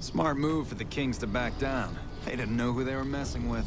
Smart move for the Kings to back down. They didn't know who they were messing with.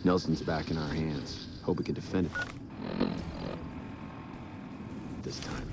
Nelson's back in our hands. Hope we can defend it. This time.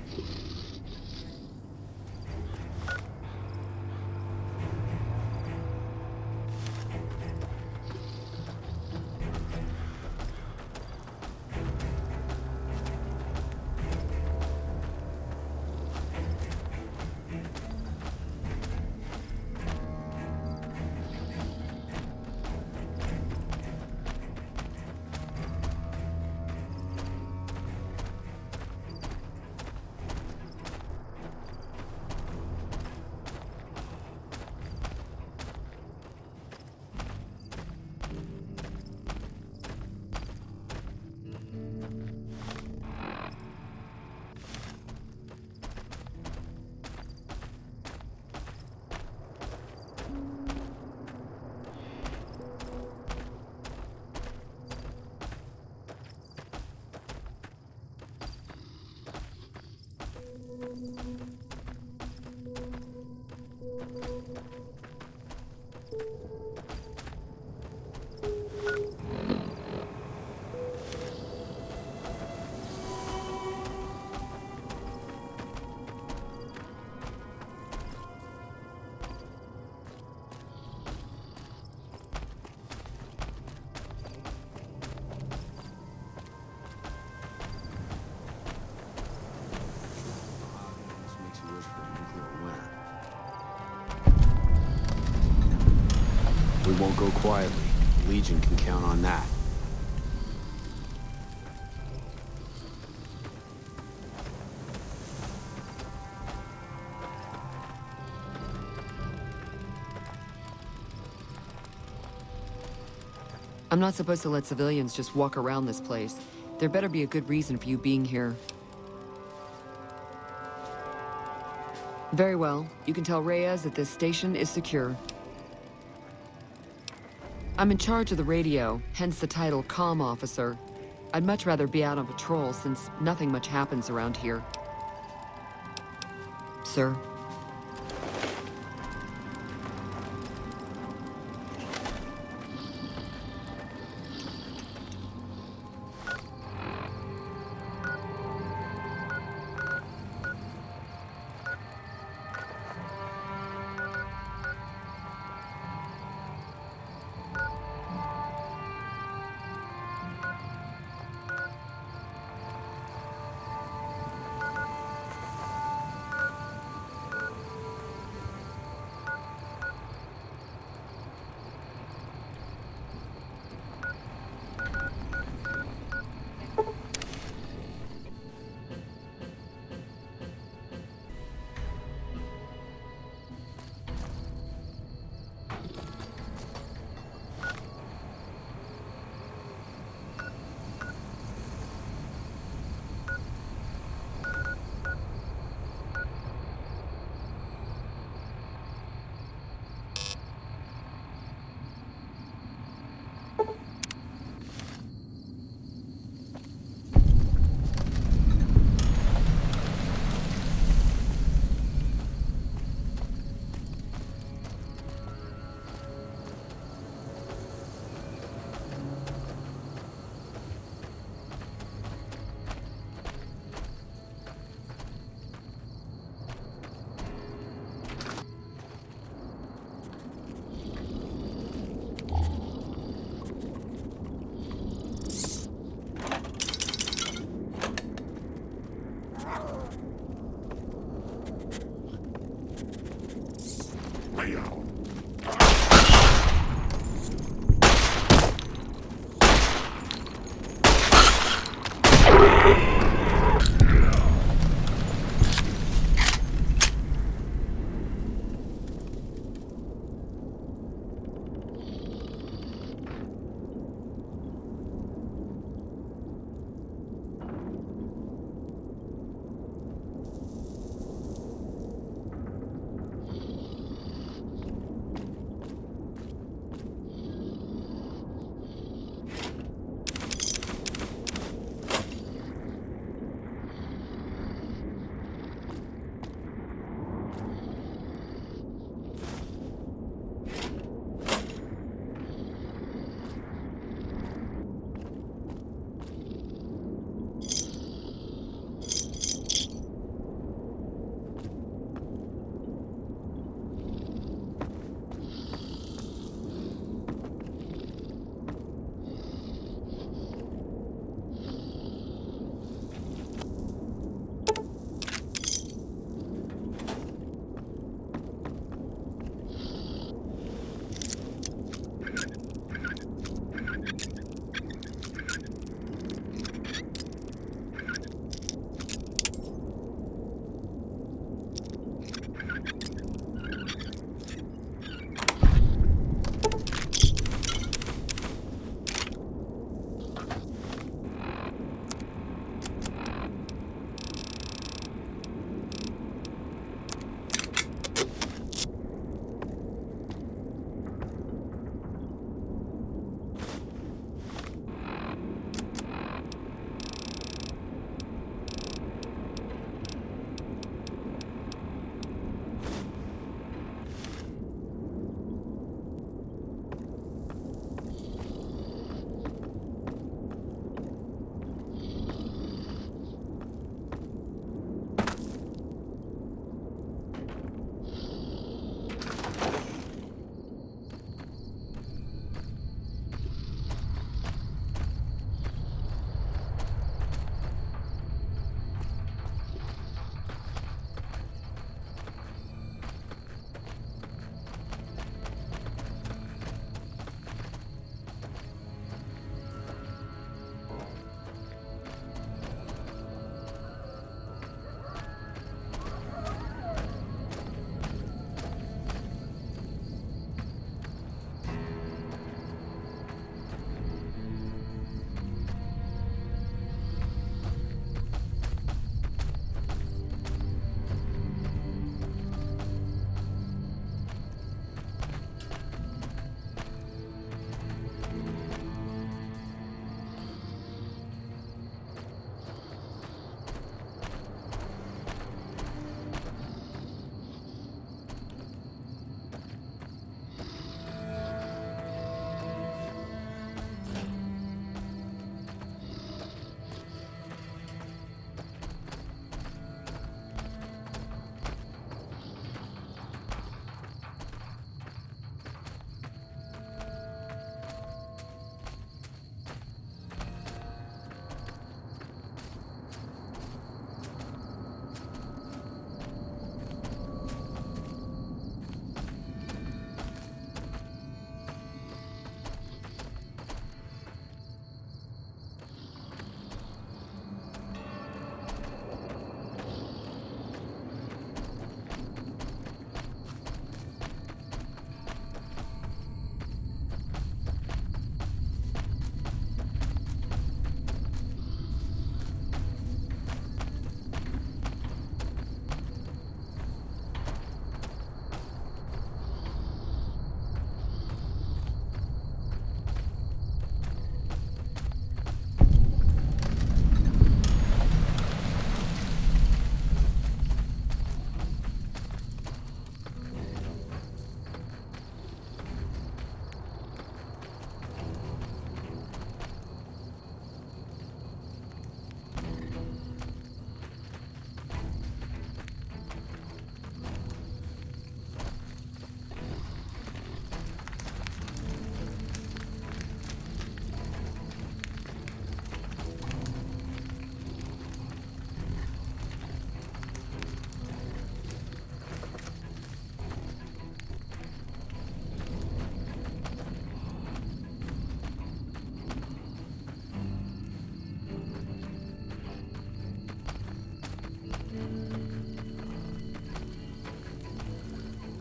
We won't go quietly. Legion can count on that. I'm not supposed to let civilians just walk around this place. There better be a good reason for you being here. Very well. You can tell Reyes that this station is secure. I'm in charge of the radio, hence the title Comm Officer. I'd much rather be out on patrol since nothing much happens around here. Sir?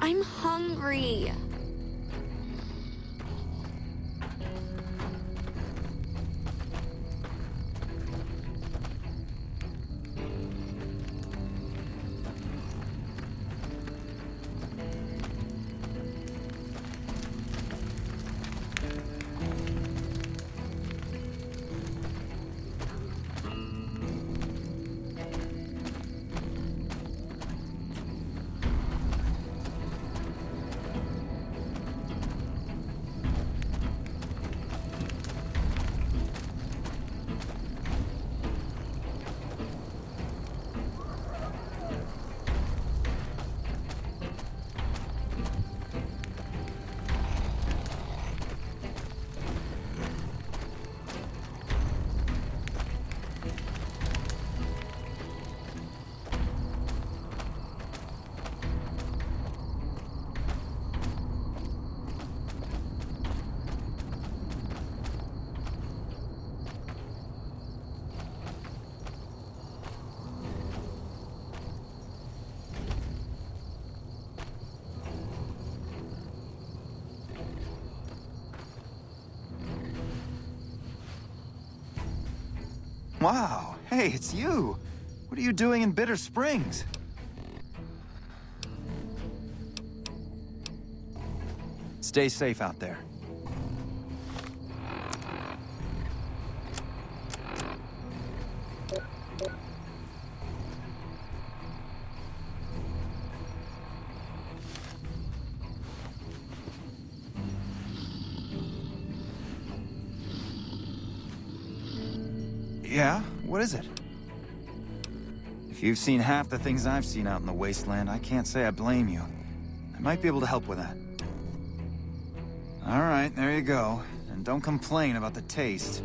I'm hungry. Wow, hey, it's you! What are you doing in Bitter Springs? Stay safe out there. Yeah? What is it? If you've seen half the things I've seen out in the wasteland, I can't say I blame you. I might be able to help with that. All right, there you go. And don't complain about the taste.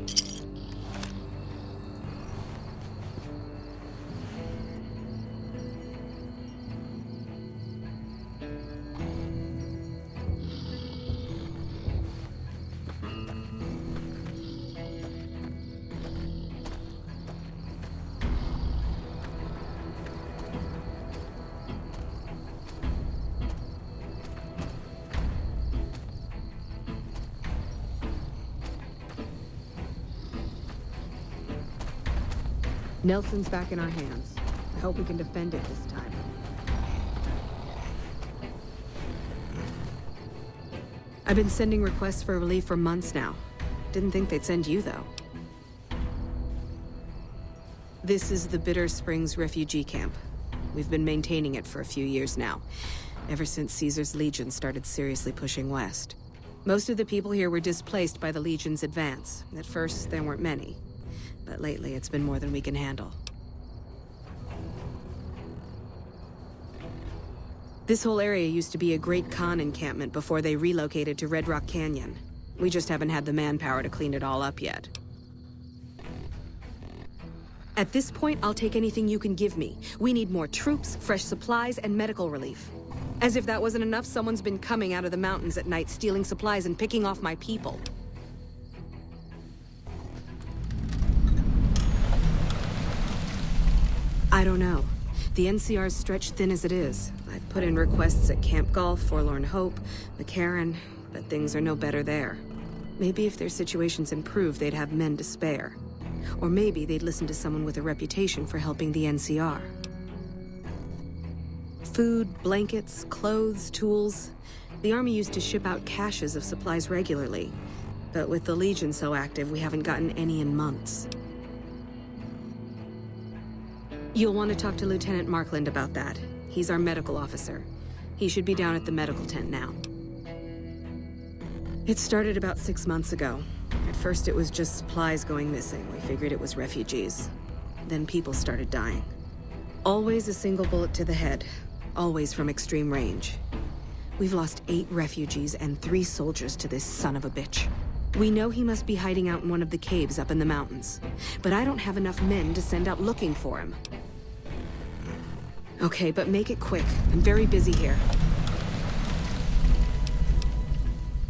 Nelson's back in our hands. I hope we can defend it this time. I've been sending requests for relief for months now. Didn't think they'd send you, though. This is the Bitter Springs refugee camp. We've been maintaining it for a few years now, ever since Caesar's Legion started seriously pushing west. Most of the people here were displaced by the Legion's advance. At first, there weren't many. But lately, it's been more than we can handle. This whole area used to be a Great Khan encampment before they relocated to Red Rock Canyon. We just haven't had the manpower to clean it all up yet. At this point, I'll take anything you can give me. We need more troops, fresh supplies, and medical relief. As if that wasn't enough, someone's been coming out of the mountains at night, stealing supplies and picking off my people. I don't know. The NCR's stretched thin as it is. I've put in requests at Camp Golf, Forlorn Hope, McCarran, but things are no better there. Maybe if their situations improve, they'd have men to spare. Or maybe they'd listen to someone with a reputation for helping the NCR. Food, blankets, clothes, tools. The Army used to ship out caches of supplies regularly. But with the Legion so active, we haven't gotten any in months. You'll want to talk to Lieutenant Markland about that. He's our medical officer. He should be down at the medical tent now. It started about 6 months ago. At first it was just supplies going missing. We figured it was refugees. Then people started dying. Always a single bullet to the head. Always from extreme range. We've lost 8 refugees and 3 soldiers to this son of a bitch. We know he must be hiding out in one of the caves up in the mountains. But I don't have enough men to send out looking for him. Okay, but make it quick. I'm very busy here.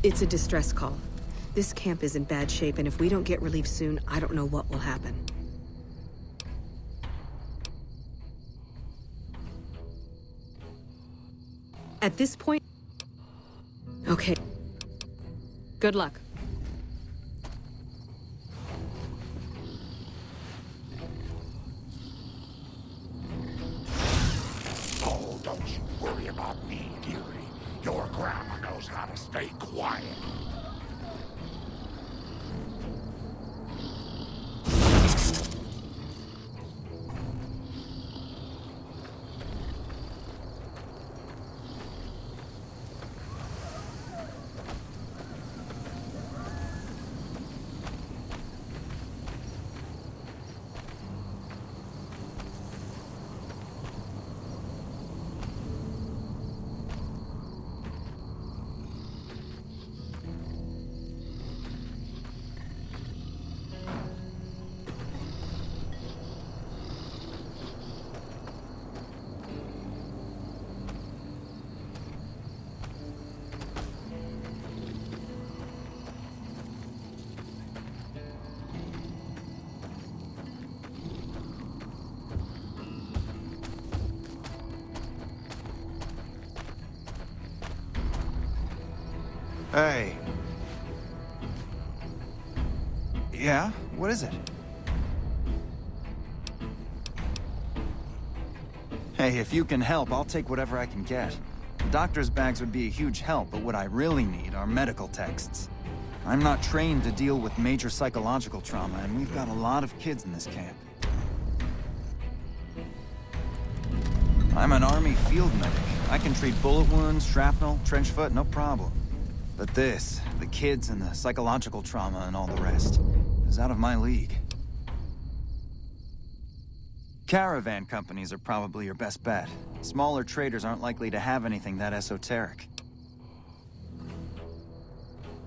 It's a distress call. This camp is in bad shape, and if we don't get relief soon, I don't know what will happen. At this point... Okay. Good luck. Oh, don't you worry about me, dearie. Your grandma knows how to stay quiet. Hey. Yeah? What is it? Hey, if you can help, I'll take whatever I can get. Doctor's bags would be a huge help, but what I really need are medical texts. I'm not trained to deal with major psychological trauma, and we've got a lot of kids in this camp. I'm an Army field medic. I can treat bullet wounds, shrapnel, trench foot, no problem. But this, the kids and the psychological trauma and all the rest, is out of my league. Caravan companies are probably your best bet. Smaller traders aren't likely to have anything that esoteric.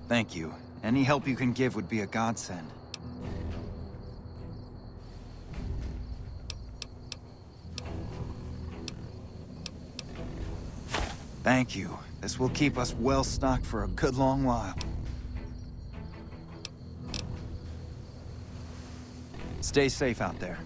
Thank you. Any help you can give would be a godsend. Thank you. This will keep us well stocked for a good long while. Stay safe out there.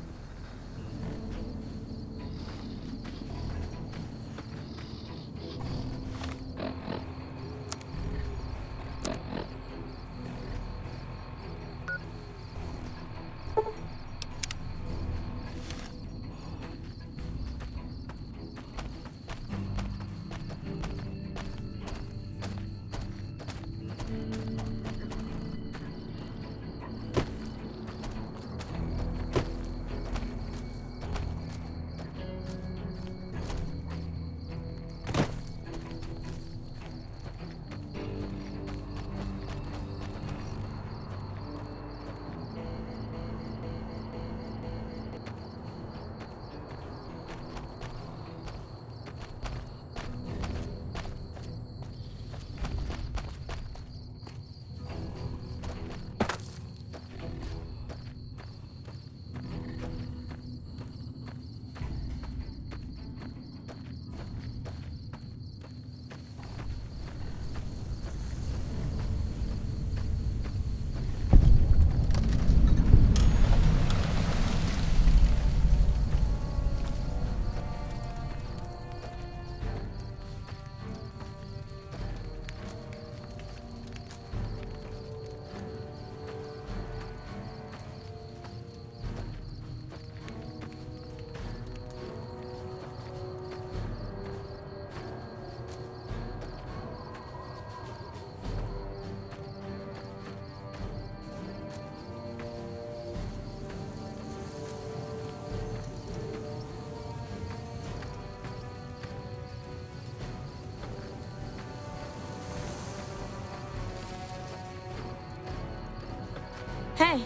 Hey!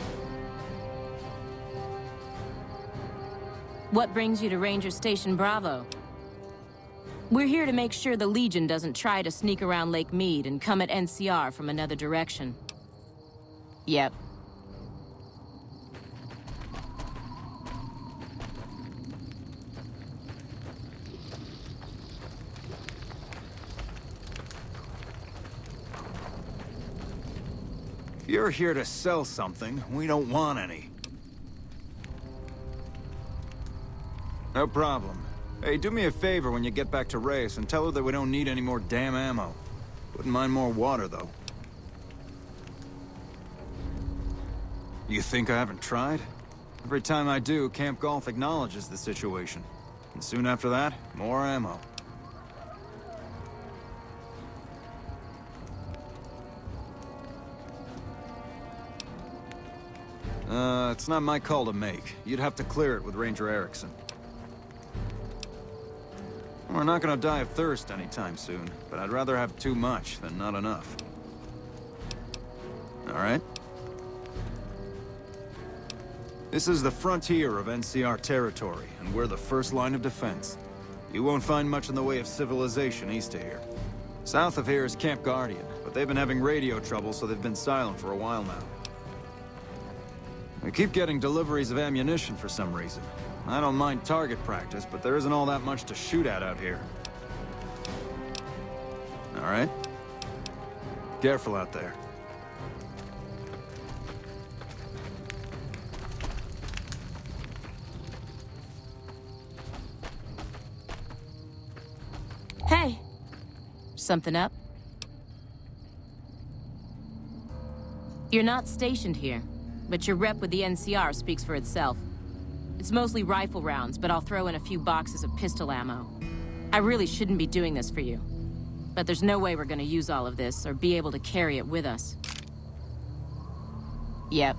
What brings you to Ranger Station Bravo? We're here to make sure the Legion doesn't try to sneak around Lake Mead and come at NCR from another direction. Yep. If you're here to sell something, we don't want any. No problem. Hey, do me a favor when you get back to Reyes and tell her that we don't need any more damn ammo. Wouldn't mind more water, though. You think I haven't tried? Every time I do, Camp Golf acknowledges the situation. And soon after that, more ammo. It's not my call to make. You'd have to clear it with Ranger Erickson. We're not gonna die of thirst anytime soon, but I'd rather have too much than not enough. All right? This is the frontier of NCR territory, and we're the first line of defense. You won't find much in the way of civilization east of here. South of here is Camp Guardian, but they've been having radio trouble, so they've been silent for a while now. We keep getting deliveries of ammunition for some reason. I don't mind target practice, but there isn't all that much to shoot at out here. All right? Careful out there. Hey! Something up? You're not stationed here, but your rep with the NCR speaks for itself. It's mostly rifle rounds, but I'll throw in a few boxes of pistol ammo. I really shouldn't be doing this for you, but there's no way we're gonna use all of this or be able to carry it with us. Yep.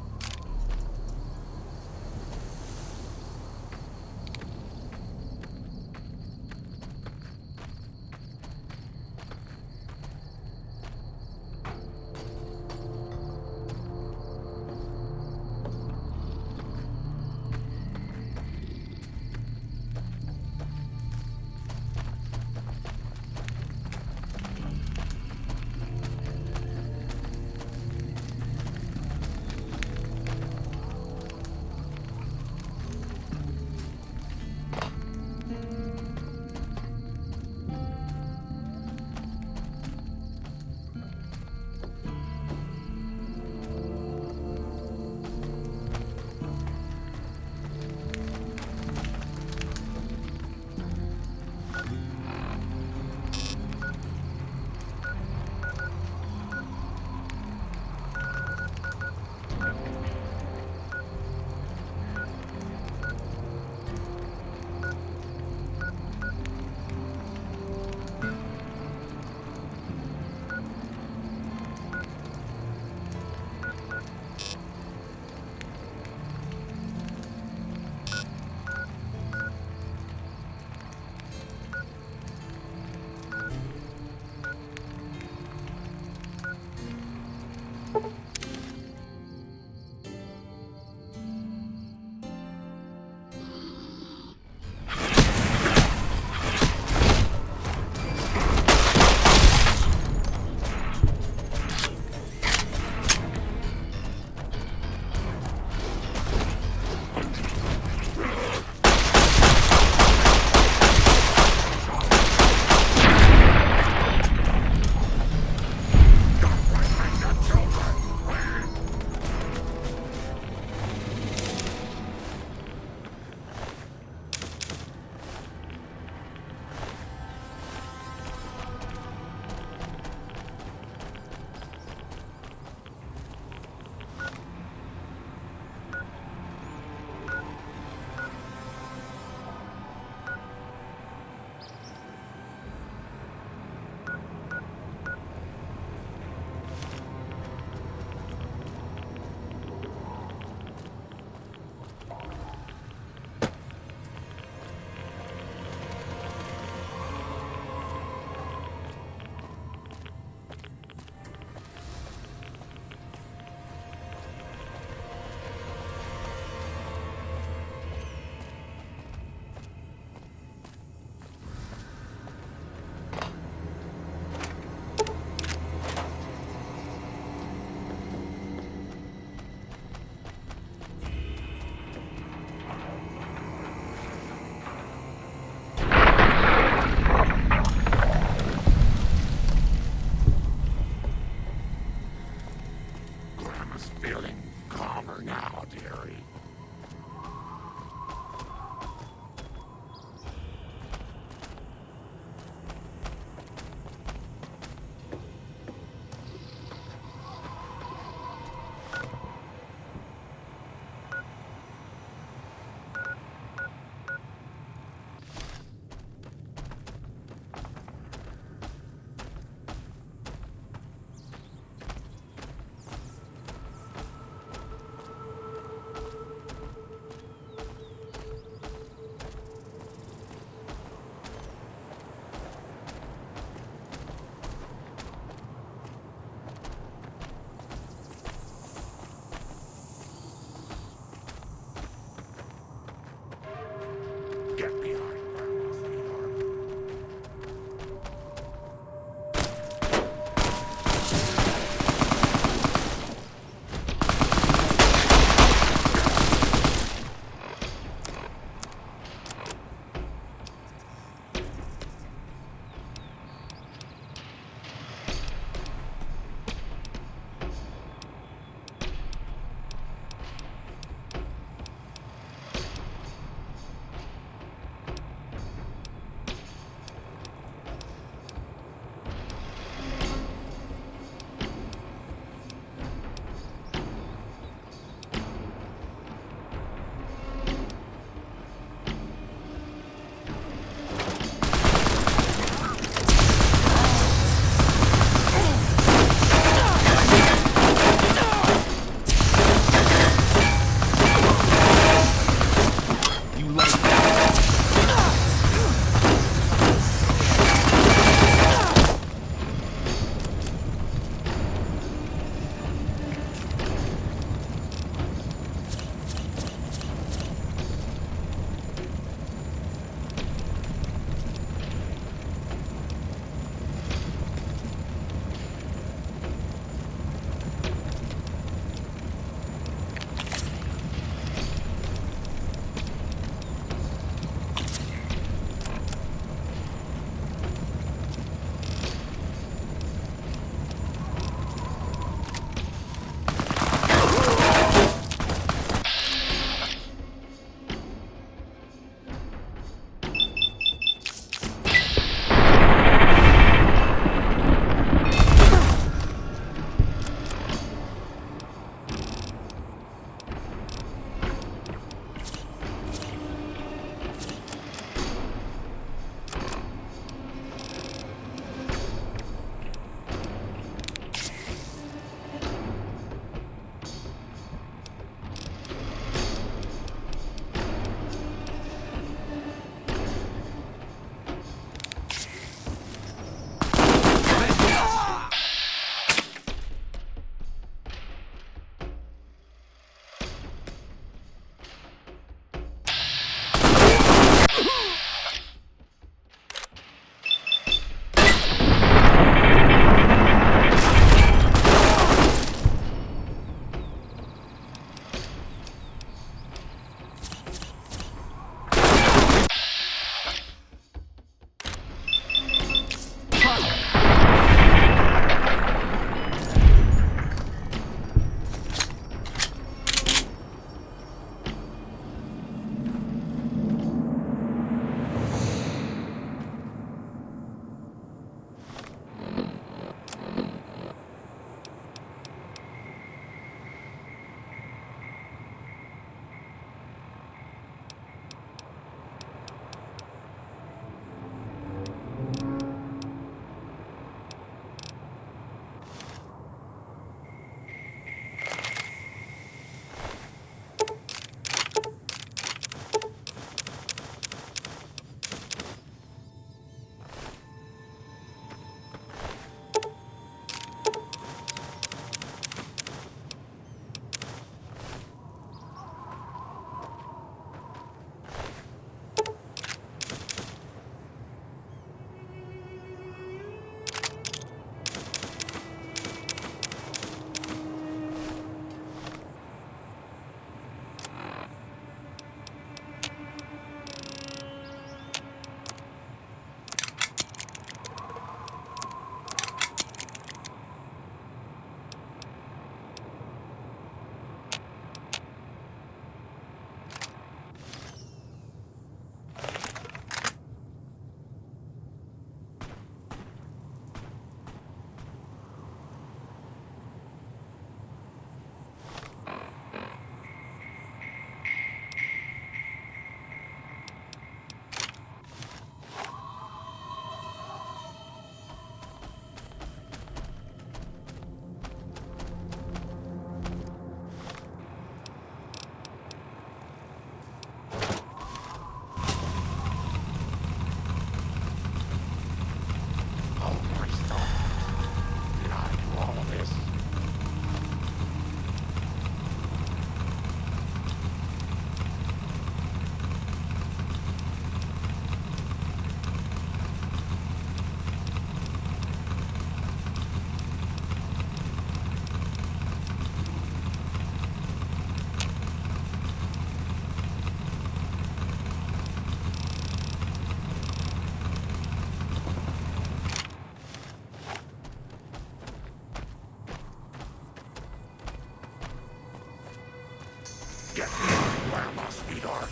Get behind Grandma, sweetheart.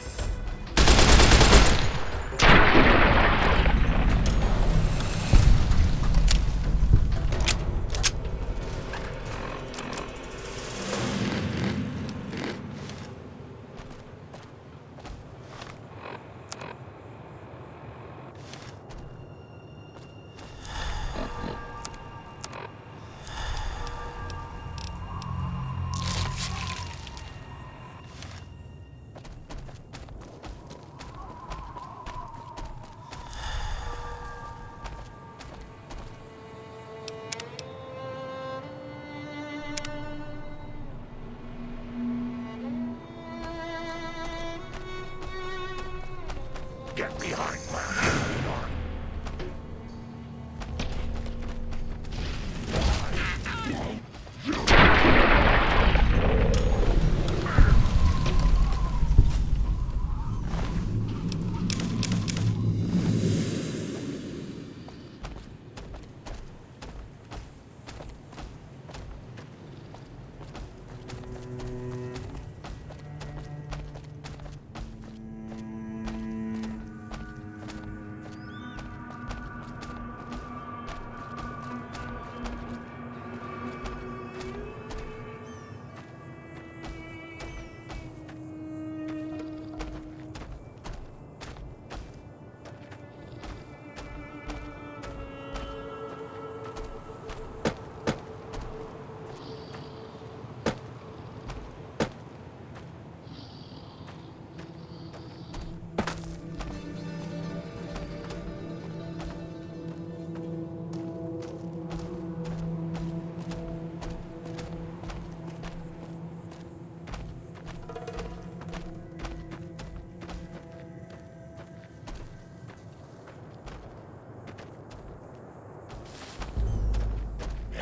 Get behind Grandma, sweetheart.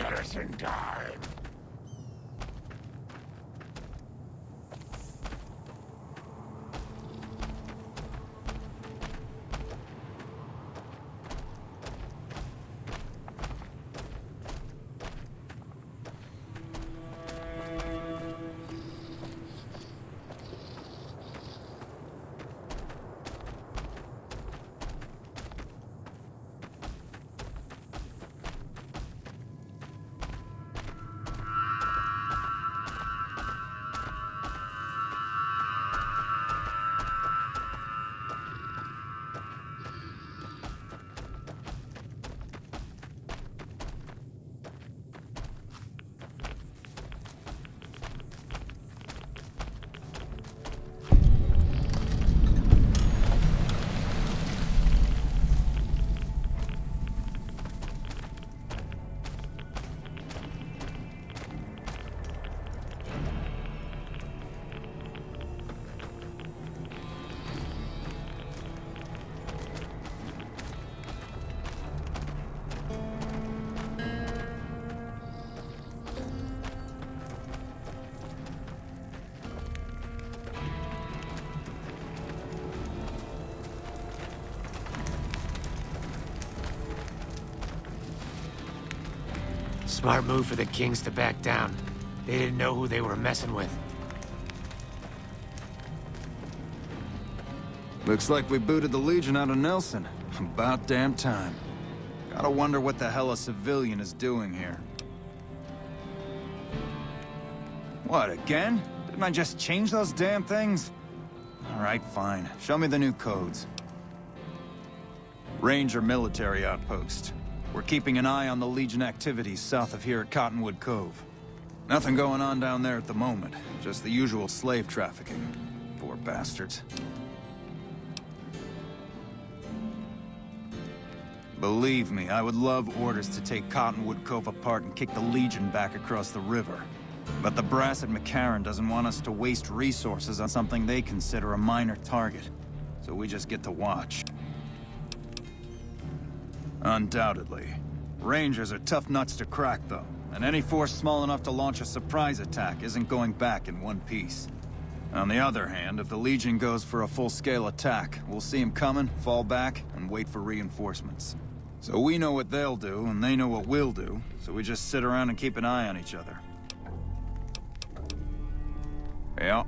Medicine time. Smart move for the Kings to back down. They didn't know who they were messing with. Looks like we booted the Legion out of Nelson. About damn time. Gotta wonder what the hell a civilian is doing here. What, again? Didn't I just change those damn things? Alright, fine. Show me the new codes. Ranger military outpost. We're keeping an eye on the Legion activities south of here at Cottonwood Cove. Nothing going on down there at the moment. Just the usual slave trafficking. Poor bastards. Believe me, I would love orders to take Cottonwood Cove apart and kick the Legion back across the river. But the brass at McCarran doesn't want us to waste resources on something they consider a minor target. So we just get to watch. Undoubtedly. Rangers are tough nuts to crack, though. And any force small enough to launch a surprise attack isn't going back in one piece. On the other hand, if the Legion goes for a full-scale attack, we'll see them coming, fall back, and wait for reinforcements. So we know what they'll do, and they know what we'll do, so we just sit around and keep an eye on each other. Yeah.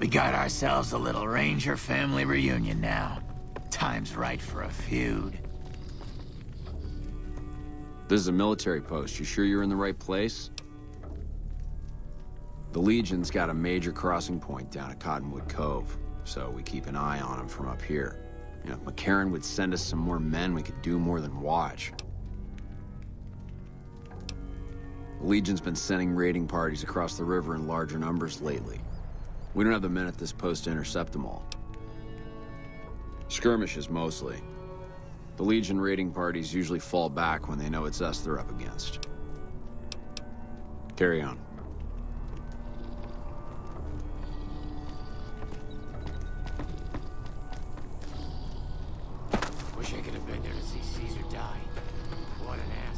got ourselves a little Ranger family reunion now. Time's right for a feud. This is a military post. You sure you're in the right place? The Legion's got a major crossing point down at Cottonwood Cove, so we keep an eye on them from up here. You know, if McCarran would send us some more men, we could do more than watch. The Legion's been sending raiding parties across the river in larger numbers lately. We don't have the men at this post to intercept them all. Skirmishes, mostly. The Legion raiding parties usually fall back when they know it's us they're up against. Carry on. Wish I could have been there to see Caesar die. What an ass.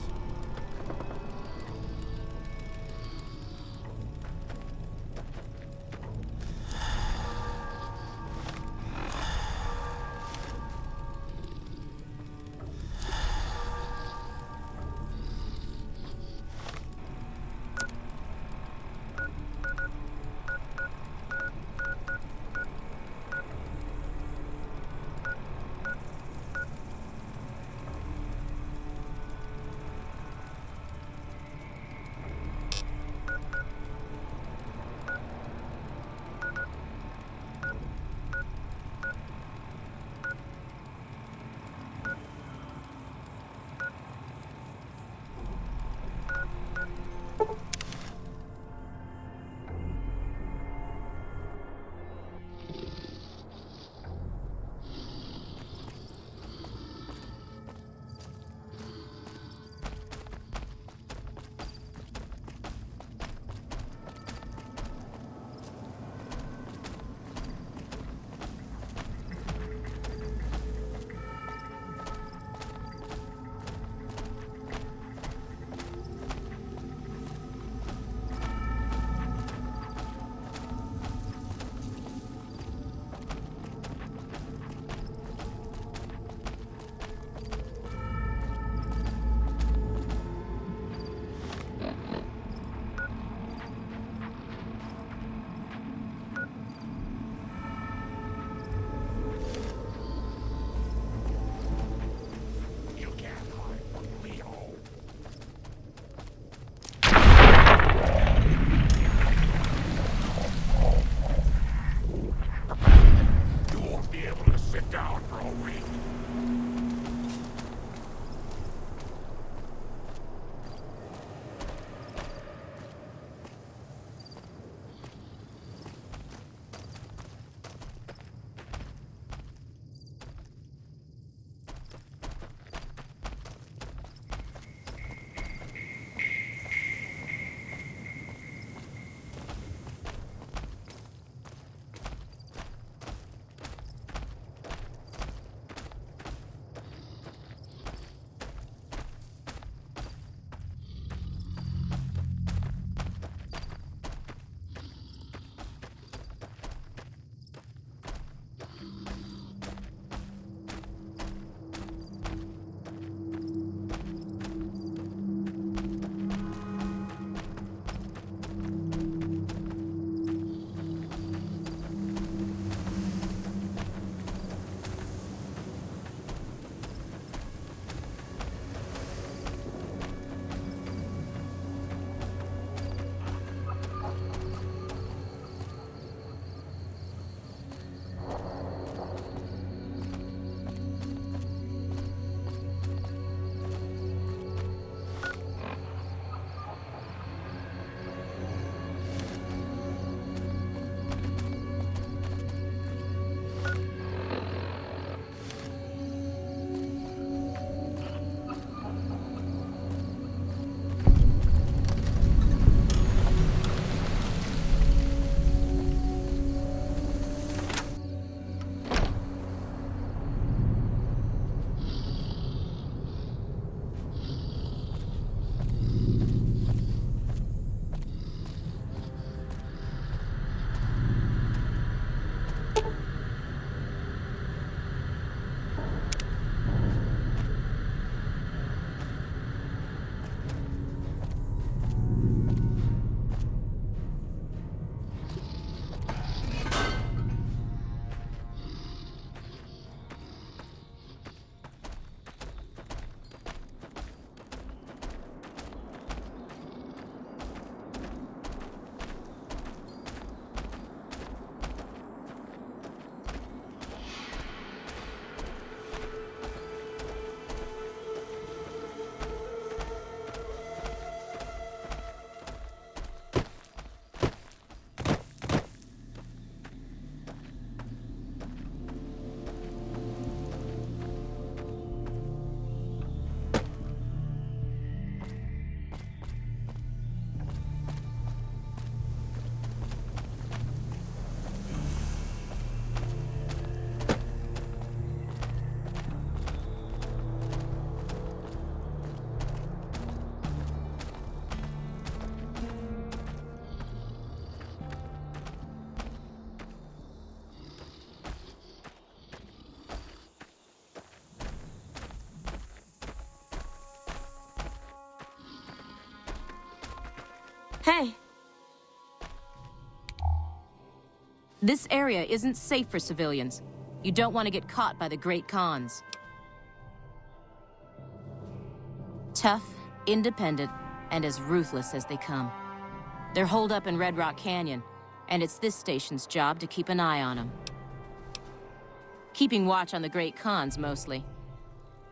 This area isn't safe for civilians. You don't want to get caught by the Great Khans. Tough, independent, and as ruthless as they come. They're holed up in Red Rock Canyon, and it's this station's job to keep an eye on them. Keeping watch on the Great Khans, mostly.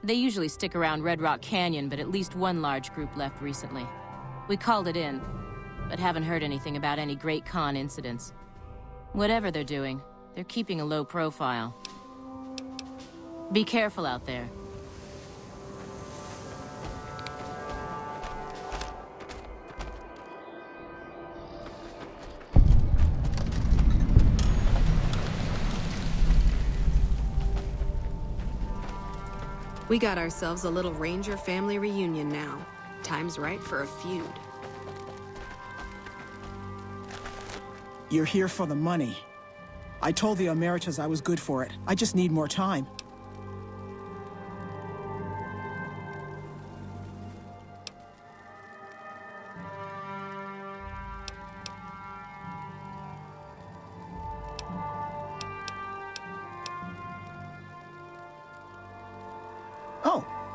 They usually stick around Red Rock Canyon, but at least one large group left recently. We called it in, but haven't heard anything about any Great Khan incidents. Whatever they're doing, they're keeping a low profile. Be careful out there. We got ourselves a little Ranger family reunion now. Time's right for a feud. You're here for the money. I told the Emeritus I was good for it. I just need more time.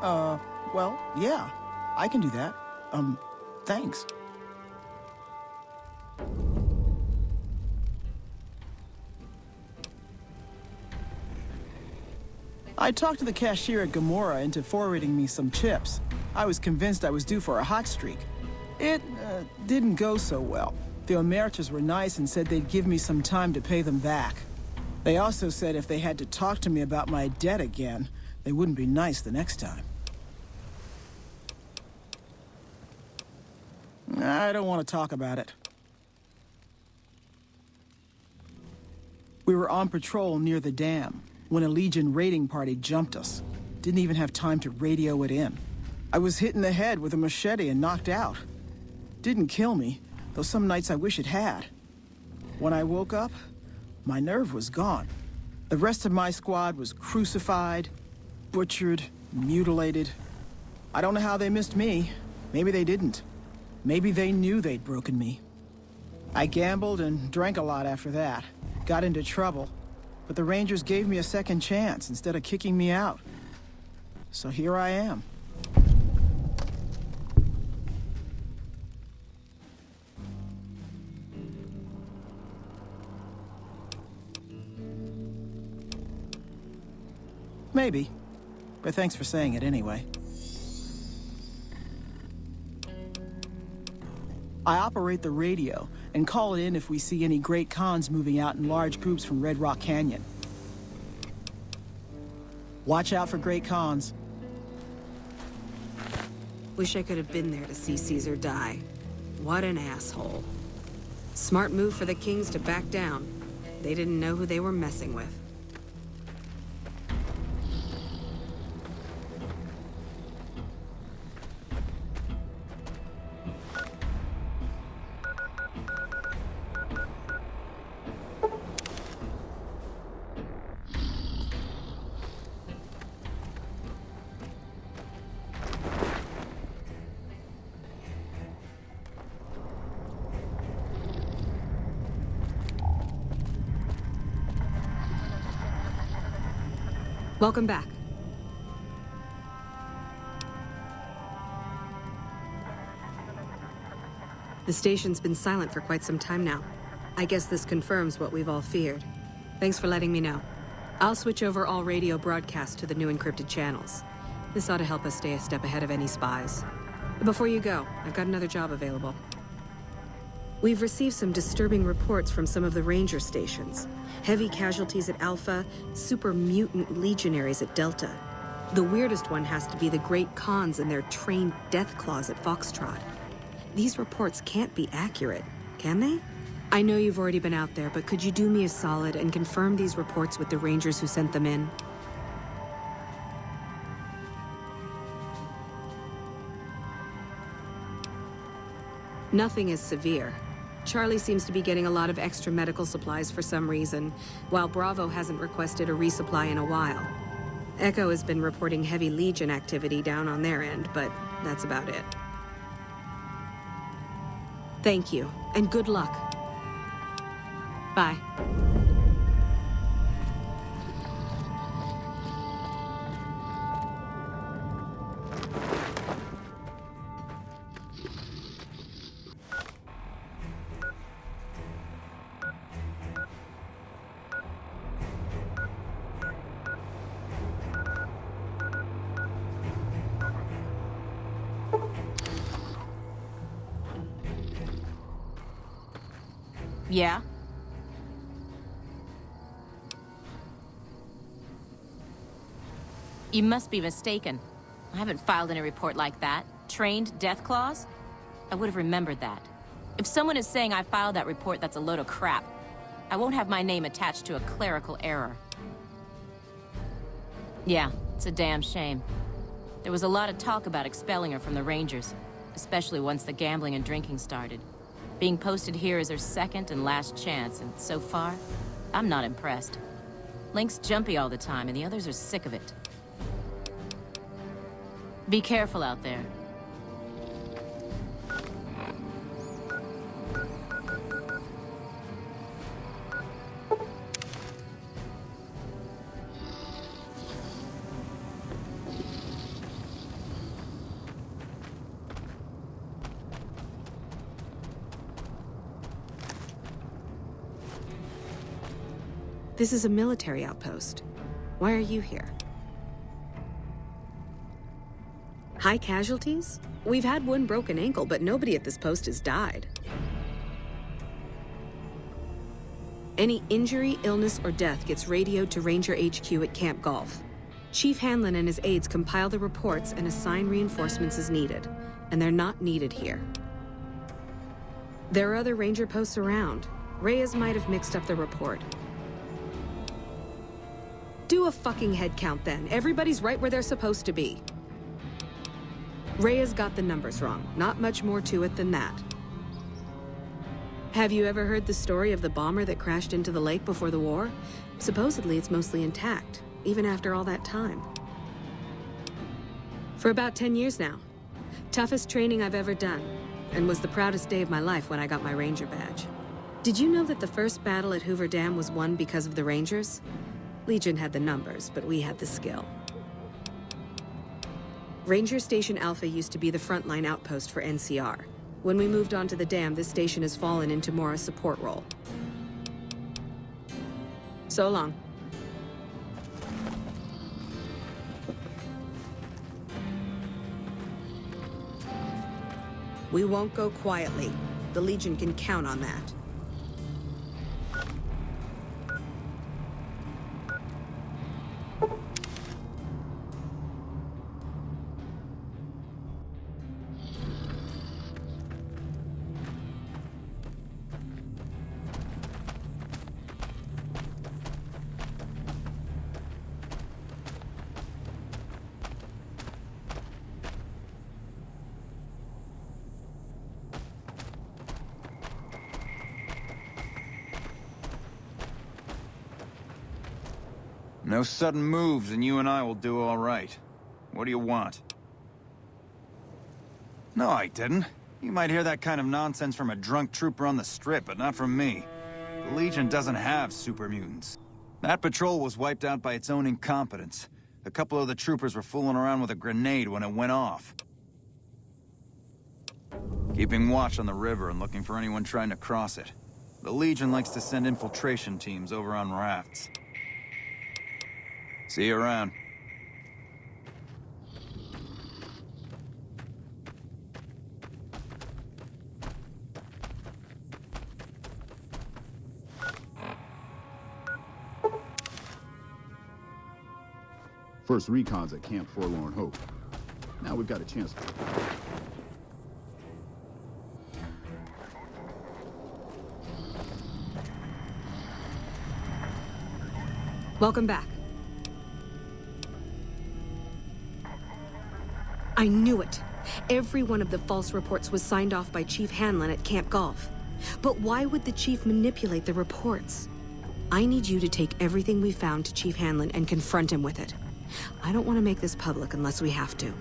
Oh, well, yeah, I can do that. Thanks. I talked to the cashier at Gamora into forwarding me some chips. I was convinced I was due for a hot streak. It, didn't go so well. The Emeritus were nice and said they'd give me some time to pay them back. They also said if they had to talk to me about my debt again, they wouldn't be nice the next time. I don't want to talk about it. We were on patrol near the dam when a Legion raiding party jumped us. Didn't even have time to radio it in. I was hit in the head with a machete and knocked out. Didn't kill me, though some nights I wish it had. When I woke up, my nerve was gone. The rest of my squad was crucified, butchered, mutilated. I don't know how they missed me. Maybe they didn't. Maybe they knew they'd broken me. I gambled and drank a lot after that. Got into trouble. But the Rangers gave me a second chance instead of kicking me out. So here I am. Maybe. But thanks for saying it anyway. I operate the radio and call it in if we see any Great Khans moving out in large groups from Red Rock Canyon. Watch out for Great Khans. Wish I could have been there to see Caesar die. What an asshole. Smart move for the Kings to back down. They didn't know who they were messing with. Welcome back. The station's been silent for quite some time now. I guess this confirms what we've all feared. Thanks for letting me know. I'll switch over all radio broadcasts to the new encrypted channels. This ought to help us stay a step ahead of any spies. Before you go, I've got another job available. We've received some disturbing reports from some of the Ranger stations. Heavy casualties at Alpha, super mutant legionaries at Delta. The weirdest one has to be the Great Khans and their trained death claws at Foxtrot. These reports can't be accurate, can they? I know you've already been out there, but could you do me a solid and confirm these reports with the Rangers who sent them in? Nothing is severe. Charlie seems to be getting a lot of extra medical supplies for some reason, while Bravo hasn't requested a resupply in a while. Echo has been reporting heavy Legion activity down on their end, but that's about it. Thank you, and good luck. Bye. Yeah? You must be mistaken. I haven't filed any report like that. Trained death clause? I would have remembered that. If someone is saying I filed that report, that's a load of crap. I won't have my name attached to a clerical error. Yeah, it's a damn shame. There was a lot of talk about expelling her from the Rangers, especially once the gambling and drinking started. Being posted here is her second and last chance, and so far, I'm not impressed. Link's jumpy all the time, and the others are sick of it. Be careful out there. This is a military outpost. Why are you here? High casualties? We've had one broken ankle, but nobody at this post has died. Any injury, illness, or death gets radioed to Ranger HQ at Camp Golf. Chief Hanlon and his aides compile the reports and assign reinforcements as needed, and they're not needed here. There are other Ranger posts around. Reyes might have mixed up the report. Do a fucking head count then. Everybody's right where they're supposed to be. Reyes got the numbers wrong. Not much more to it than that. Have you ever heard the story of the bomber that crashed into the lake before the war? Supposedly it's mostly intact, even after all that time. For about 10 years now. Toughest training I've ever done, and was the proudest day of my life when I got my Ranger badge. Did you know that the first battle at Hoover Dam was won because of the Rangers? Legion had the numbers, but we had the skill. Ranger Station Alpha used to be the frontline outpost for NCR. When we moved onto the dam, this station has fallen into more a support role. So long. We won't go quietly. The Legion can count on that. No sudden moves, and you and I will do all right. What do you want? No, I didn't. You might hear that kind of nonsense from a drunk trooper on the strip, but not from me. The Legion doesn't have super mutants. That patrol was wiped out by its own incompetence. A couple of the troopers were fooling around with a grenade when it went off. Keeping watch on the river and looking for anyone trying to cross it. The Legion likes to send infiltration teams over on rafts. See you around. First recon's at Camp Forlorn Hope. Now we've got a chance to... Welcome back. I knew it. Every one of the false reports was signed off by Chief Hanlon at Camp Golf. But why would the Chief manipulate the reports? I need you to take everything we found to Chief Hanlon and confront him with it. I don't want to make this public unless we have to.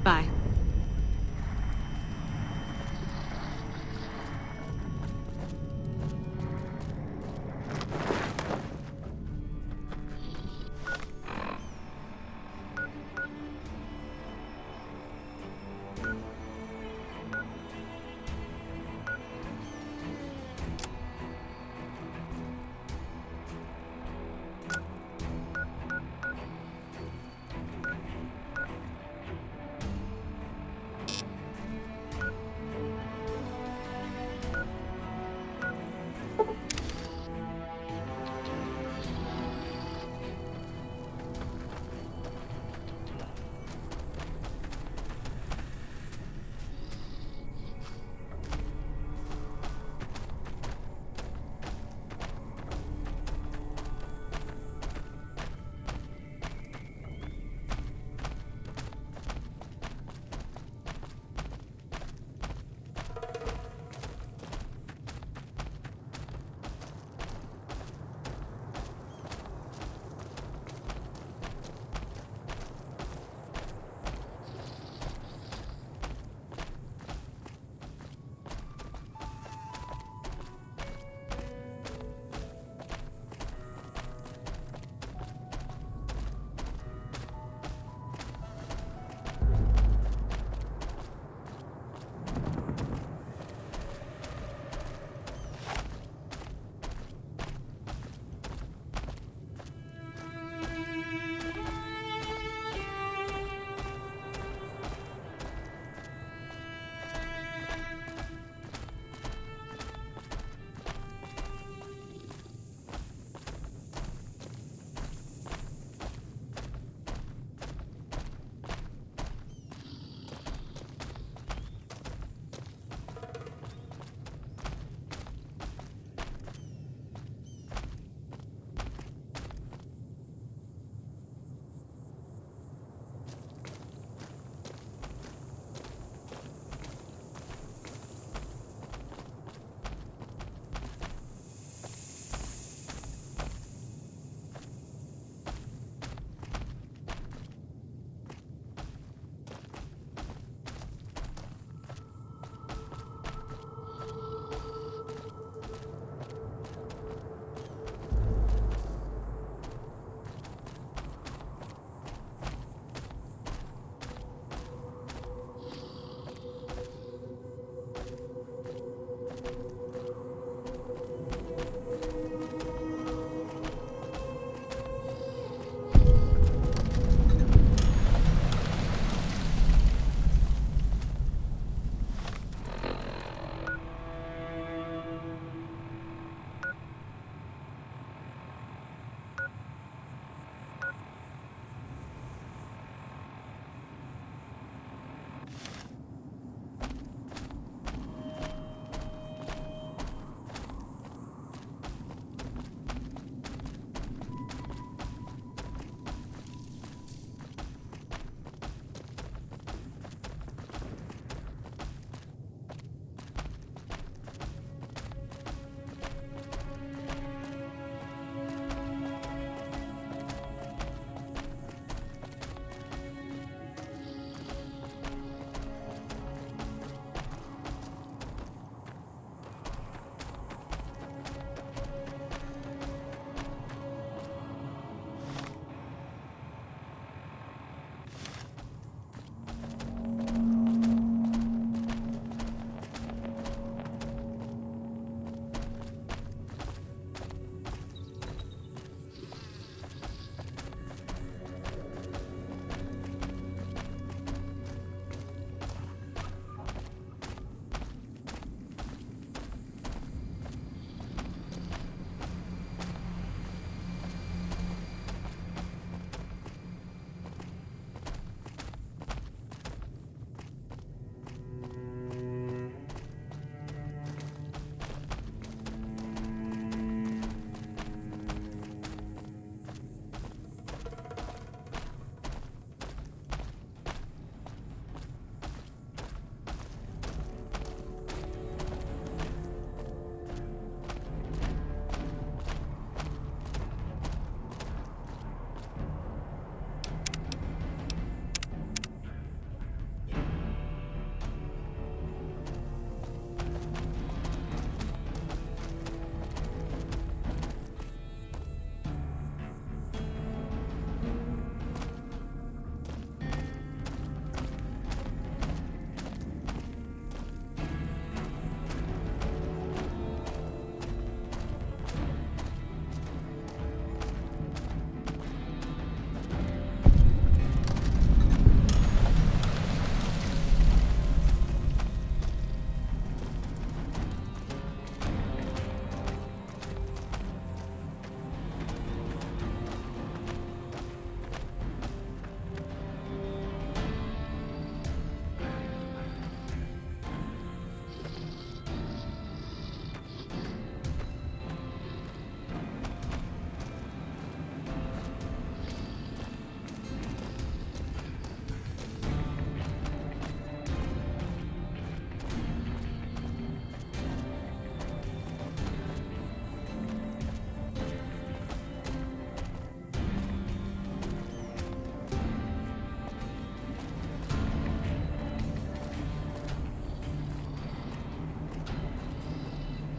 Bye.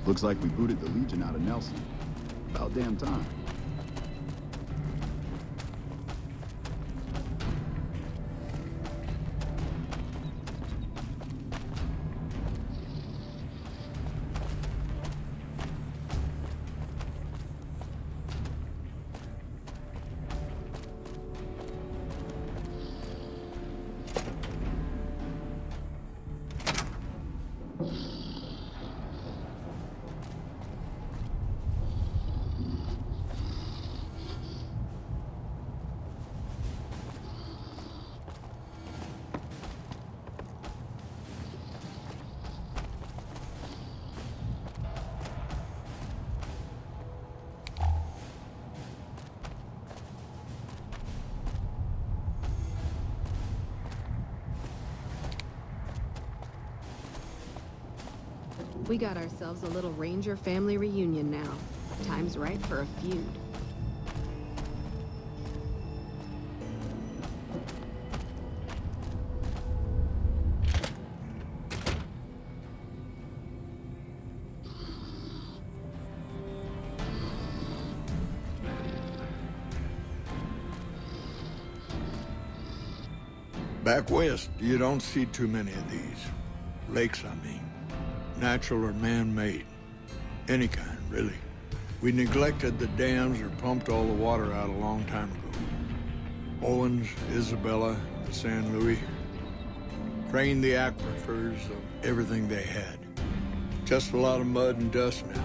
Looks like we booted the Legion out of Nelson. About damn time. We got ourselves a little Ranger family reunion now. Time's right for a feud. Back west, you don't see too many of these. Lakes, I mean. Natural or man-made. Any kind, really. We neglected the dams or pumped all the water out a long time ago. Owens, Isabella, the San Luis. Drained the aquifers of everything they had. Just a lot of mud and dust now.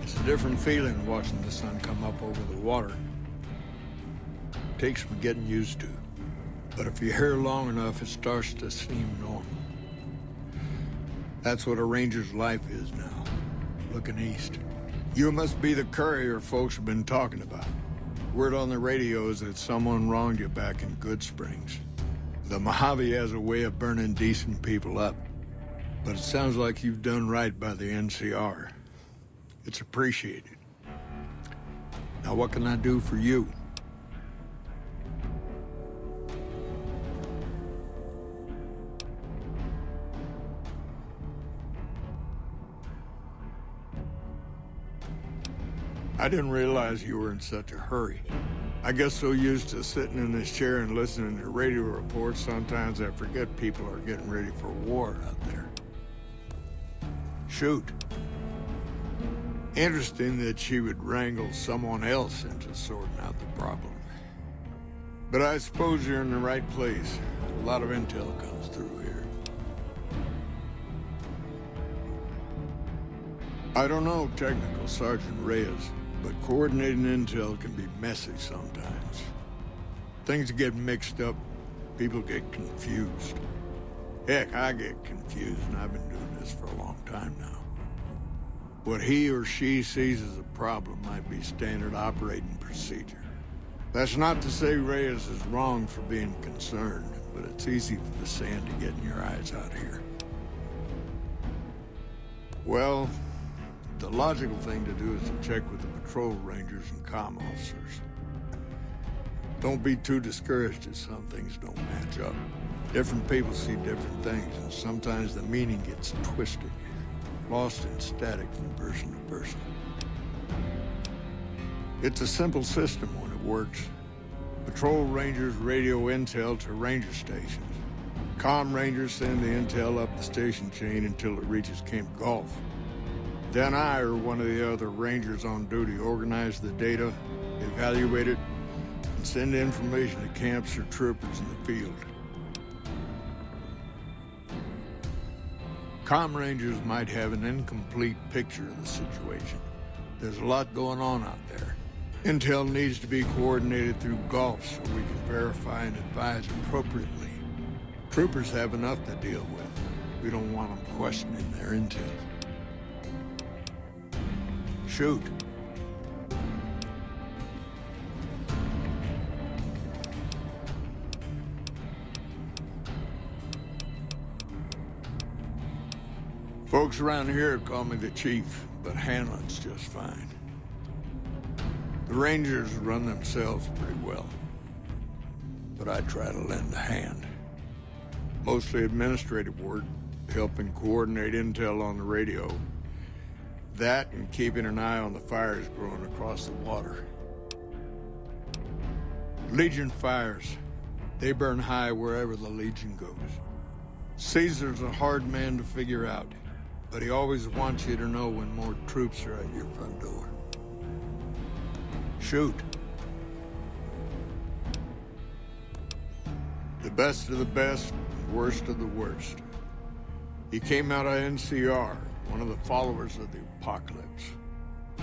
It's a different feeling watching the sun come up over the water. Takes some getting used to. But if you're here long enough, it starts to seem normal. That's what a ranger's life is now, looking east. You must be the courier folks have been talking about. Word on the radio is that someone wronged you back in Good Springs. The Mojave has a way of burning decent people up, but it sounds like you've done right by the NCR. It's appreciated. Now what can I do for you? I didn't realize you were in such a hurry. I get so used to sitting in this chair and listening to radio reports, sometimes I forget people are getting ready for war out there. Shoot. Interesting that she would wrangle someone else into sorting out the problem. But I suppose you're in the right place. A lot of intel comes through here. I don't know Technical Sergeant Reyes, but coordinating intel can be messy sometimes. Things get mixed up, people get confused. Heck, I get confused, and I've been doing this for a long time now. What he or she sees as a problem might be standard operating procedure. That's not to say Reyes is wrong for being concerned, but it's easy for the sand to get in your eyes out here. Well, the logical thing to do is to check with the patrol rangers and comm officers. Don't be too discouraged if some things don't match up. Different people see different things, and sometimes the meaning gets twisted, lost in static from person to person. It's a simple system when it works. Patrol rangers radio intel to ranger stations. Comm rangers send the intel up the station chain until it reaches Camp Gulf. Then I or one of the other rangers on duty organize the data, evaluate it, and send information to camps or troopers in the field. Comm rangers might have an incomplete picture of the situation. There's a lot going on out there. Intel needs to be coordinated through Gulf so we can verify and advise appropriately. Troopers have enough to deal with. We don't want them questioning their intel. Shoot. Folks around here call me the chief, but handling's just fine. The Rangers run themselves pretty well, but I try to lend a hand. Mostly administrative work, helping coordinate intel on the radio. That and keeping an eye on the fires growing across the water. Legion fires. They burn high wherever the Legion goes. Caesar's a hard man to figure out, but he always wants you to know when more troops are at your front door. Shoot. The best of the best, worst of the worst. He came out of NCR, one of the followers of the apocalypse.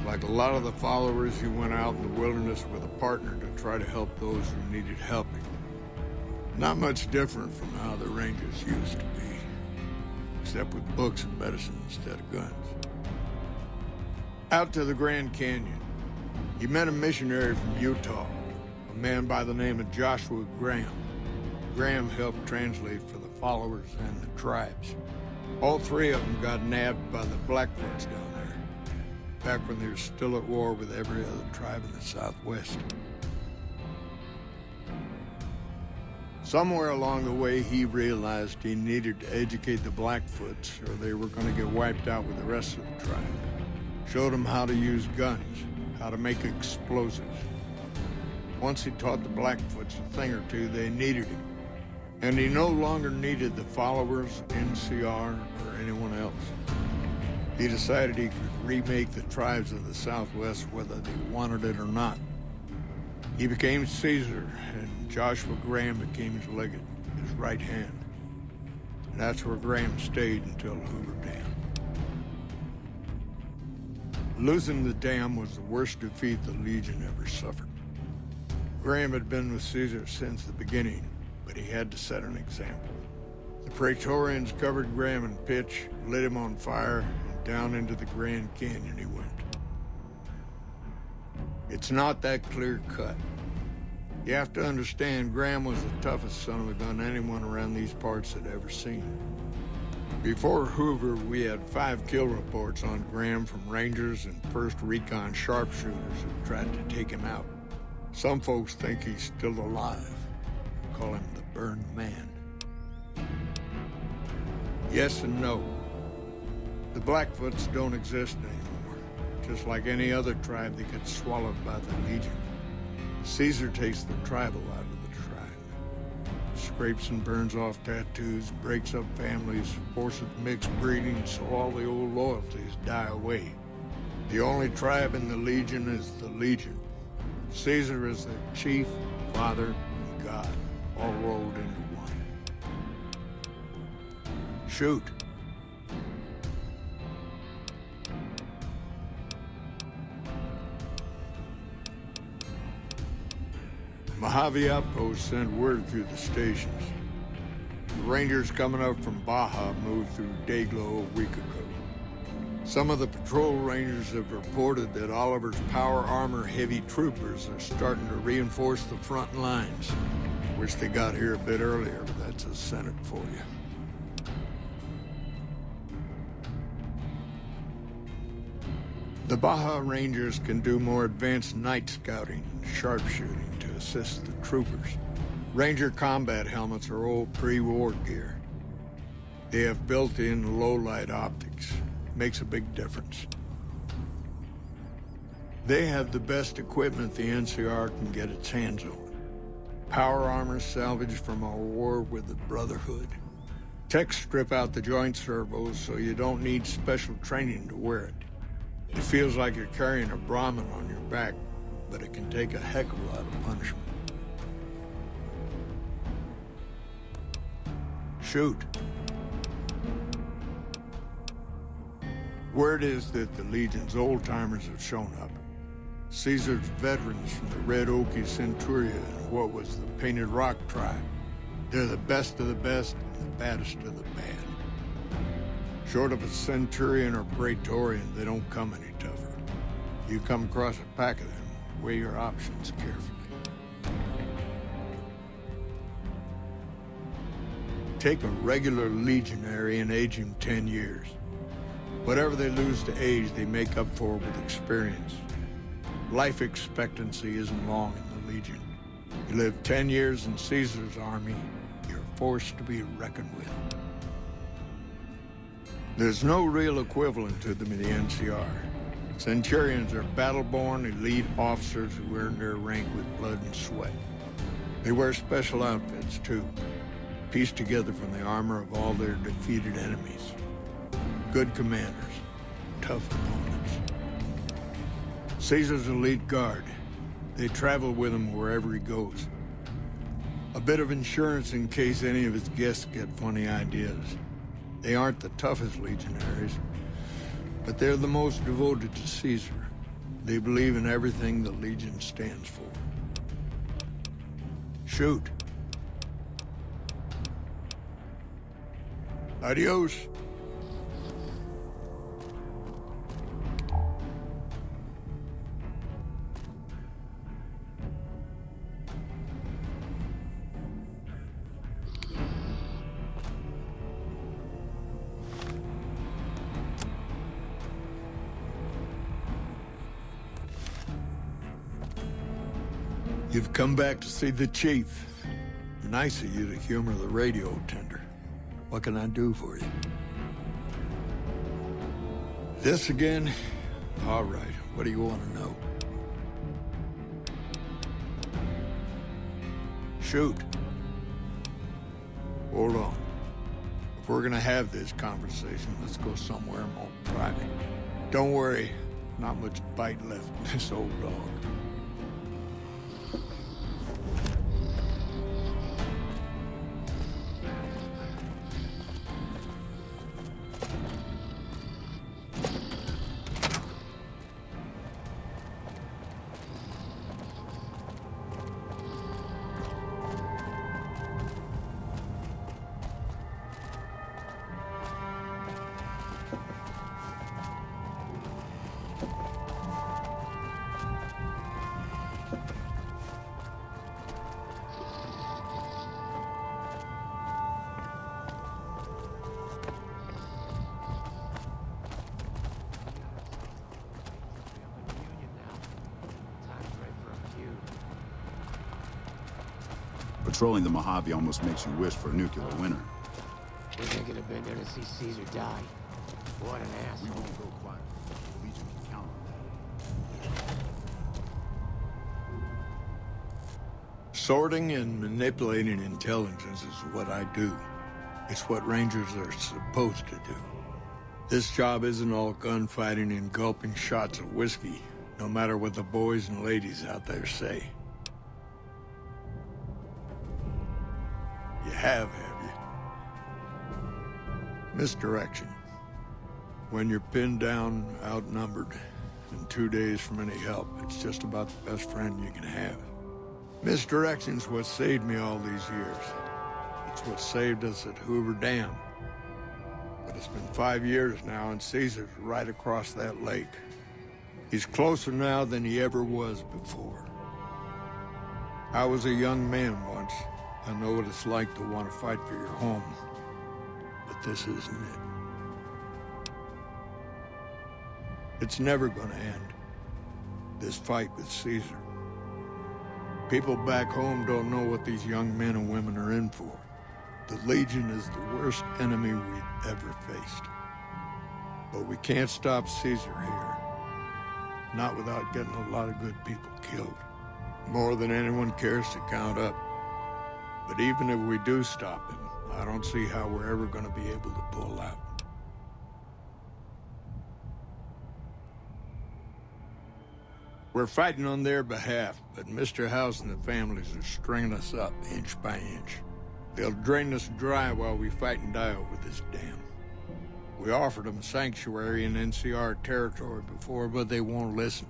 Like a lot of the followers, he went out in the wilderness with a partner to try to help those who needed helping. Not much different from how the Rangers used to be, except with books and medicine instead of guns. Out to the Grand Canyon, he met a missionary from Utah, a man by the name of Joshua Graham. Graham helped translate for the followers and the tribes. All three of them got nabbed by the Blackfoots down there, back when they were still at war with every other tribe in the Southwest. Somewhere along the way, he realized he needed to educate the Blackfoots, or they were going to get wiped out with the rest of the tribe. Showed them how to use guns, how to make explosives. Once he taught the Blackfoots a thing or two, they needed him. And he no longer needed the followers, NCR, or anyone else. He decided he could remake the tribes of the Southwest whether they wanted it or not. He became Caesar, and Joshua Graham became his legate, his right hand. And that's where Graham stayed until Hoover Dam. Losing the dam was the worst defeat the Legion ever suffered. Graham had been with Caesar since the beginning, but he had to set an example. The Praetorians covered Graham in pitch, lit him on fire, and down into the Grand Canyon he went. It's not that clear-cut. You have to understand, Graham was the toughest son of a gun anyone around these parts had ever seen. Before Hoover, we had 5 kill reports on Graham from Rangers and 1st Recon sharpshooters who tried to take him out. Some folks think he's still alive. Call him the Burned Man. Yes and no. The Blackfoots don't exist anymore. Just like any other tribe, they get swallowed by the Legion. Caesar takes the tribal out of the tribe. Scrapes and burns off tattoos, breaks up families, forces mixed breeding so all the old loyalties die away. The only tribe in the Legion is the Legion. Caesar is their chief, father, and god, all rolled into one. Shoot. Mojave Outpost sent word through the stations. The Rangers coming up from Baja moved through Dayglow a week ago. Some of the patrol rangers have reported that Oliver's power armor heavy troopers are starting to reinforce the front lines. Wish they got here a bit earlier, but that's a Senate for you. The Baja Rangers can do more advanced night scouting and sharpshooting to assist the troopers. Ranger combat helmets are old pre-war gear. They have built-in low-light optics. Makes a big difference. They have the best equipment the NCR can get its hands on. Power armor salvaged from our war with the Brotherhood. Techs strip out the joint servos so you don't need special training to wear it. It feels like you're carrying a Brahmin on your back, but it can take a heck of a lot of punishment. Shoot. Word is that the Legion's old-timers have shown up. Caesar's veterans from the Red Okie Centuria and what was the Painted Rock tribe. They're the best of the best and the baddest of the bad. Short of a Centurion or Praetorian, they don't come any tougher. You come across a pack of them, weigh your options carefully. Take a regular legionary and age him 10 years. Whatever they lose to age, they make up for with experience. Life expectancy isn't long in the Legion. You live 10 years in Caesar's army, you're a force to be reckoned with. There's no real equivalent to them in the NCR. Centurions are battle-born elite officers who earn their rank with blood and sweat. They wear special outfits, too, pieced together from the armor of all their defeated enemies. Good commanders, tough opponents. Caesar's elite guard. They travel with him wherever he goes. A bit of insurance in case any of his guests get funny ideas. They aren't the toughest legionaries, but they're the most devoted to Caesar. They believe in everything the Legion stands for. Shoot. Adios. You've come back to see the chief. Nice of you to humor the radio tender. What can I do for you? This again? All right, what do you want to know? Shoot. Hold on. If we're gonna have this conversation, let's go somewhere more private. Don't worry, not much bite left in this old dog. Patrolling the Mojave almost makes you wish for a nuclear winter. We think it'd have been there to see Caesar die. What an asshole. We won't go quiet. The Legion can count on that. Sorting and manipulating intelligence is what I do. It's what Rangers are supposed to do. This job isn't all gunfighting and gulping shots of whiskey, no matter what the boys and ladies out there say. You have you? Misdirection. When you're pinned down, outnumbered, and 2 days from any help, it's just about the best friend you can have. Misdirection's what saved me all these years. It's what saved us at Hoover Dam. But it's been 5 years now, and Caesar's right across that lake. He's closer now than he ever was before. I was a young man once. I know what it's like to want to fight for your home, but this isn't it. It's never gonna end, this fight with Caesar. People back home don't know what these young men and women are in for. The Legion is the worst enemy we've ever faced. But we can't stop Caesar here. Not without getting a lot of good people killed. More than anyone cares to count up. But even if we do stop him, I don't see how we're ever going to be able to pull out. We're fighting on their behalf, but Mr. House and the families are stringing us up inch by inch. They'll drain us dry while we fight and die over this dam. We offered them sanctuary in NCR territory before, but they won't listen.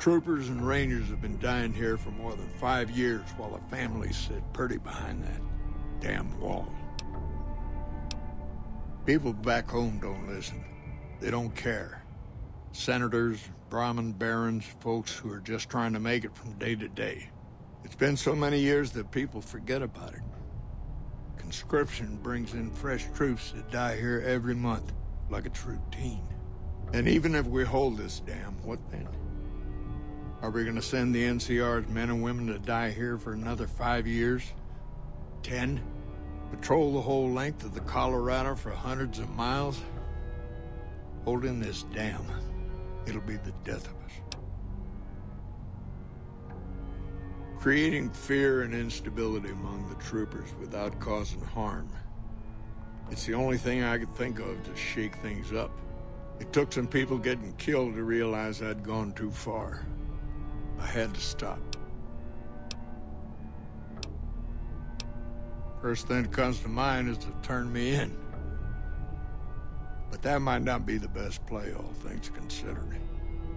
Troopers and Rangers have been dying here for more than 5 years while the families sit pretty behind that damn wall. People back home don't listen. They don't care. Senators, Brahmin barons, folks who are just trying to make it from day to day. It's been so many years that people forget about it. Conscription brings in fresh troops that die here every month, like it's routine. And even if we hold this dam, what then? Are we gonna send the NCR's men and women to die here for another 5 years? 10? Patrol the whole length of the Colorado for hundreds of miles? Holding this dam, it'll be the death of us. Creating fear and instability among the troopers without causing harm. It's the only thing I could think of to shake things up. It took some people getting killed to realize I'd gone too far. I had to stop. First thing that comes to mind is to turn me in. But that might not be the best play, all things considered.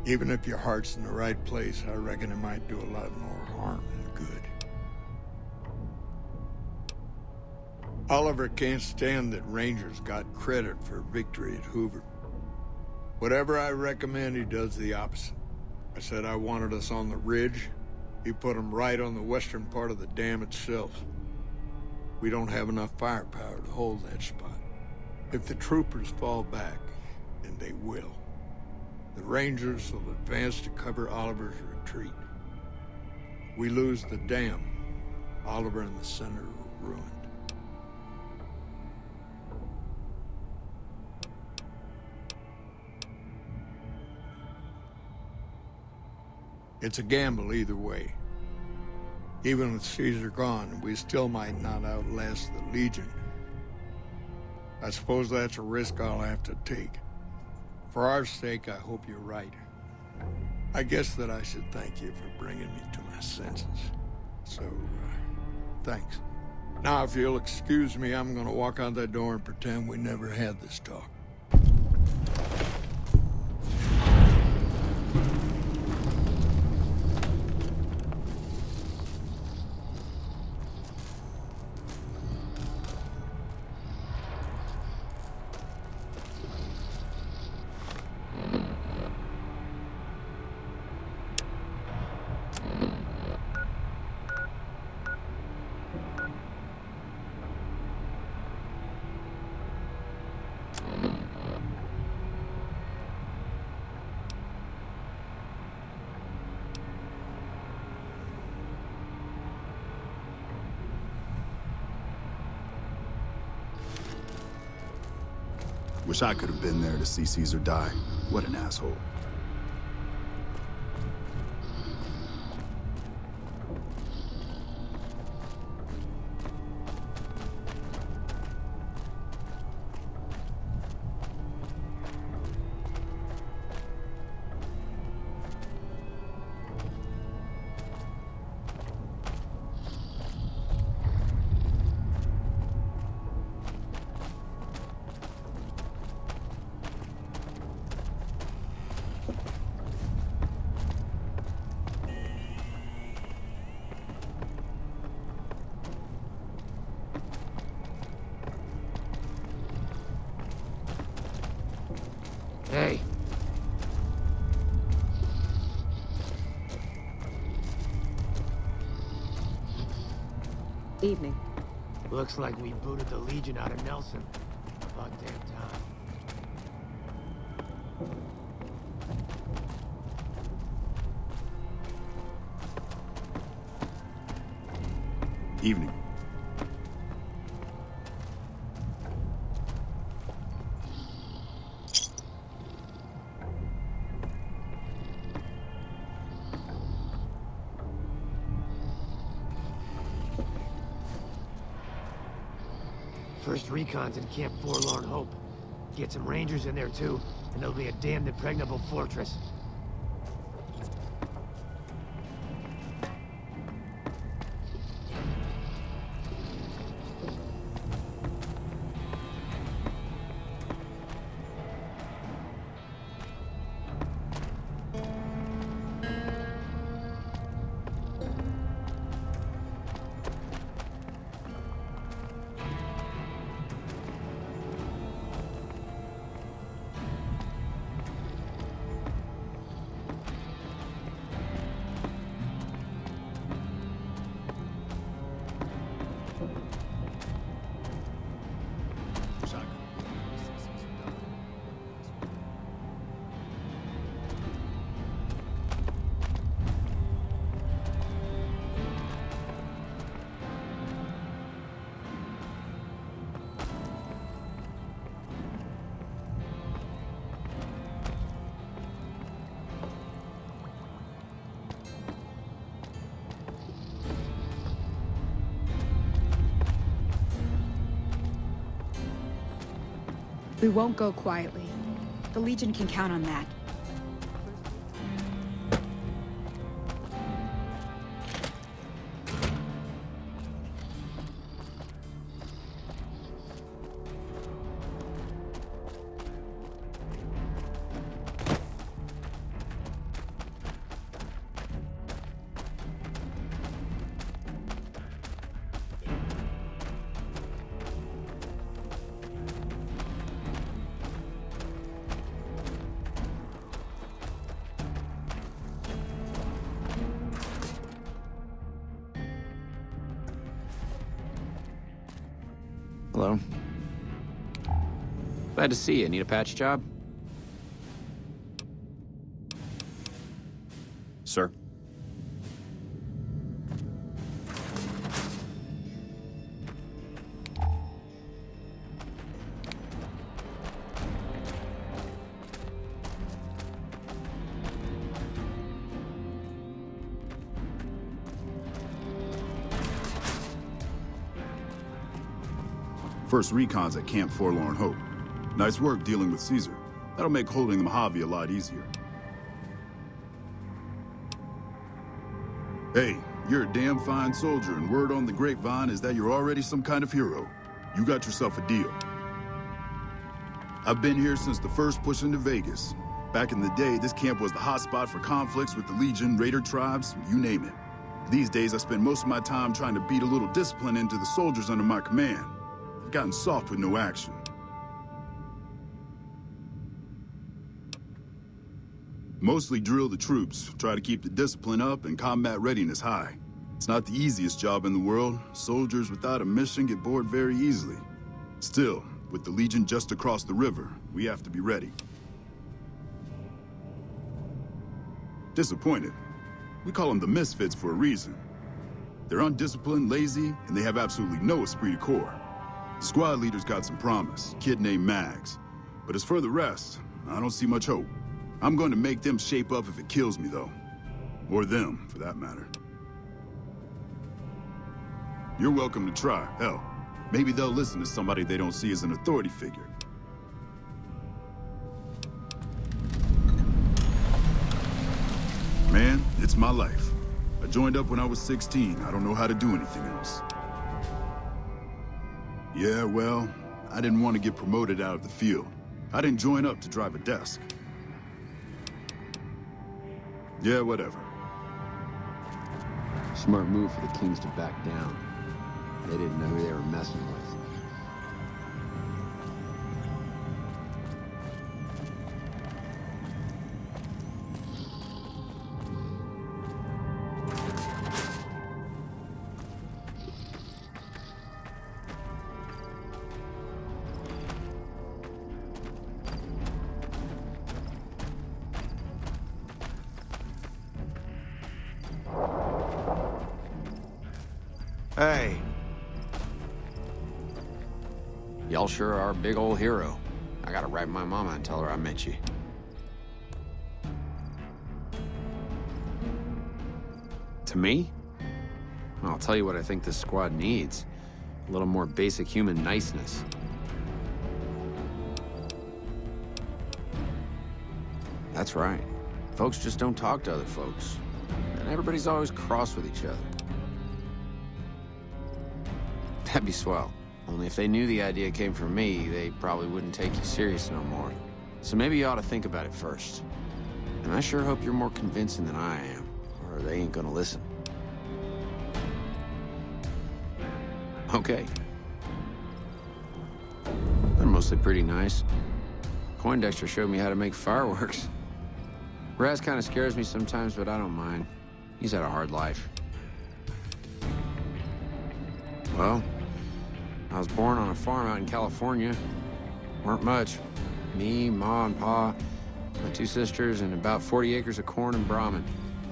Even if your heart's in the right place, I reckon it might do a lot more harm than good. Oliver can't stand that Rangers got credit for victory at Hoover. Whatever I recommend, he does the opposite. I said I wanted us on the ridge. He put them right on the western part of the dam itself. We don't have enough firepower to hold that spot. If the troopers fall back, and they will, the Rangers will advance to cover Oliver's retreat. We lose the dam, Oliver and the center are ruined. It's a gamble either way. Even with Caesar gone, we still might not outlast the Legion. I suppose that's a risk I'll have to take. For our sake, I hope you're right. I guess that I should thank you for bringing me to my senses. So, thanks. Now, if you'll excuse me, I'm gonna walk out that door and pretend we never had this talk. Wish I could have been there to see Caesar die. What an asshole. Hey. Evening. Looks like we booted the Legion out of Nelson. About damn time. Evening. First recon's in Camp Forlorn Hope. Get some Rangers in there too, and there'll be a damned impregnable fortress. We won't go quietly. The Legion can count on that. Hello. Glad to see you. Need a patch job? Sir? First recon's at Camp Forlorn Hope. Nice work dealing with Caesar. That'll make holding the Mojave a lot easier. Hey, you're a damn fine soldier, and word on the grapevine is that you're already some kind of hero. You got yourself a deal. I've been here since the first push into Vegas. Back in the day, this camp was the hotspot for conflicts with the Legion, Raider tribes, you name it. These days, I spend most of my time trying to beat a little discipline into the soldiers under my command. They've gotten soft with no action. Mostly drill the troops, try to keep the discipline up and combat readiness high. It's not the easiest job in the world. Soldiers without a mission get bored very easily. Still, with the Legion just across the river, we have to be ready. Disappointed. We call them the Misfits for a reason. They're undisciplined, lazy, and they have absolutely no esprit de corps. The squad leader's got some promise, kid named Mags. But as for the rest, I don't see much hope. I'm going to make them shape up if it kills me, though. Or them, for that matter. You're welcome to try. Hell, maybe they'll listen to somebody they don't see as an authority figure. Man, it's my life. I joined up when I was 16. I don't know how to do anything else. Yeah, well, I didn't want to get promoted out of the field. I didn't join up to drive a desk. Yeah, whatever. Smart move for the Kings to back down. They didn't know who they were messing with. Hey. Y'all sure are a big old hero. I gotta write my mama and tell her I met you. To me? I'll tell you what I think this squad needs. A little more basic human niceness. That's right. Folks just don't talk to other folks. And everybody's always cross with each other. That'd be swell. Only if they knew the idea came from me, they probably wouldn't take you serious no more. So maybe you ought to think about it first. And I sure hope you're more convincing than I am, or they ain't gonna listen. Okay. They're mostly pretty nice. Poindexter showed me how to make fireworks. Raz kind of scares me sometimes, but I don't mind. He's had a hard life. Well, I was born on a farm out in California. Weren't much. Me, Ma, and Pa, my two sisters, and about 40 acres of corn and Brahmin.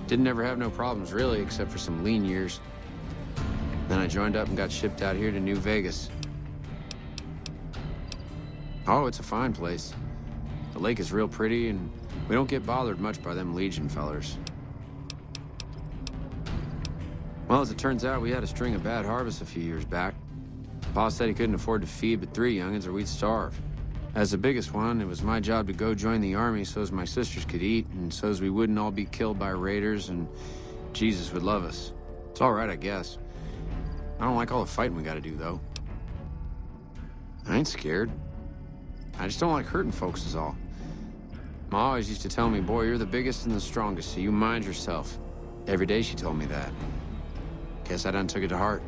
Didn't ever have no problems, really, except for some lean years. Then I joined up and got shipped out here to New Vegas. Oh, it's a fine place. The lake is real pretty, and we don't get bothered much by them Legion fellers. Well, as it turns out, we had a string of bad harvests a few years back. Pa said he couldn't afford to feed but 3 youngins or we'd starve. As the biggest one, it was my job to go join the army so's my sisters could eat, and so's we wouldn't all be killed by raiders, and Jesus would love us. It's all right, I guess. I don't like all the fighting we gotta do, though. I ain't scared. I just don't like hurting folks is all. Ma always used to tell me, boy, you're the biggest and the strongest, so you mind yourself. Every day she told me that. Guess I done took it to heart.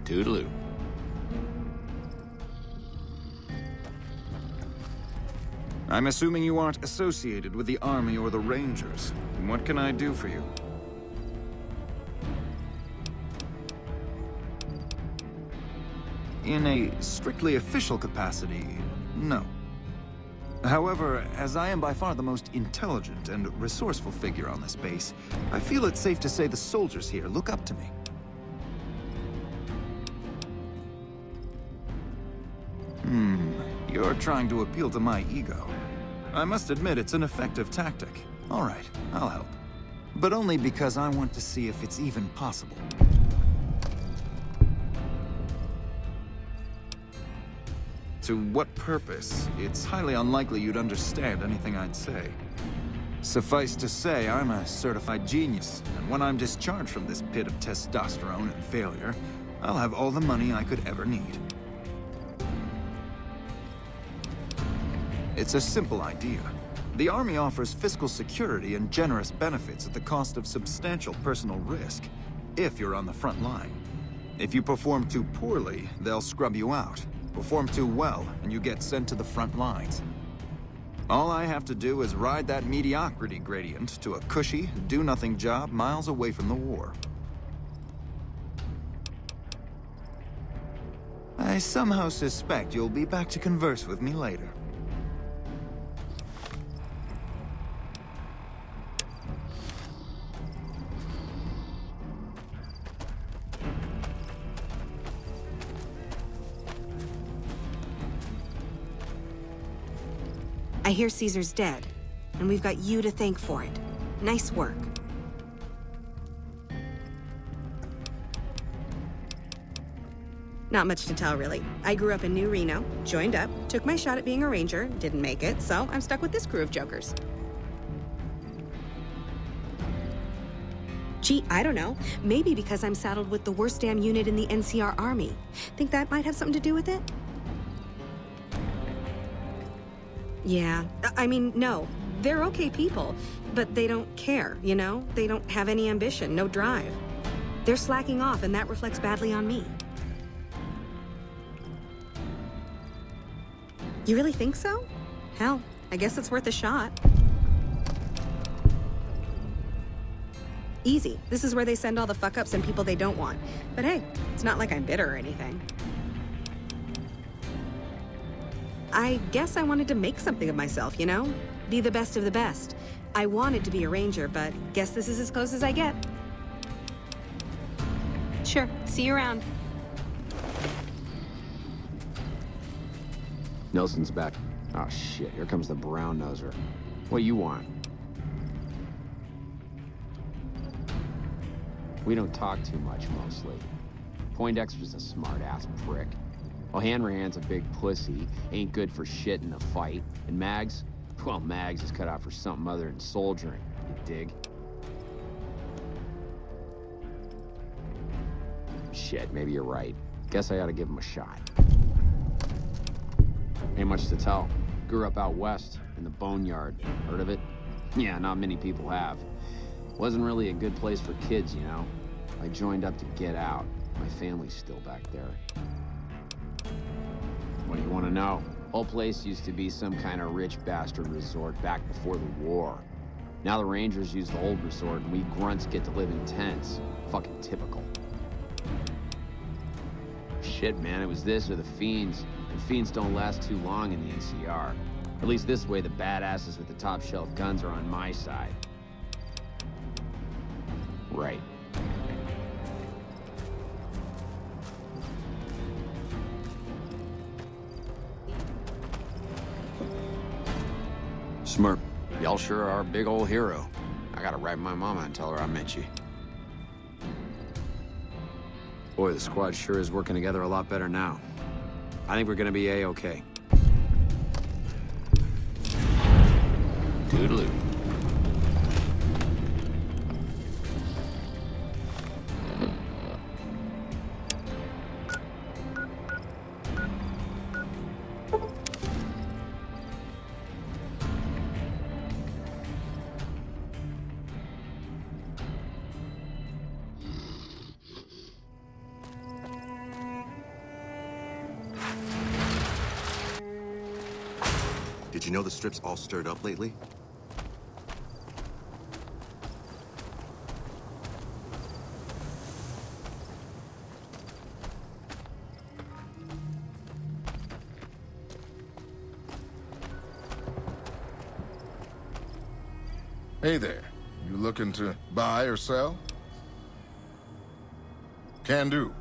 Toodaloo. I'm assuming you aren't associated with the Army or the Rangers. What can I do for you? In a strictly official capacity, no. However, as I am by far the most intelligent and resourceful figure on this base, I feel it's safe to say the soldiers here look up to me. You're trying to appeal to my ego. I must admit it's an effective tactic. All right, I'll help. But only because I want to see if it's even possible. To what purpose? It's highly unlikely you'd understand anything I'd say. Suffice to say, I'm a certified genius, and when I'm discharged from this pit of testosterone and failure, I'll have all the money I could ever need. It's a simple idea. The Army offers fiscal security and generous benefits at the cost of substantial personal risk, if you're on the front line. If you perform too poorly, they'll scrub you out. Perform too well, and you get sent to the front lines. All I have to do is ride that mediocrity gradient to a cushy, do-nothing job miles away from the war. I somehow suspect you'll be back to converse with me later. I hear Caesar's dead, and we've got you to thank for it. Nice work. Not much to tell, really. I grew up in New Reno, joined up, took my shot at being a ranger, didn't make it, so I'm stuck with this crew of jokers. Gee, I don't know. Maybe because I'm saddled with the worst damn unit in the NCR Army. Think that might have something to do with it? Yeah, I mean, no. They're okay people, but they don't care, you know? They don't have any ambition, no drive. They're slacking off, and that reflects badly on me. You really think so? Hell, I guess it's worth a shot. Easy. This is where they send all the fuck-ups and people they don't want. But hey, it's not like I'm bitter or anything. I guess I wanted to make something of myself, you know? Be the best of the best. I wanted to be a ranger, but guess this is as close as I get. Sure, see you around. Nelson's back. Oh shit, here comes the brown noser. What you want? We don't talk too much, mostly. Poindexter's a smart-ass prick. Well, Hanrahan's a big pussy, ain't good for shit in a fight. And Mags? Well, Mags is cut out for something other than soldiering, you dig? Shit, maybe you're right. Guess I ought to give him a shot. Ain't much to tell. Grew up out west, in the Boneyard. Heard of it? Yeah, not many people have. Wasn't really a good place for kids, you know? I joined up to get out. My family's still back there. What do you want to know? Whole place used to be some kind of rich bastard resort back before the war. Now the Rangers use the old resort and we grunts get to live in tents. Fucking typical. Shit, man, it was this or the Fiends. And Fiends don't last too long in the NCR. At least this way the badasses with the top shelf guns are on my side. Right. Smirk, y'all sure are a big old hero. I gotta write my mama and tell her I met you. Boy, the squad sure is working together a lot better now. I think we're gonna be A-okay. Toodaloo. Did you know the strip's all stirred up lately? Hey there. You looking to buy or sell? Can do.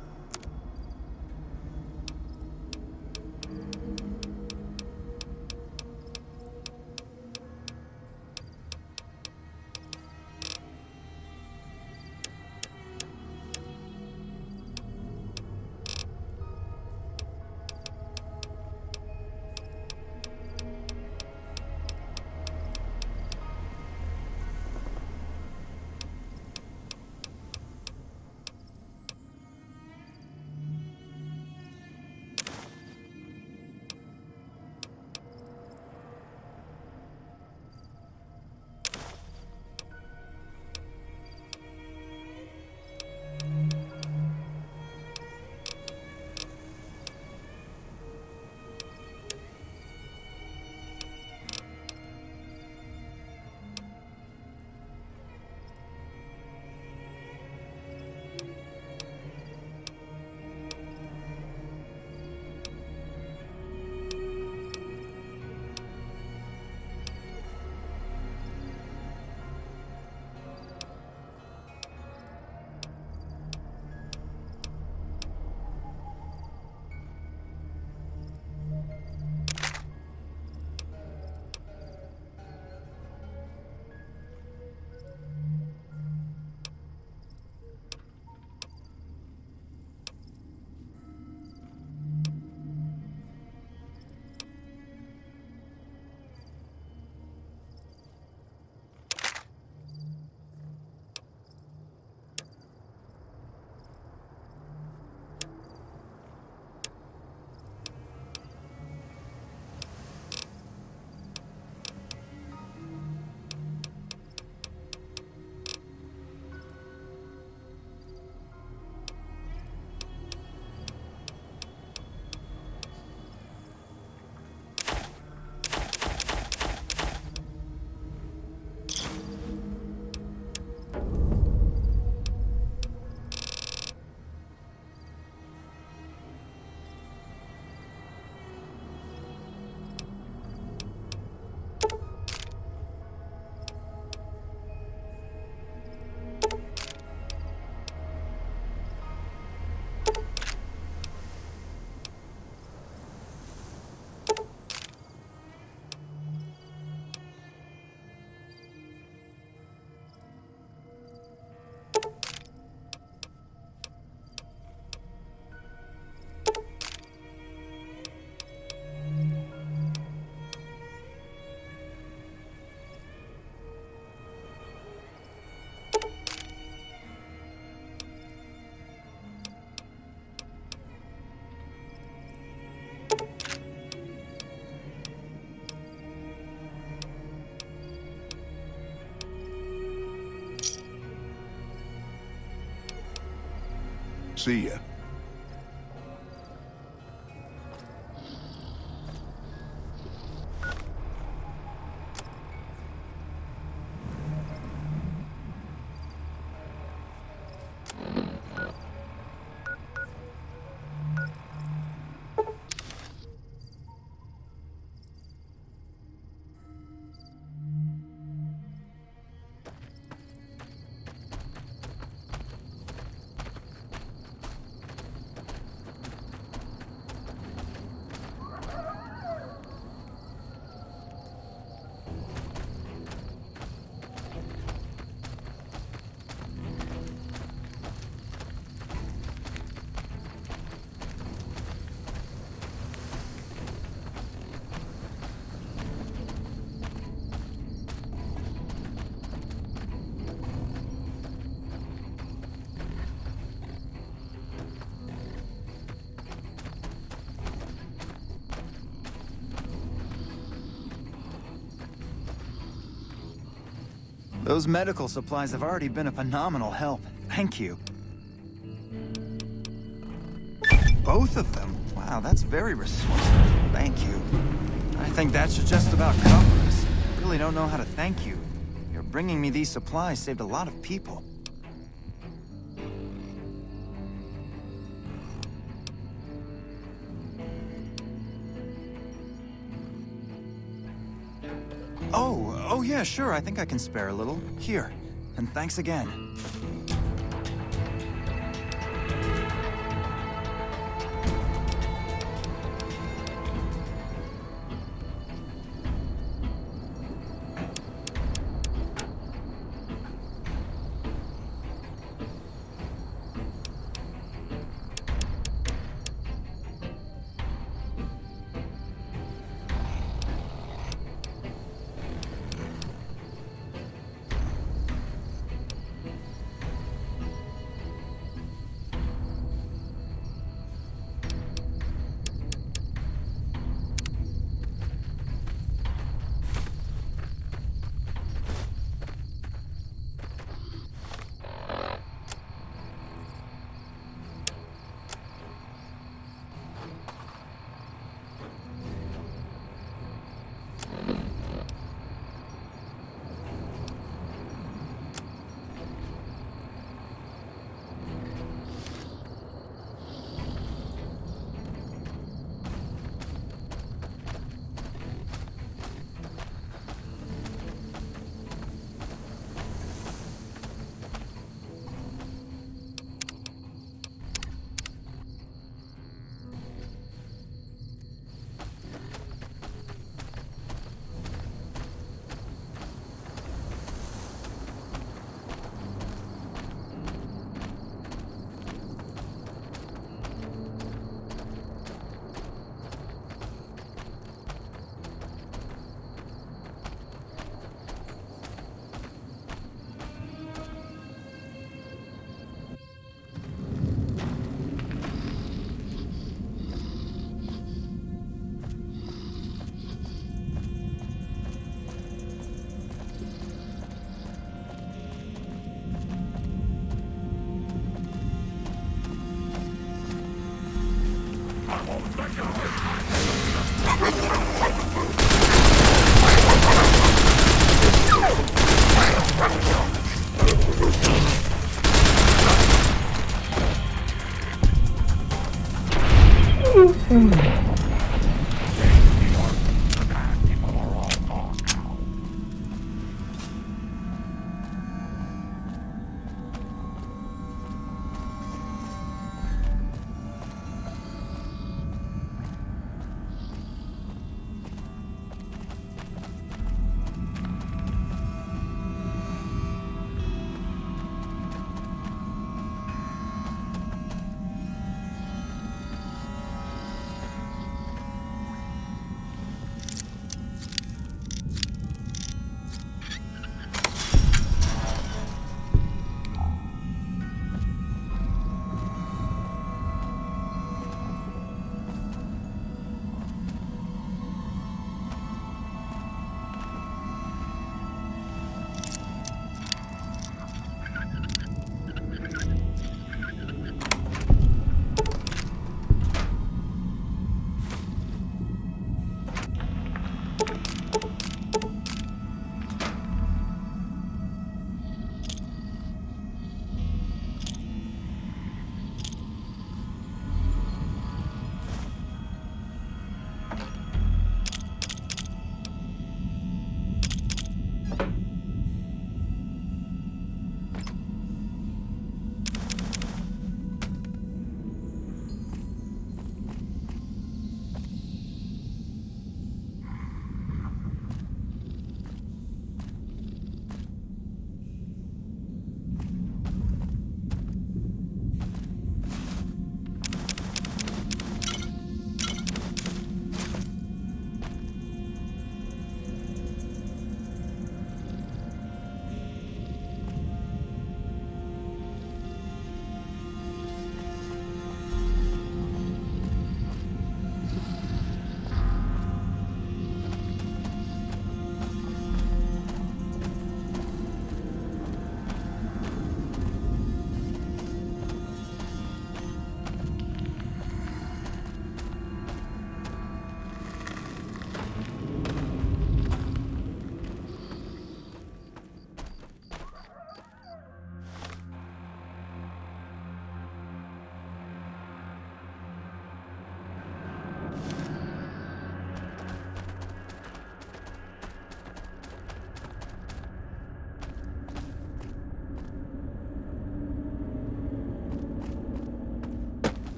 See ya. Those medical supplies have already been a phenomenal help. Thank you. Both of them? Wow, that's very resourceful. Thank you. I think that should just about cover us. I really don't know how to thank you. Your bringing me these supplies saved a lot of people. Oh yeah, sure, I think I can spare a little. Here, and thanks again.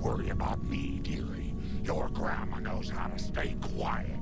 worry about me, dearie. Your grandma knows how to stay quiet.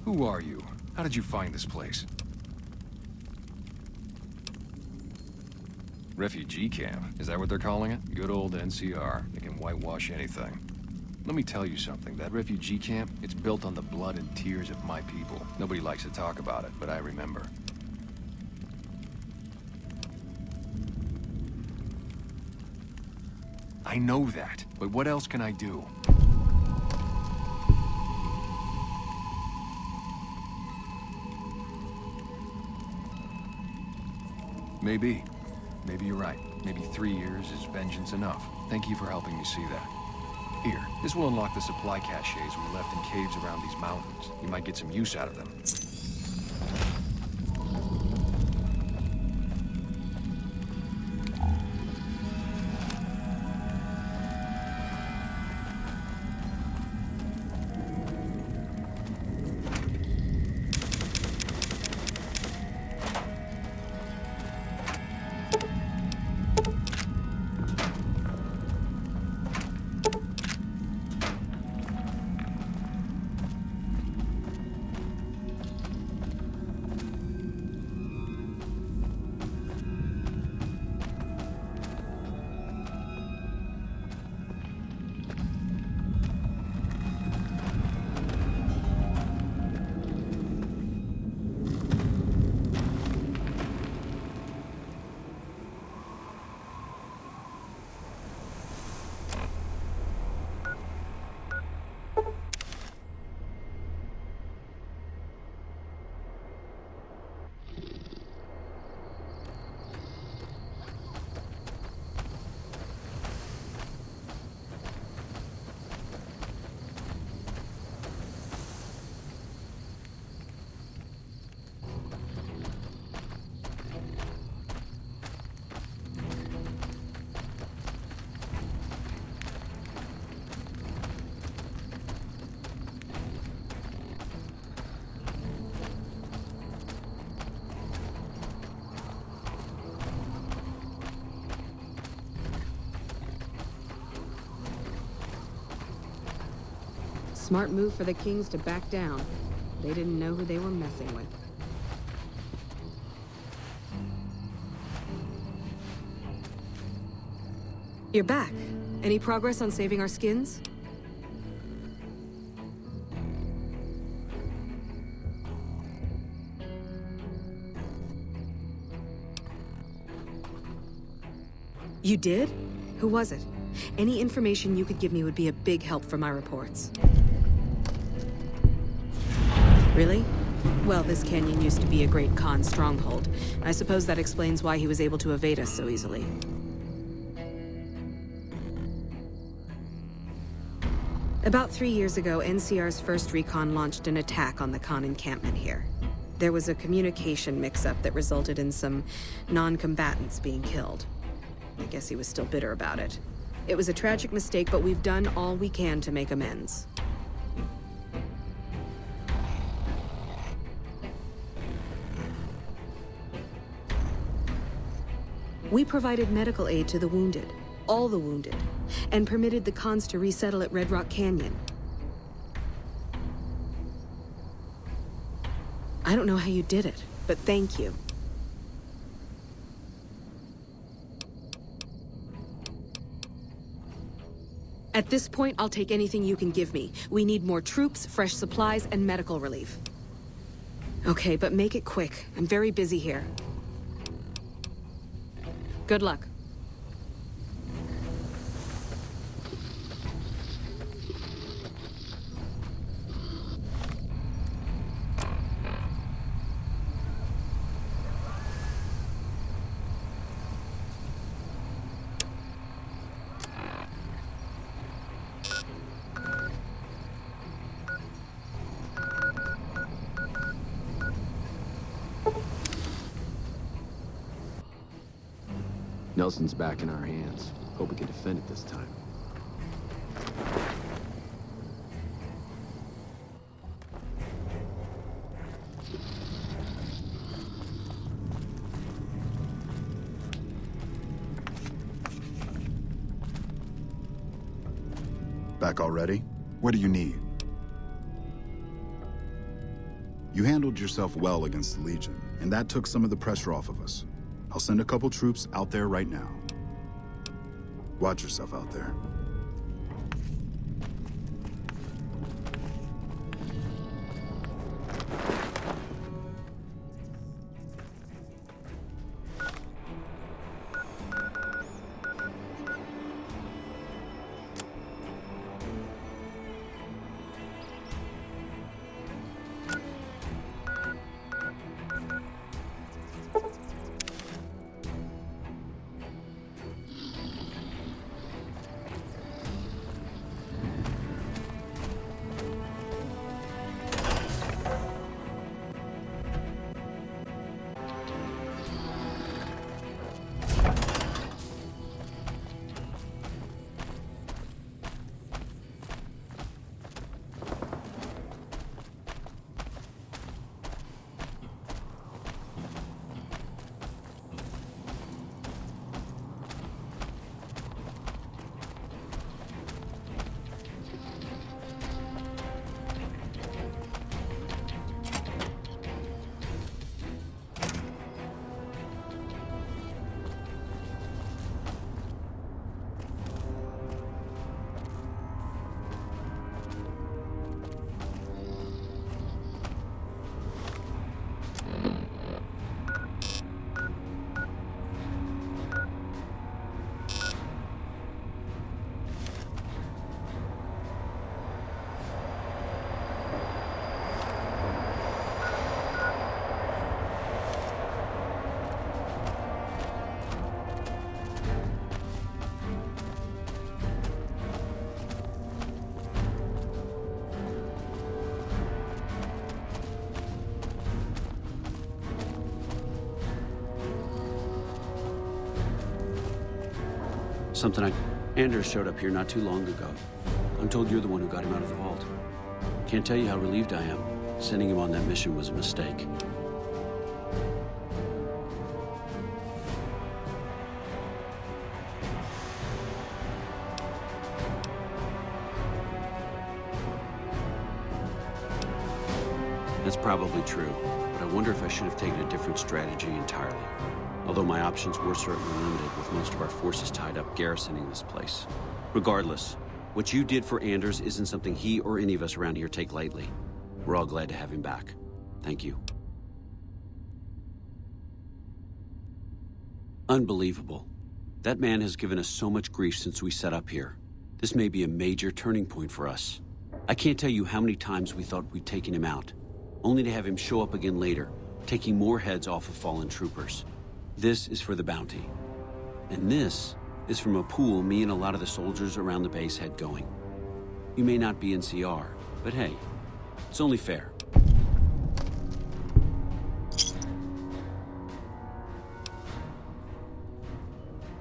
Who are you? How did you find this place? Refugee camp? Is that what they're calling it? Good old NCR. They can whitewash anything. Let me tell you something. That refugee camp, it's built on the blood and tears of my people. Nobody likes to talk about it, but I remember. I know that, but what else can I do? Maybe. Maybe you're right. Maybe 3 years is vengeance enough. Thank you for helping me see that. Here, this will unlock the supply caches we left in caves around these mountains. You might get some use out of them. Smart move for the Kings to back down. They didn't know who they were messing with. You're back. Any progress on saving our skins? You did? Who was it? Any information you could give me would be a big help for my reports. Really? Well, this canyon used to be a great Khan stronghold. I suppose that explains why he was able to evade us so easily. About 3 years ago, NCR's first recon launched an attack on the Khan encampment here. There was a communication mix-up that resulted in some non-combatants being killed. I guess he was still bitter about it. It was a tragic mistake, but we've done all we can to make amends. We provided medical aid to the wounded, all the wounded, and permitted the Khans to resettle at Red Rock Canyon. I don't know how you did it, but thank you. At this point, I'll take anything you can give me. We need more troops, fresh supplies, and medical relief. Okay, but make it quick. I'm very busy here. Good luck. Nelson's back in our hands. Hope we can defend it this time. Back already? What do you need? You handled yourself well against the Legion, and that took some of the pressure off of us. I'll send a couple troops out there right now. Watch yourself out there. Anders showed up here not too long ago. I'm told you're the one who got him out of the vault. Can't tell you how relieved I am. Sending him on that mission was a mistake. probably true, but I wonder if I should have taken a different strategy entirely. Although my options were certainly limited, with most of our forces tied up garrisoning this place. Regardless, what you did for Anders isn't something he or any of us around here take lightly. We're all glad to have him back. Thank you. Unbelievable. That man has given us so much grief since we set up here. This may be a major turning point for us. I can't tell you how many times we thought we'd taken him out, only to have him show up again later, taking more heads off of fallen troopers. This is for the bounty. And this is from a pool me and a lot of the soldiers around the base had going. You may not be NCR, but hey, it's only fair.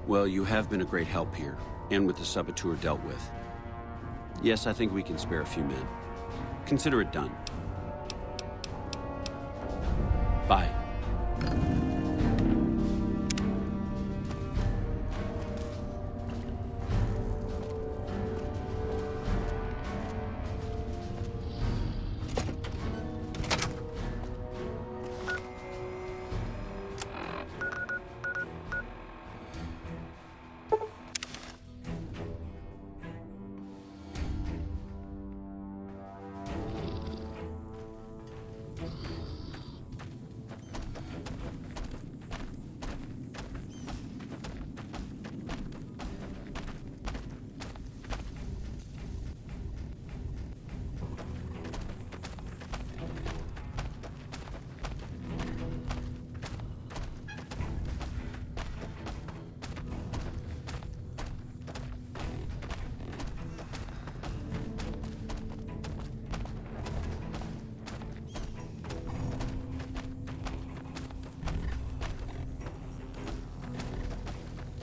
Well, you have been a great help here, and with the saboteur dealt with. Yes, I think we can spare a few men. Consider it done. Bye.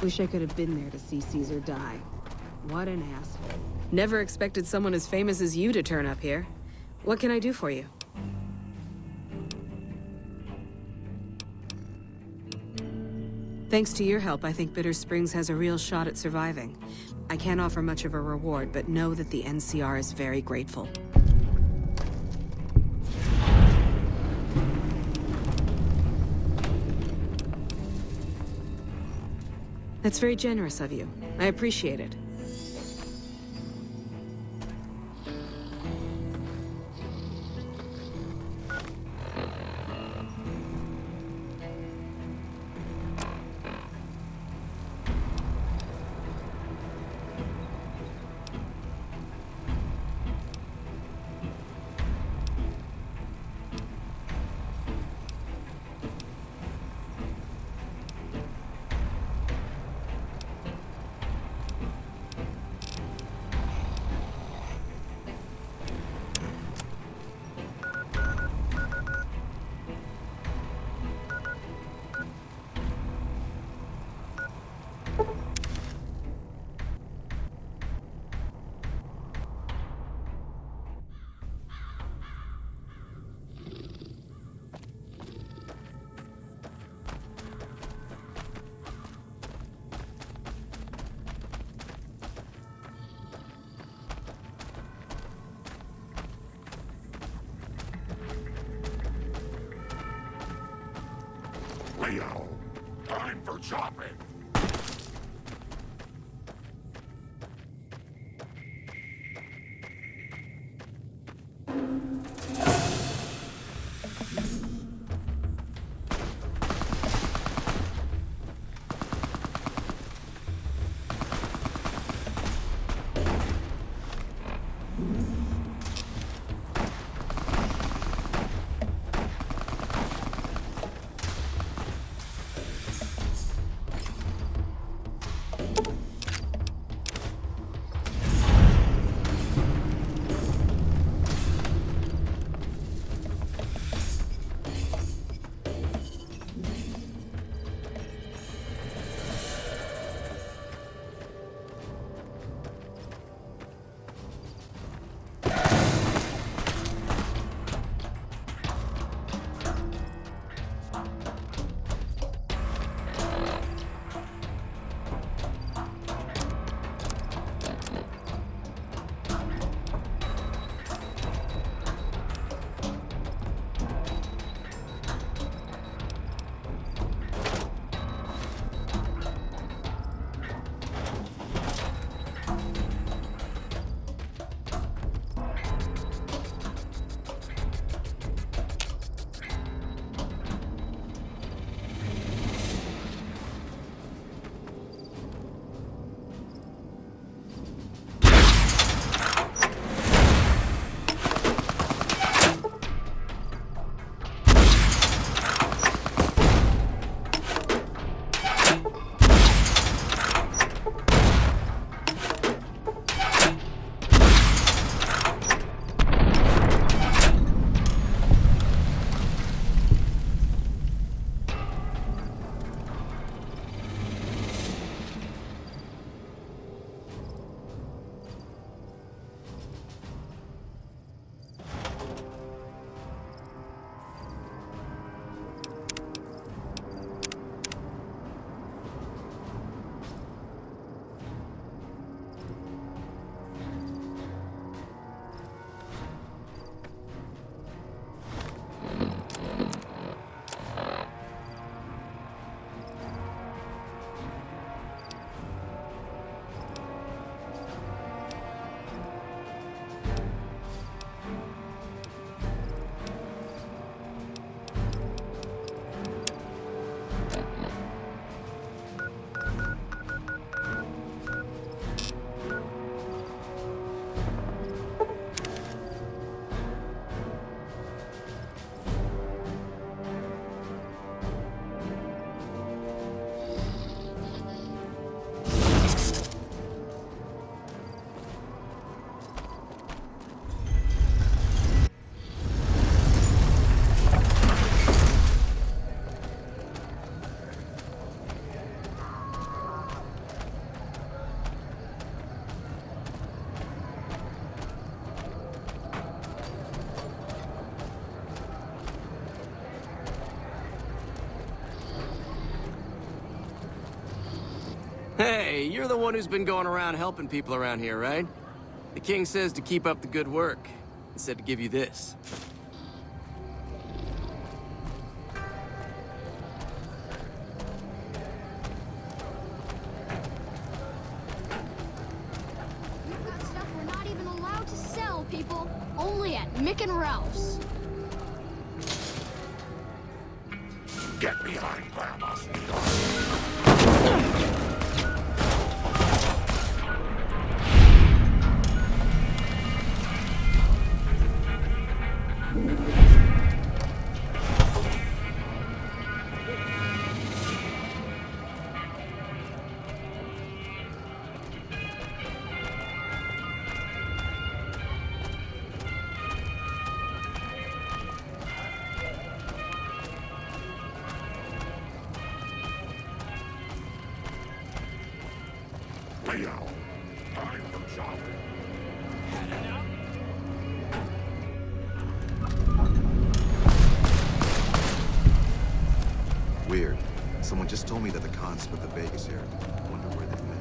Wish I could have been there to see Caesar die. What an asshole. Never expected someone as famous as you to turn up here. What can I do for you? Thanks to your help, I think Bitter Springs has a real shot at surviving. I can't offer much of a reward, but know that the NCR is very grateful. That's very generous of you. I appreciate it. Leo, time for chopping. Hey, you're the one who's been going around helping people around here, right? The king says to keep up the good work, and said to give you this. We've got stuff we're not even allowed to sell, people. Only at Mick and Ralph's. Get behind Grandma's Leo, time for shopping. Weird. Someone just told me that the cons split the Vegas here. Wonder where they've met.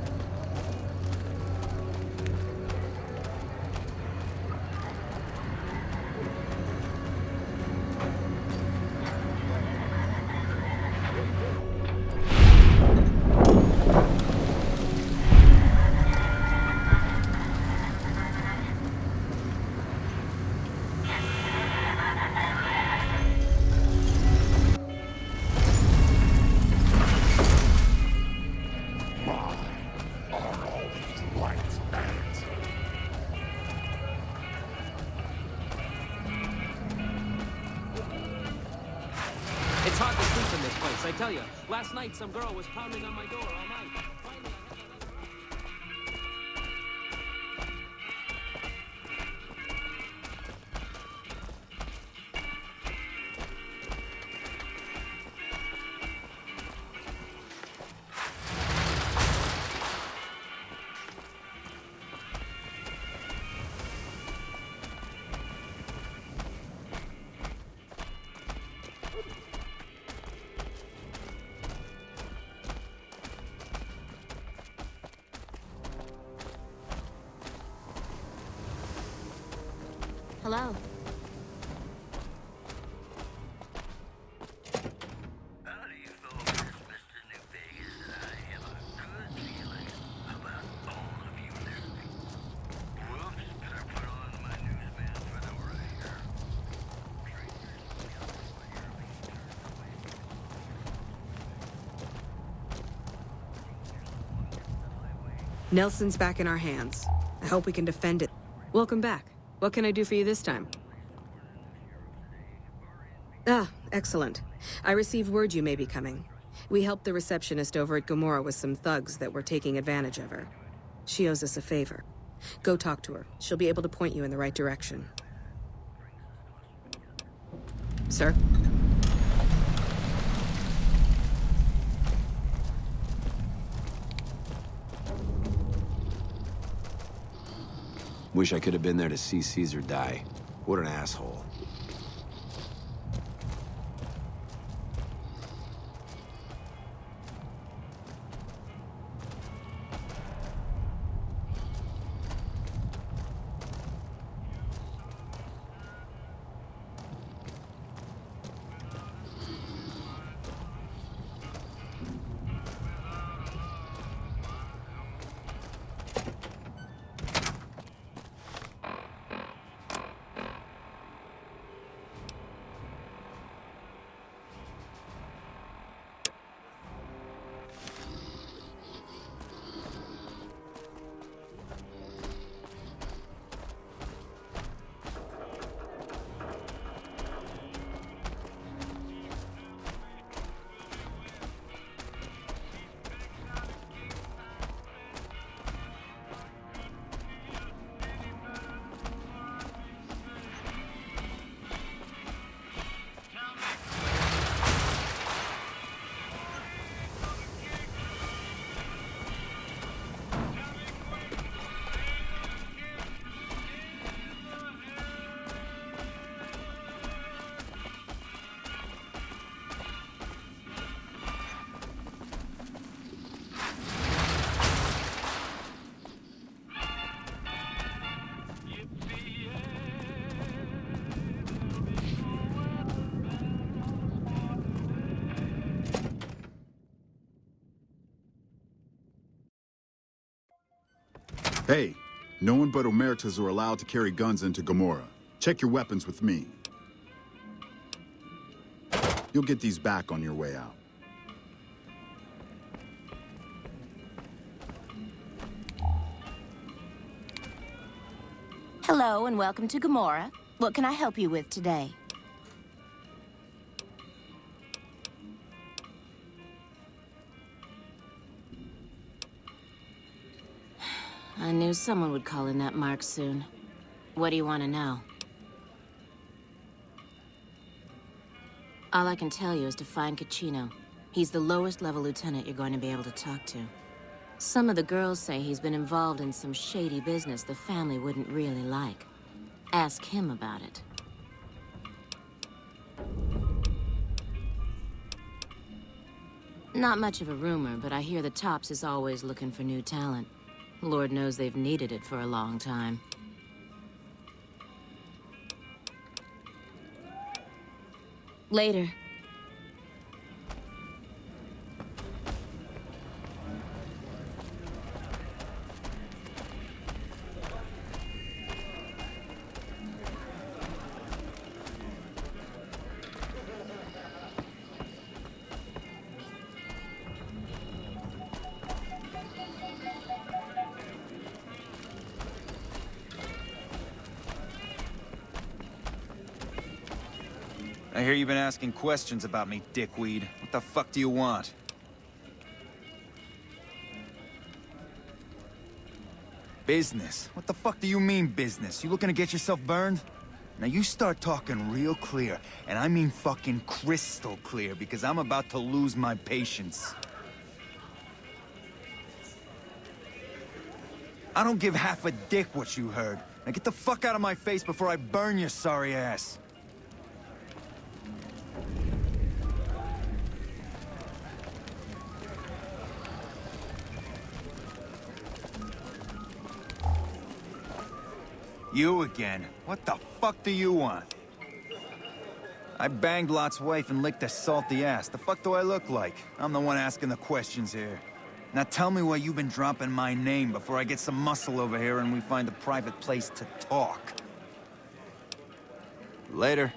It's hard to sleep in this place, I tell you. Last night, some girl was pounding on my door all night. Finally, Hello. Nelson's back in our hands. I hope we can defend it. Welcome back. What can I do for you this time? Ah, excellent. I received word you may be coming. We helped the receptionist over at Gomorrah with some thugs that were taking advantage of her. She owes us a favor. Go talk to her. She'll be able to point you in the right direction. Sir? Wish I could have been there to see Caesar die. What an asshole. Hey, no one but Omertas are allowed to carry guns into Gomorrah. Check your weapons with me. You'll get these back on your way out. Hello and welcome to Gomorrah. What can I help you with today? I knew someone would call in that mark soon. What do you want to know? All I can tell you is to find Kachino. He's the lowest level lieutenant you're going to be able to talk to. Some of the girls say he's been involved in some shady business the family wouldn't really like. Ask him about it. Not much of a rumor, but I hear the Tops is always looking for new talent. Lord knows they've needed it for a long time. Later. I hear you've been asking questions about me, dickweed. What the fuck do you want? Business? What the fuck do you mean, business? You looking to get yourself burned? Now you start talking real clear, and I mean fucking crystal clear, because I'm about to lose my patience. I don't give half a dick what you heard. Now get the fuck out of my face before I burn your sorry ass. You again? What the fuck do you want? I banged Lot's wife and licked her salty ass. The fuck do I look like? I'm the one asking the questions here. Now tell me why you've been dropping my name before I get some muscle over here and we find a private place to talk. Later.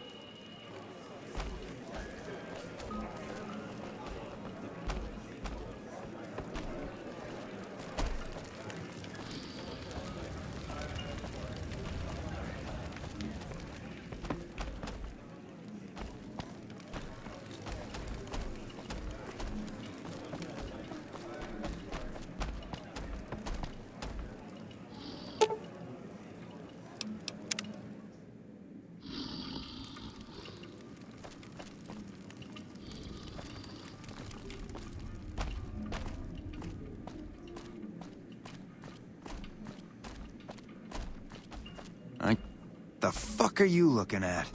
The fuck are you looking at?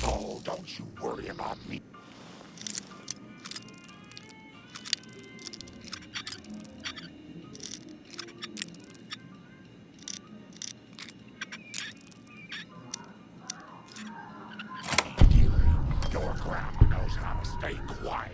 Oh, don't you worry about me. Dearie, your grandma knows how to stay quiet.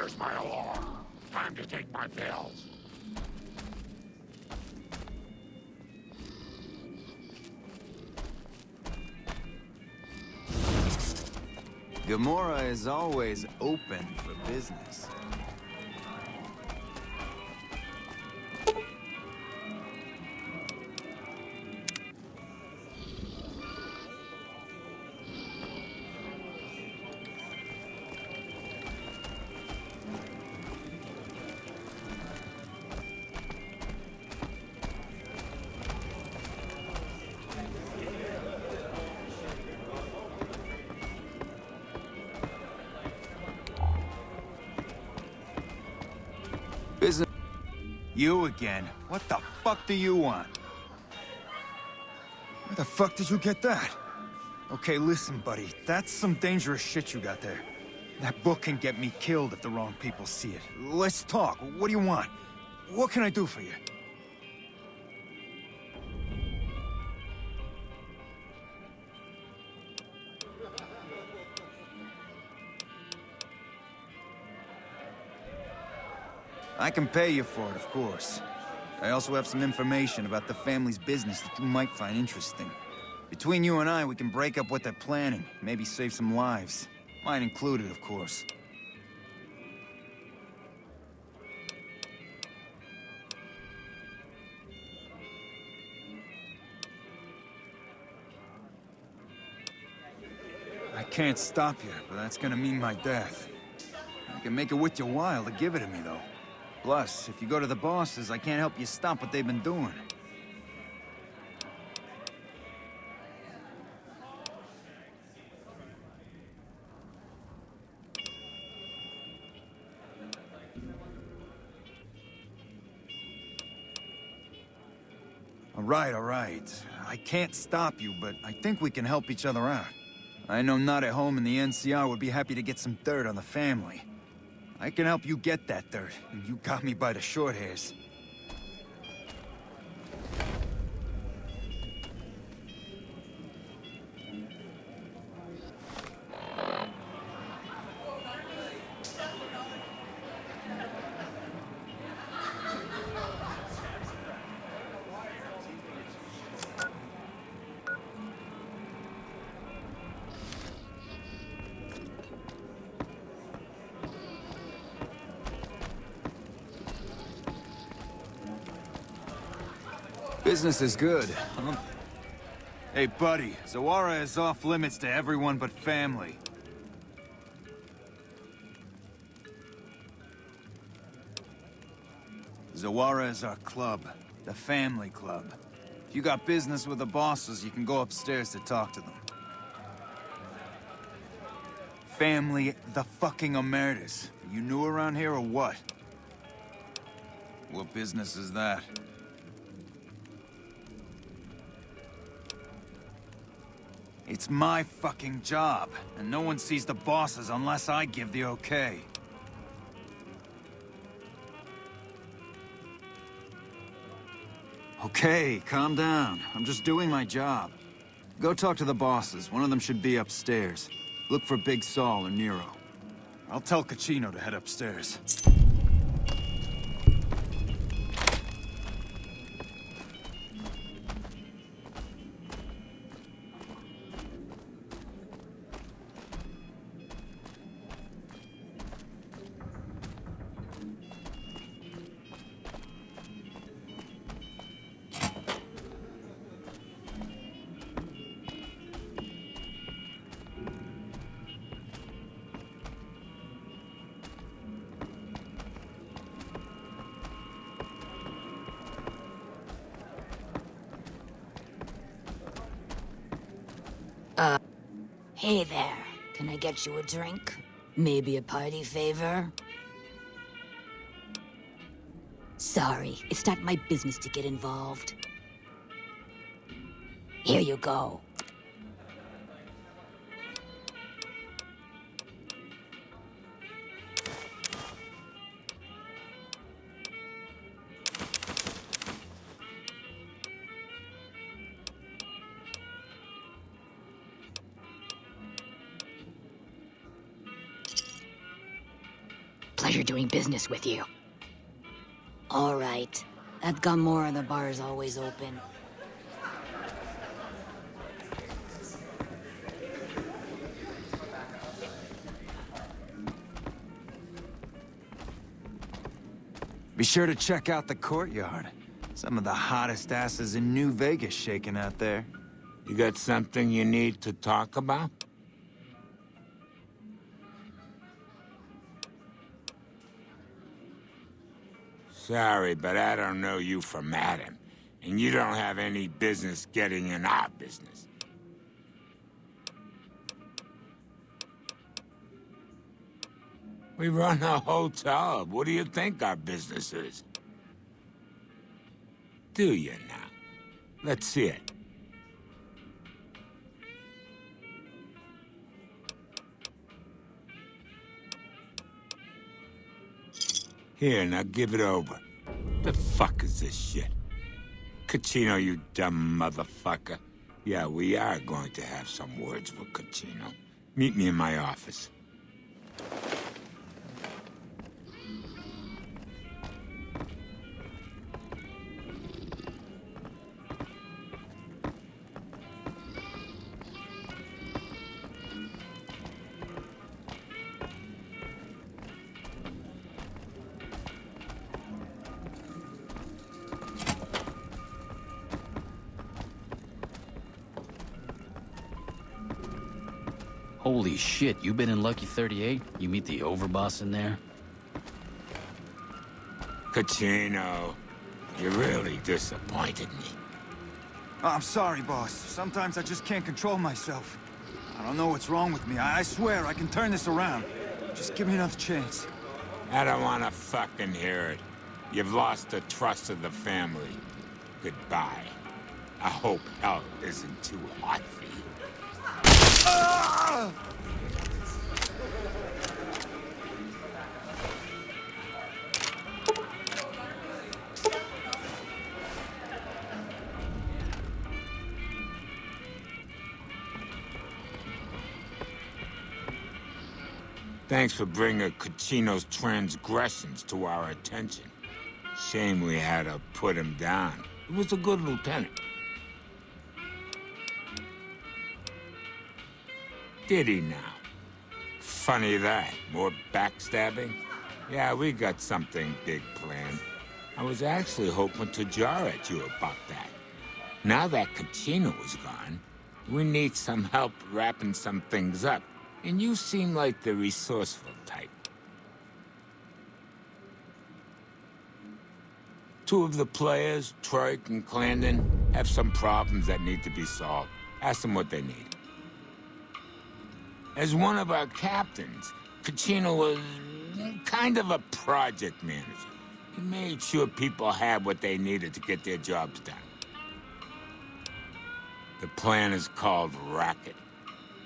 There's my alarm. Time to take my pills. Gamora is always open for business. Business. You again? What the fuck do you want? Where the fuck did you get that? Okay, listen, buddy. That's some dangerous shit you got there. That book can get me killed if the wrong people see it. Let's talk. What do you want? What can I do for you? I can pay you for it, of course. I also have some information about the family's business that you might find interesting. Between you and I, we can break up what they're planning, maybe save some lives. Mine included, of course. I can't stop you, but that's gonna mean my death. I can make it worth your while to give it to me, though. Plus, if you go to the bosses, I can't help you stop what they've been doing. All right. I can't stop you, but I think we can help each other out. I know Not at Home and the NCR would be happy to get some dirt on the family. I can help you get that dirt, and you got me by the short hairs. Business is good, huh? Hey, buddy, Zawara is off limits to everyone but family. Zawara is our club, the family club. If you got business with the bosses, you can go upstairs to talk to them. Family the fucking emeritus. You new around here or what? What business is that? It's my fucking job, and no one sees the bosses unless I give the okay. Okay, calm down. I'm just doing my job. Go talk to the bosses. One of them should be upstairs. Look for Big Saul or Nero. I'll tell Cachino to head upstairs. Hey there. Can I get you a drink? Maybe a party favor? Sorry, it's not my business to get involved. Here you go. pleasure doing business with you. All right. At Gomorrah, the bar is always open. Be sure to check out the courtyard. Some of the hottest asses in New Vegas shaking out there. You got something you need to talk about? Sorry, but I don't know you from Adam, and you don't have any business getting in our business. We run a hotel. What do you think our business is? Do you now? Let's see it. Here, now give it over. The fuck is this shit? Cucino, you dumb motherfucker. Yeah, we are going to have some words with Cucino. Meet me in my office. Holy shit, you been in Lucky 38? You meet the overboss in there? Cucino, you really disappointed me. Oh, I'm sorry, boss. Sometimes I just can't control myself. I don't know what's wrong with me. I swear I can turn this around. Just give me another chance. I don't want to fucking hear it. You've lost the trust of the family. Goodbye. I hope hell isn't too hot for you. Ah! Thanks for bringing Cucino's transgressions to our attention. Shame we had to put him down. He was a good lieutenant. Did he now? Funny that. More backstabbing? Yeah, we got something big planned. I was actually hoping to jar at you about that. Now that Cucino is gone, we need some help wrapping some things up. And you seem like the resourceful type. Two of the players, Troik and Clandon, have some problems that need to be solved. Ask them what they need. As one of our captains, Cucino was kind of a project manager. He made sure people had what they needed to get their jobs done. The plan is called Racket,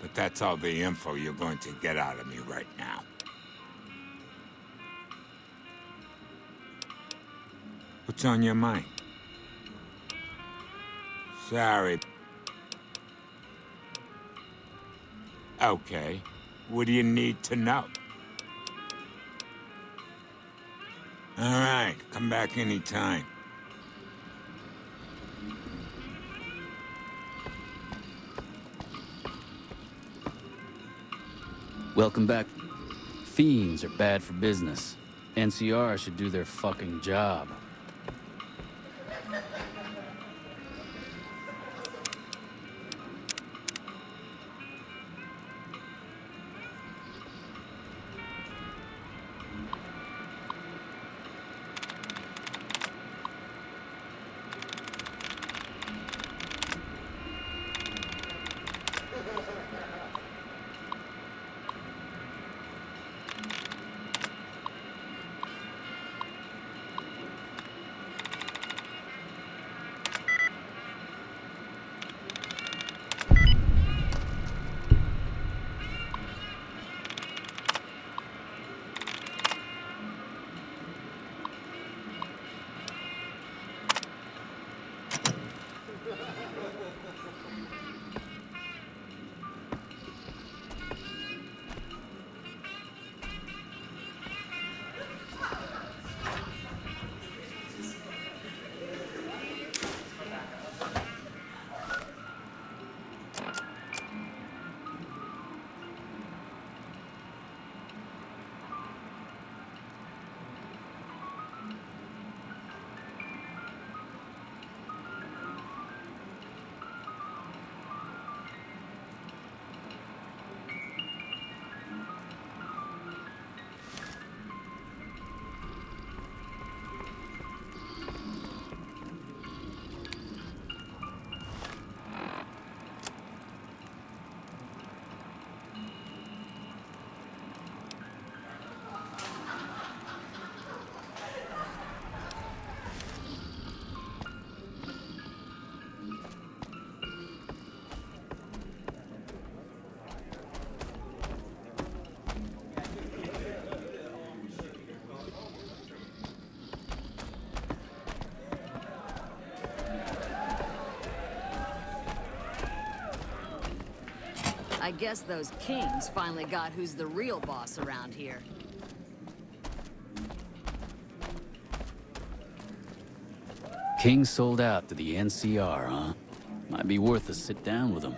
but that's all the info you're going to get out of me right now. What's on your mind? Sorry. Okay. What do you need to know? All right. Come back anytime. Welcome back. Fiends are bad for business. NCR should do their fucking job. I guess those kings finally got who's the real boss around here. King sold out to the NCR, huh? Might be worth a sit down with him.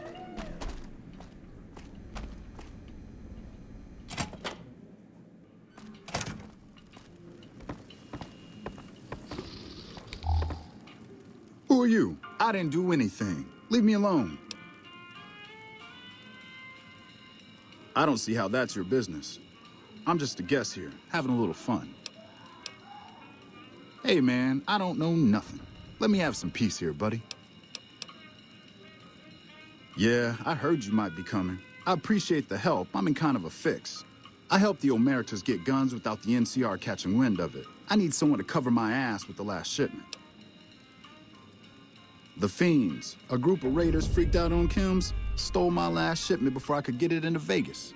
Who are you? I didn't do anything. Leave me alone. I don't see how that's your business. I'm just a guest here, having a little fun. Hey man, I don't know nothing. Let me have some peace here, buddy. Yeah, I heard you might be coming. I appreciate the help. I'm in kind of a fix. I helped the Omertas get guns without the NCR catching wind of it. I need someone to cover my ass with the last shipment. The Fiends, a group of raiders freaked out on Kim's, stole my last shipment before I could get it into Vegas.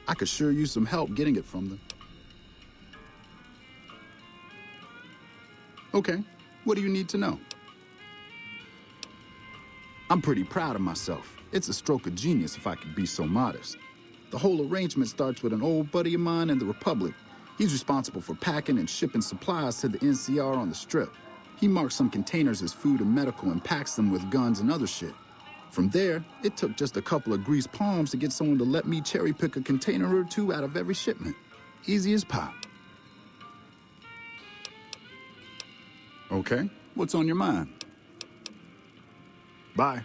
I could sure use some help getting it from them. Okay, what do you need to know? I'm pretty proud of myself. It's a stroke of genius if I could be so modest. The whole arrangement starts with an old buddy of mine in the Republic. He's responsible for packing and shipping supplies to the NCR on the Strip. He marks some containers as food and medical and packs them with guns and other shit. From there, it took just a couple of greased palms to get someone to let me cherry pick a container or two out of every shipment. Easy as pie. Okay, what's on your mind? Bye.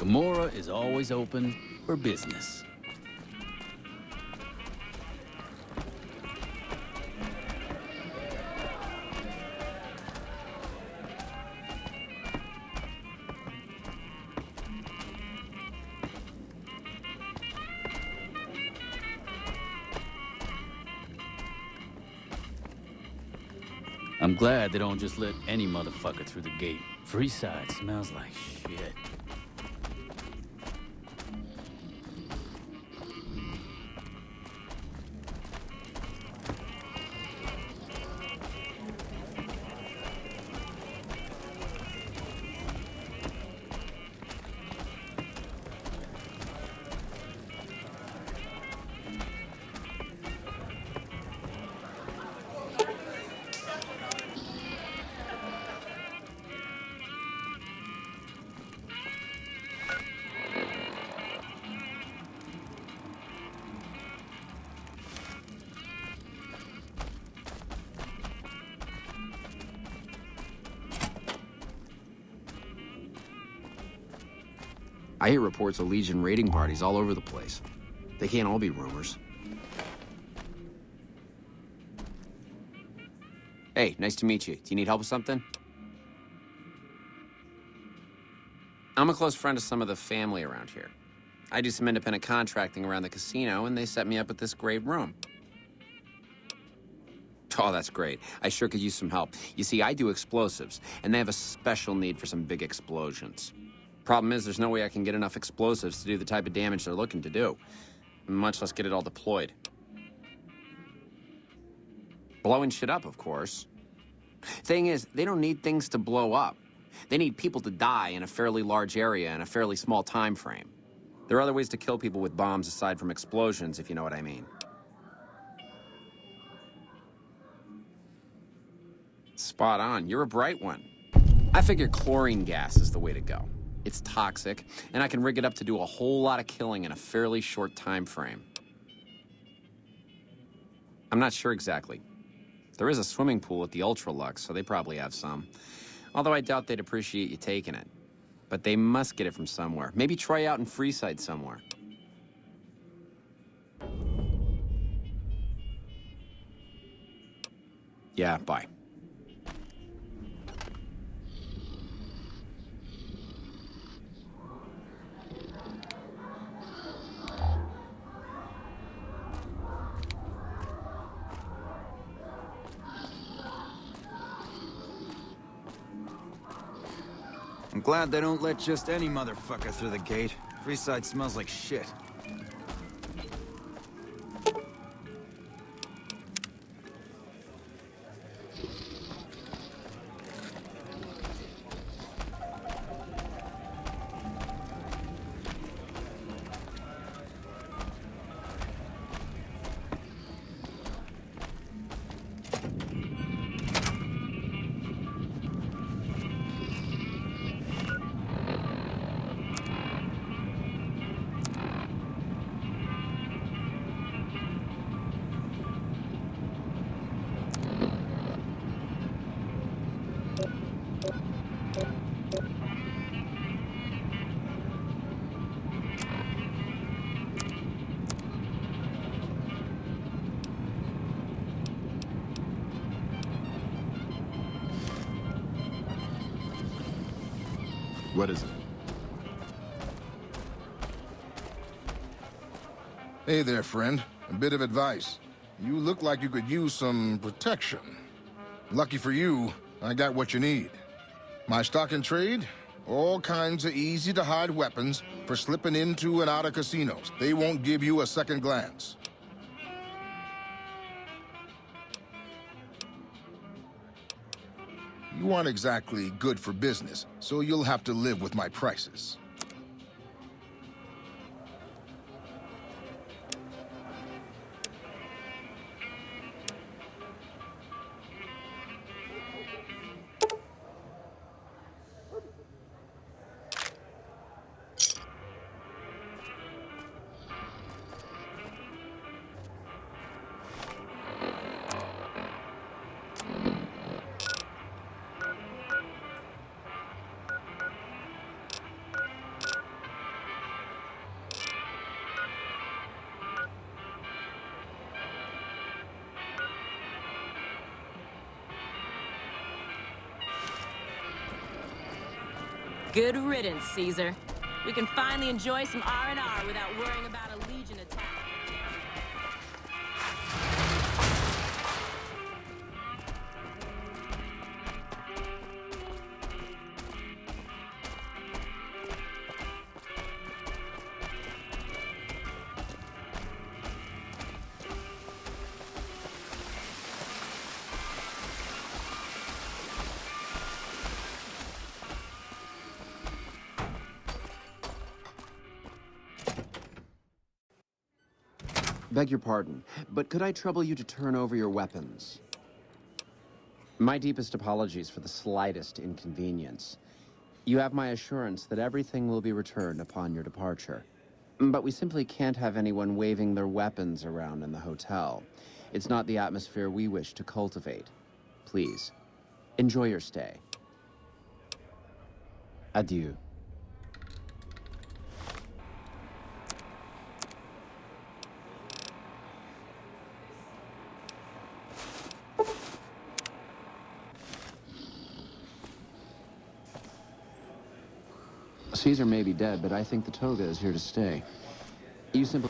Gamora is always open for business. I'm glad they don't just let any motherfucker through the gate. Freeside smells like shit. I hear reports of Legion raiding parties all over the place. They can't all be rumors. Hey, nice to meet you. Do you need help with something? I'm a close friend of some of the family around here. I do some independent contracting around the casino, and they set me up with this great room. Oh, that's great. I sure could use some help. You see, I do explosives, and they have a special need for some big explosions. Problem is, there's no way I can get enough explosives to do the type of damage they're looking to do, much less get it all deployed. Blowing shit up, of course. Thing is, they don't need things to blow up. They need people to die in a fairly large area in a fairly small time frame. There are other ways to kill people with bombs aside from explosions, if you know what I mean. Spot on. You're a bright one. I figure chlorine gas is the way to go. It's toxic, and I can rig it up to do a whole lot of killing in a fairly short time frame. I'm not sure exactly. There is a swimming pool at the Ultra Lux, so they probably have some. Although I doubt they'd appreciate you taking it. but they must get it from somewhere. Maybe try out in Freeside somewhere. Yeah, bye. I'm glad they don't let just any motherfucker through the gate. Freeside smells like shit. What is it? Hey there, friend. A bit of advice. You look like you could use some protection. Lucky for you, I got what you need. My stock and trade? All kinds of easy-to-hide weapons for slipping into and out of casinos. They won't give you a second glance. You aren't exactly good for business, so you'll have to live with my prices. Good riddance, Caesar. We can finally enjoy some R&R without worrying about a Legion attack. Beg your pardon, but could I trouble you to turn over your weapons? My deepest apologies for the slightest inconvenience. You have my assurance that everything will be returned upon your departure. But we simply can't have anyone waving their weapons around in the hotel. It's not the atmosphere we wish to cultivate. Please, enjoy your stay. Adieu. Caesar may be dead, but I think the toga is here to stay. You simply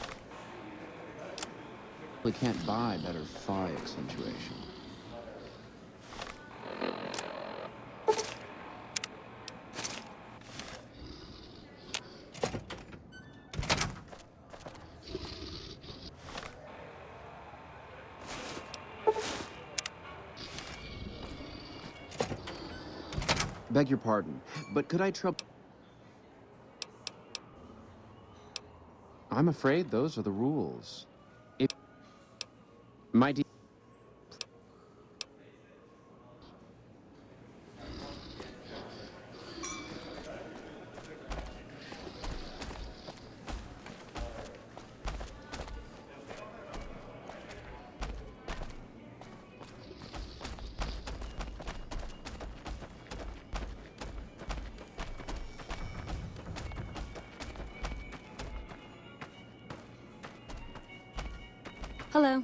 can't buy better phi accentuation. Beg your pardon, but could I trouble... I'm afraid those are the rules. My dear... Hello.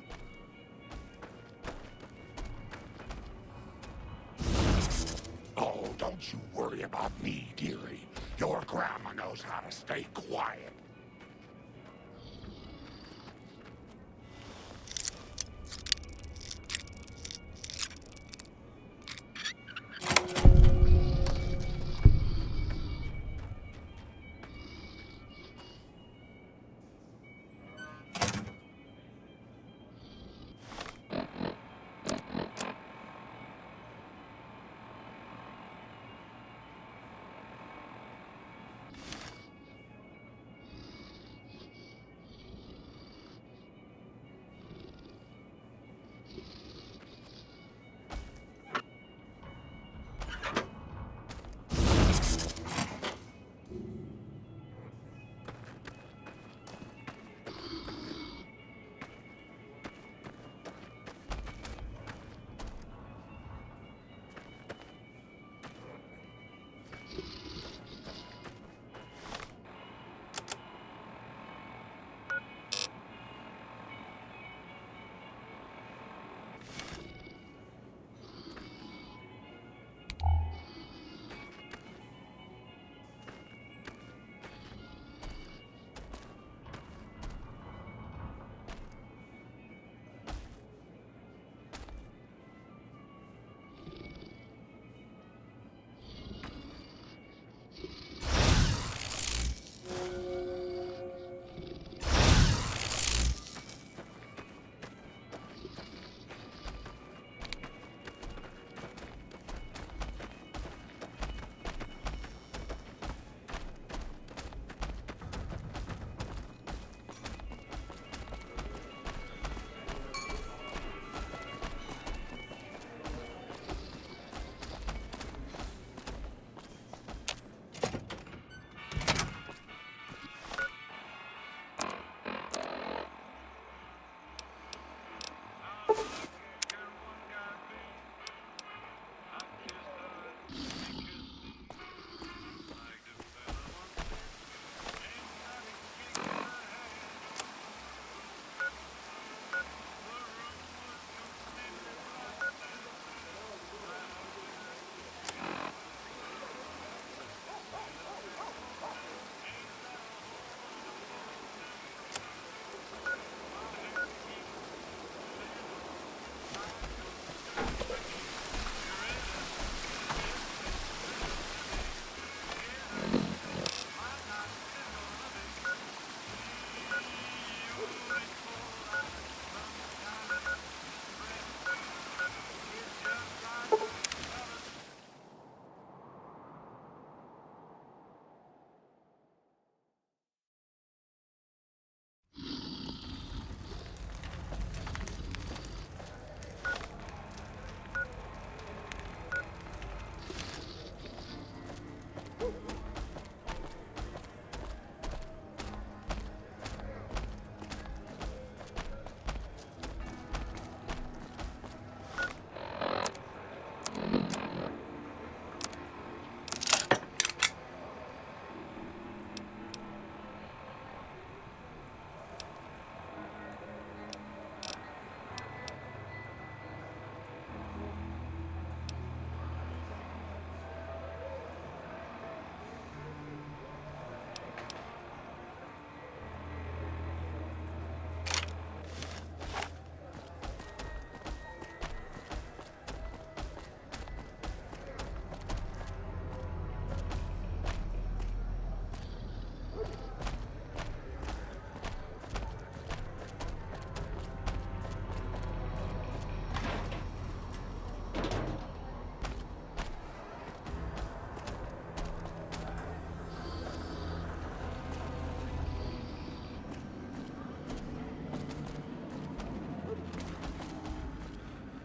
Oh, don't you worry about me, dearie. Your grandma knows how to stay quiet.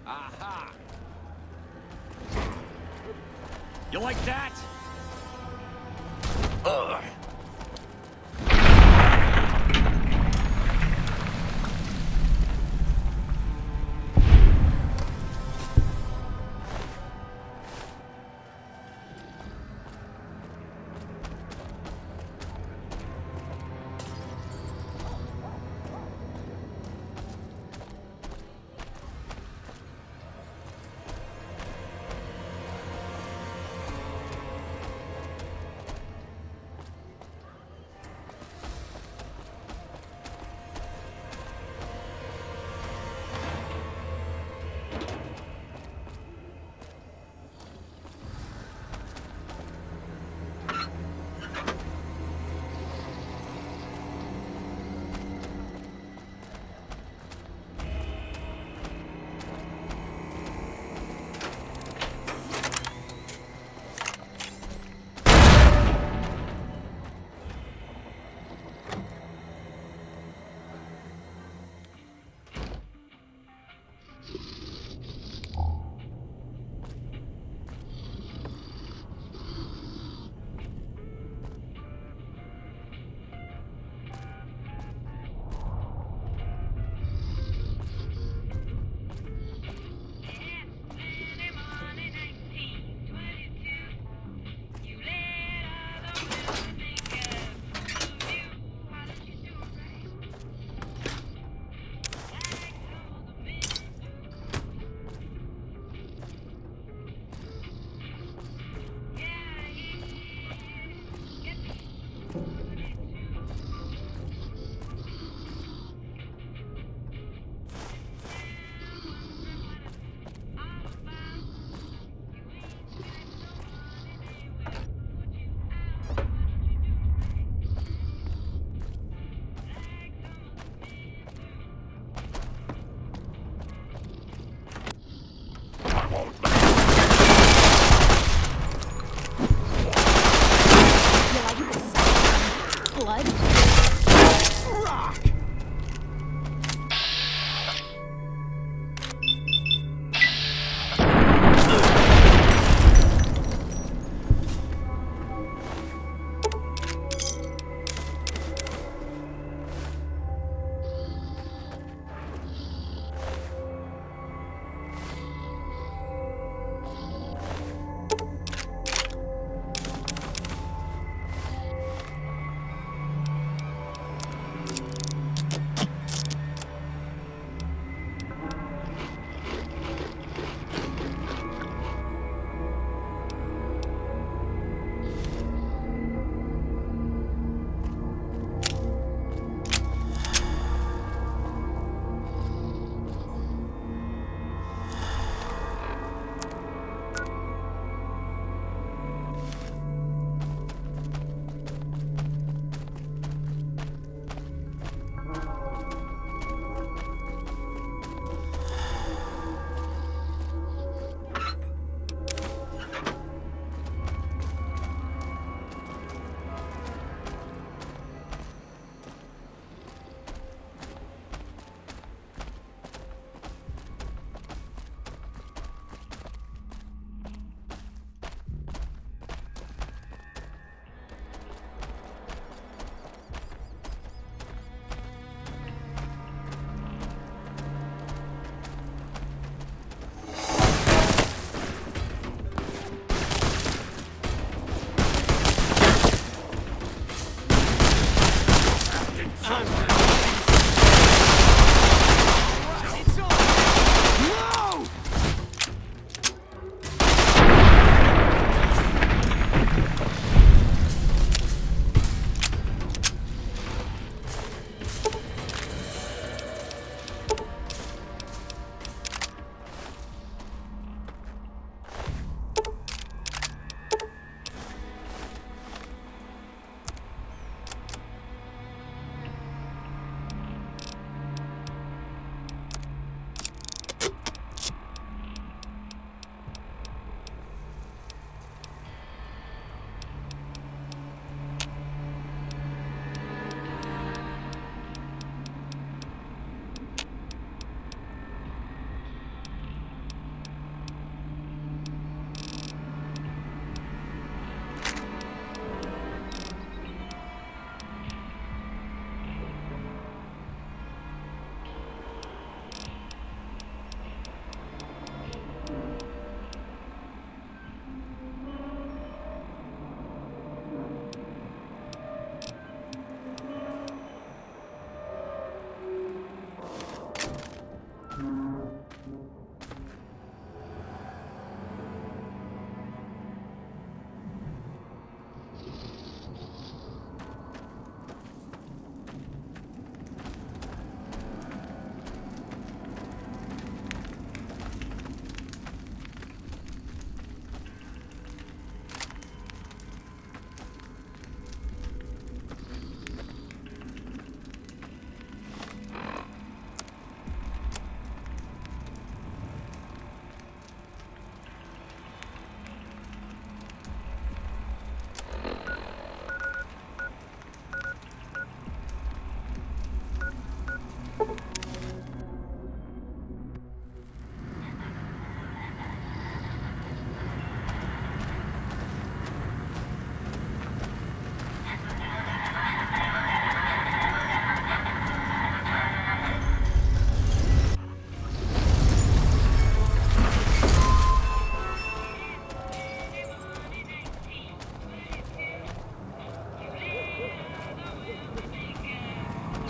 Aha! You like that? Ugh! won't Blood? rock!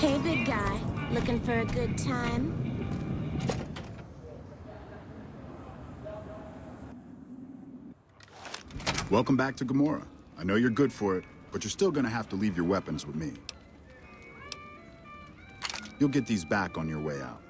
Hey, big guy. Looking for a good time? Welcome back to Gamora. I know you're good for it, but you're still gonna have to leave your weapons with me. You'll get these back on your way out.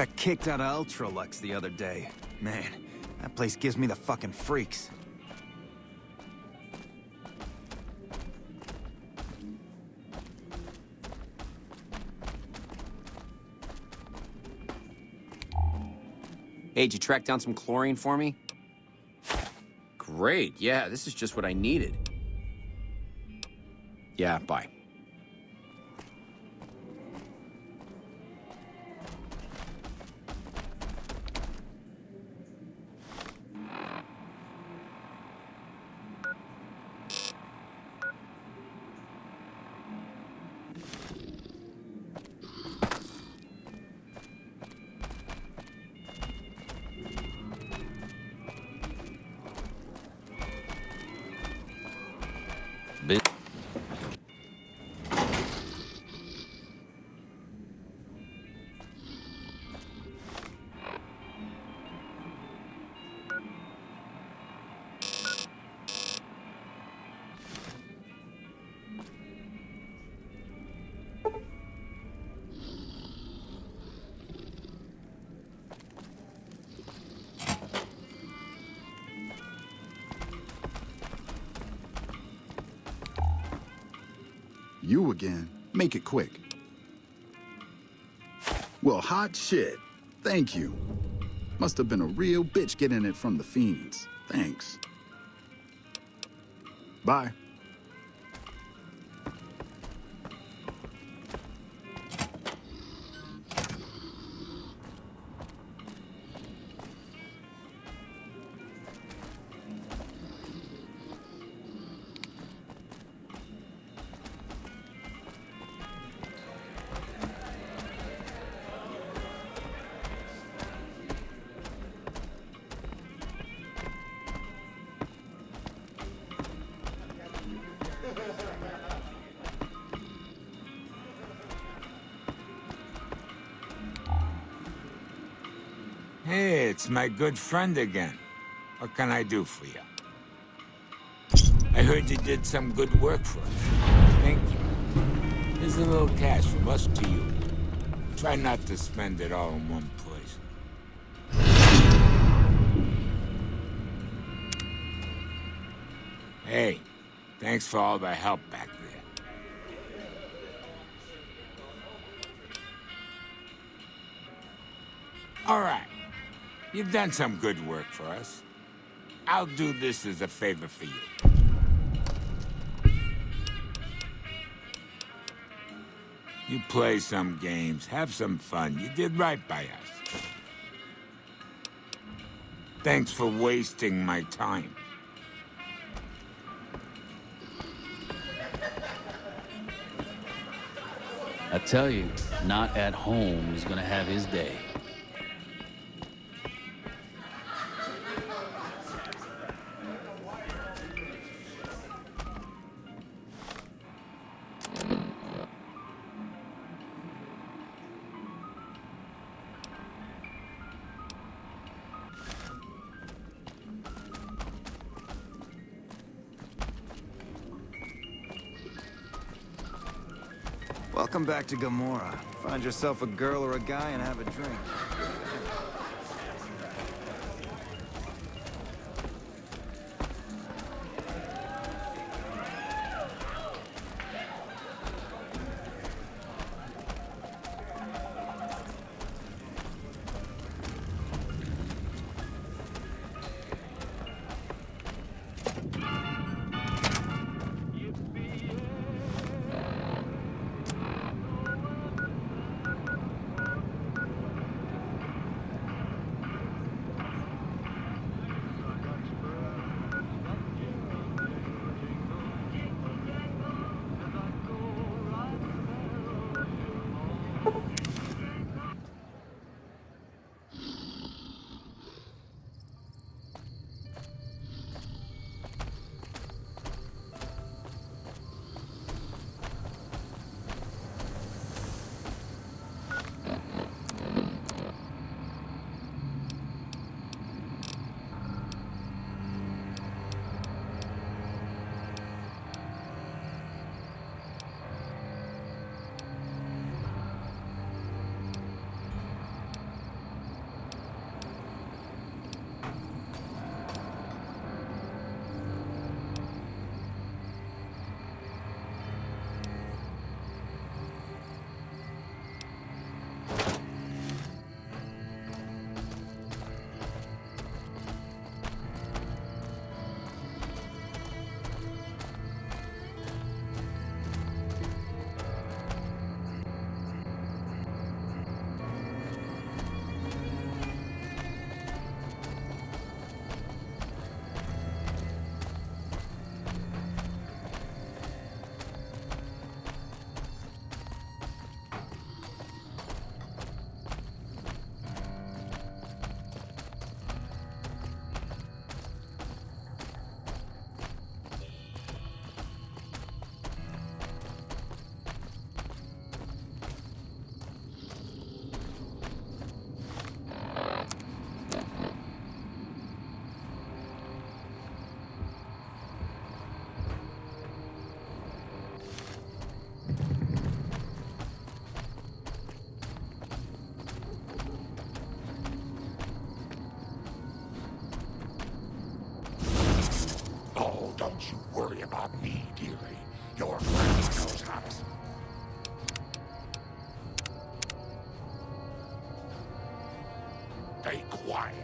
got kicked out of Ultralux the other day. Man, that place gives me the fucking freaks. Hey, did you track down some chlorine for me? Great, yeah, this is just what I needed. Yeah, bye. You again. Make it quick. Well, hot shit. Thank you. Must have been a real bitch getting it from the fiends. Thanks. Bye. Hey, it's my good friend again. What can I do for you? I heard you did some good work for us. Thank you. Here's a little cash from us to you. Try not to spend it all in one place. Hey, thanks for all the help back there. All right. You've done some good work for us. I'll do this as a favor for you. You play some games, have some fun. You did right by us. Thanks for wasting my time. I tell you, not at home is gonna have his day. Welcome back to Gamora. Find yourself a girl or a guy and have a drink. don't you worry about me, dearie. Your grandma knows how to... Stay quiet.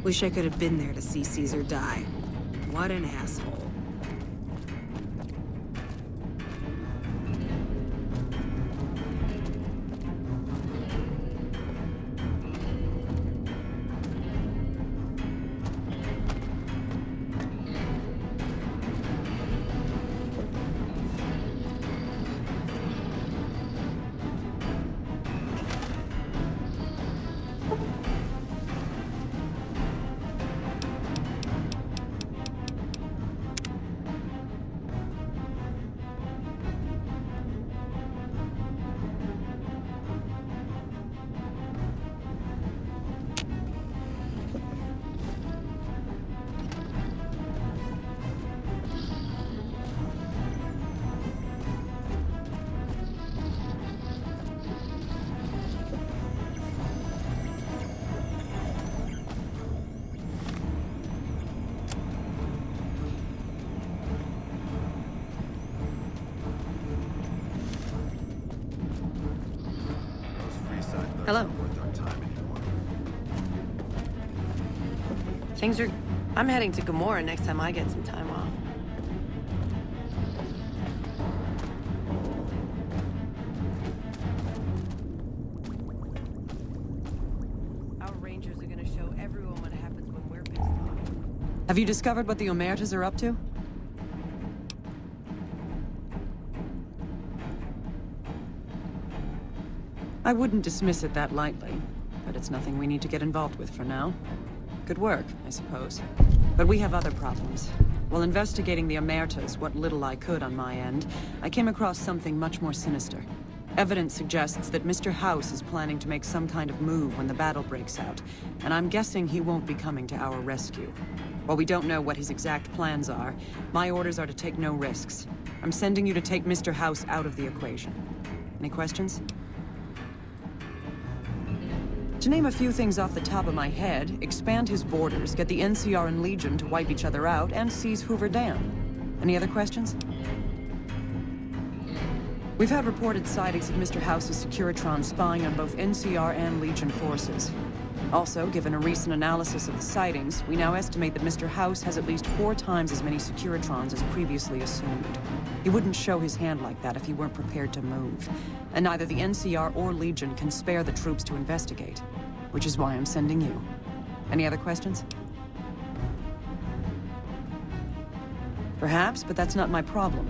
Wish I could have been there to see Caesar die. What an asshole. Hello. Things are... I'm heading to Gamora next time I get some time off. Our Rangers are gonna show everyone what happens when we're pissed off. Have you discovered what the Omertas are up to? I wouldn't dismiss it that lightly, but it's nothing we need to get involved with for now. Good work, I suppose. But we have other problems. While investigating the Omertas, what little I could on my end, I came across something much more sinister. Evidence suggests that Mr. House is planning to make some kind of move when the battle breaks out, and I'm guessing he won't be coming to our rescue. While we don't know what his exact plans are, my orders are to take no risks. I'm sending you to take Mr. House out of the equation. Any questions? To name a few things off the top of my head, expand his borders, get the NCR and Legion to wipe each other out, and seize Hoover Dam. Any other questions? We've had reported sightings of Mr. House's Securitron spying on both NCR and Legion forces. Also, given a recent analysis of the sightings, we now estimate that Mr. House has at least 4 times as many Securitrons as previously assumed. He wouldn't show his hand like that if he weren't prepared to move. And neither the NCR or Legion can spare the troops to investigate, which is why I'm sending you. Any other questions? Perhaps, but that's not my problem.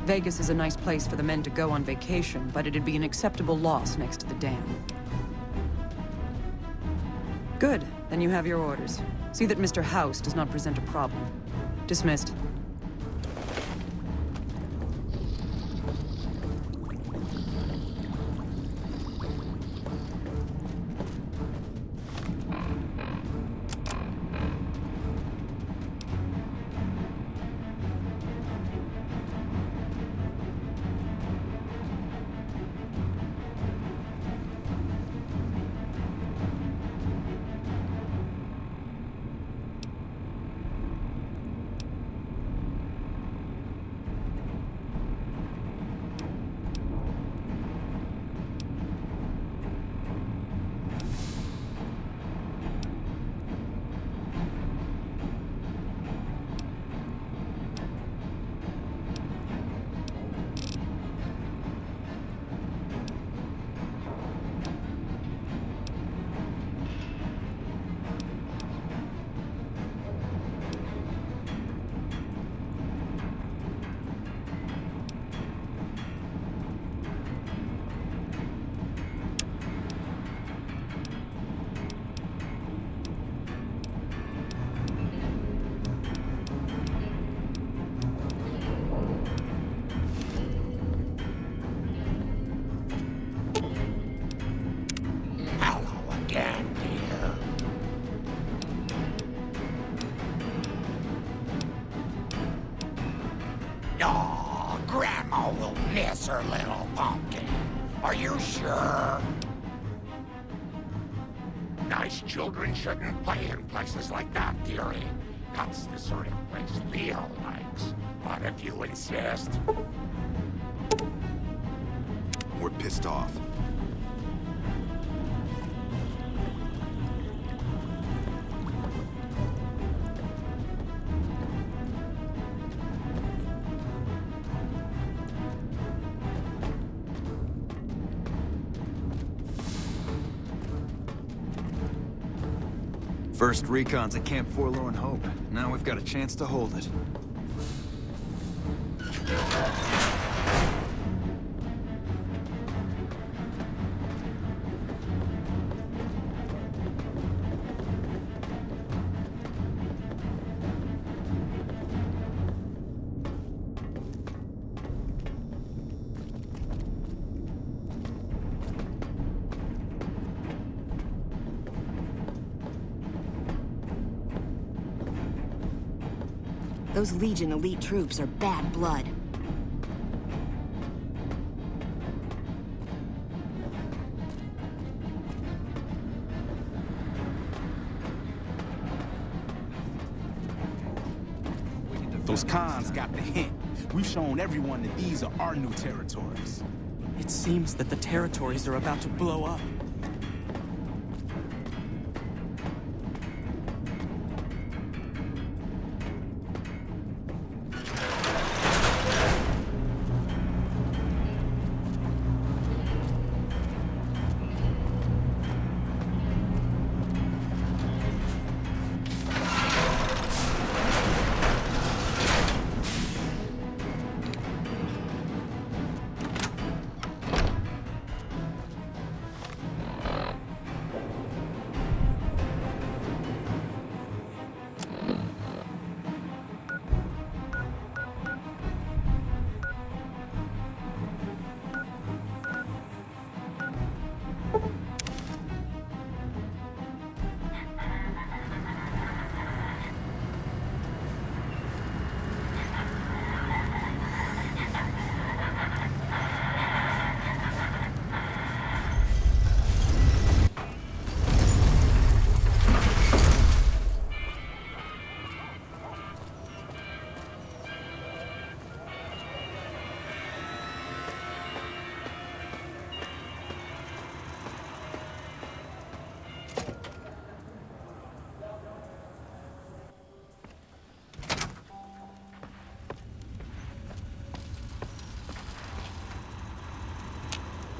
Vegas is a nice place for the men to go on vacation, but it'd be an acceptable loss next to the dam. Good. Then you have your orders. See that Mr. House does not present a problem. Dismissed. Oh, Grandma will miss her little pumpkin. Are you sure? Nice children shouldn't play in places like that, dearie. That's the sort of place Leo likes. But if you insist... We're pissed off. First recon's at Camp Forlorn Hope. Now we've got a chance to hold it. Those Legion elite troops are bad blood. Those cons got the hint. We've shown everyone that these are our new territories. It seems that the territories are about to blow up.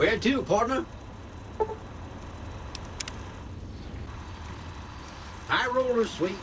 Where to, partner? High roller, sweet.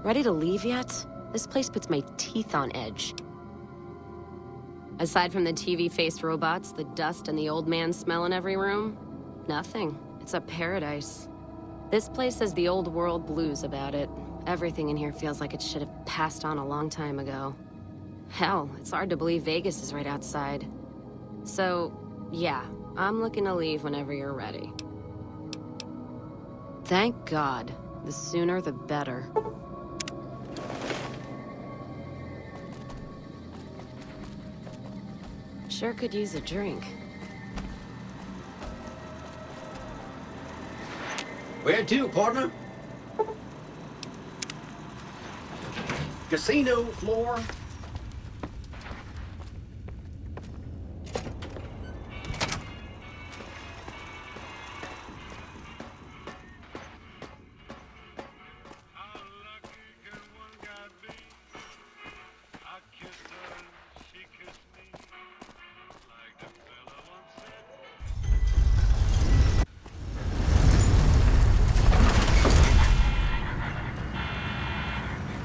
Ready to leave yet? This place puts my teeth on edge. Aside from the TV-faced robots, the dust, and the old man smell in every room, nothing. It's a paradise. This place has the old world blues about it. Everything in here feels like it should have passed on a long time ago. Hell, it's hard to believe Vegas is right outside. So, yeah, I'm looking to leave whenever you're ready. Thank God. The sooner the better. Sure could use a drink. Where to, partner? Casino floor.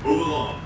Move along.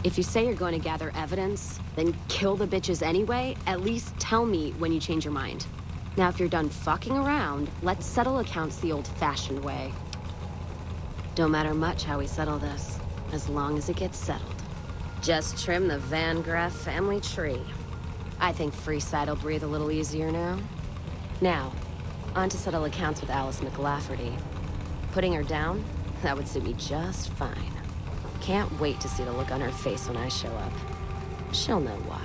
If you say you're going to gather evidence, then kill the bitches anyway, at least tell me when you change your mind. Now, if you're done fucking around, let's settle accounts the old-fashioned way. Don't matter much how we settle this, as long as it gets settled. Just trim the Van Graff family tree. I think Freeside will breathe a little easier now. Now, on to settle accounts with Alice McLafferty. Putting her down? That would suit me just fine. Can't wait to see the look on her face when I show up. She'll know why.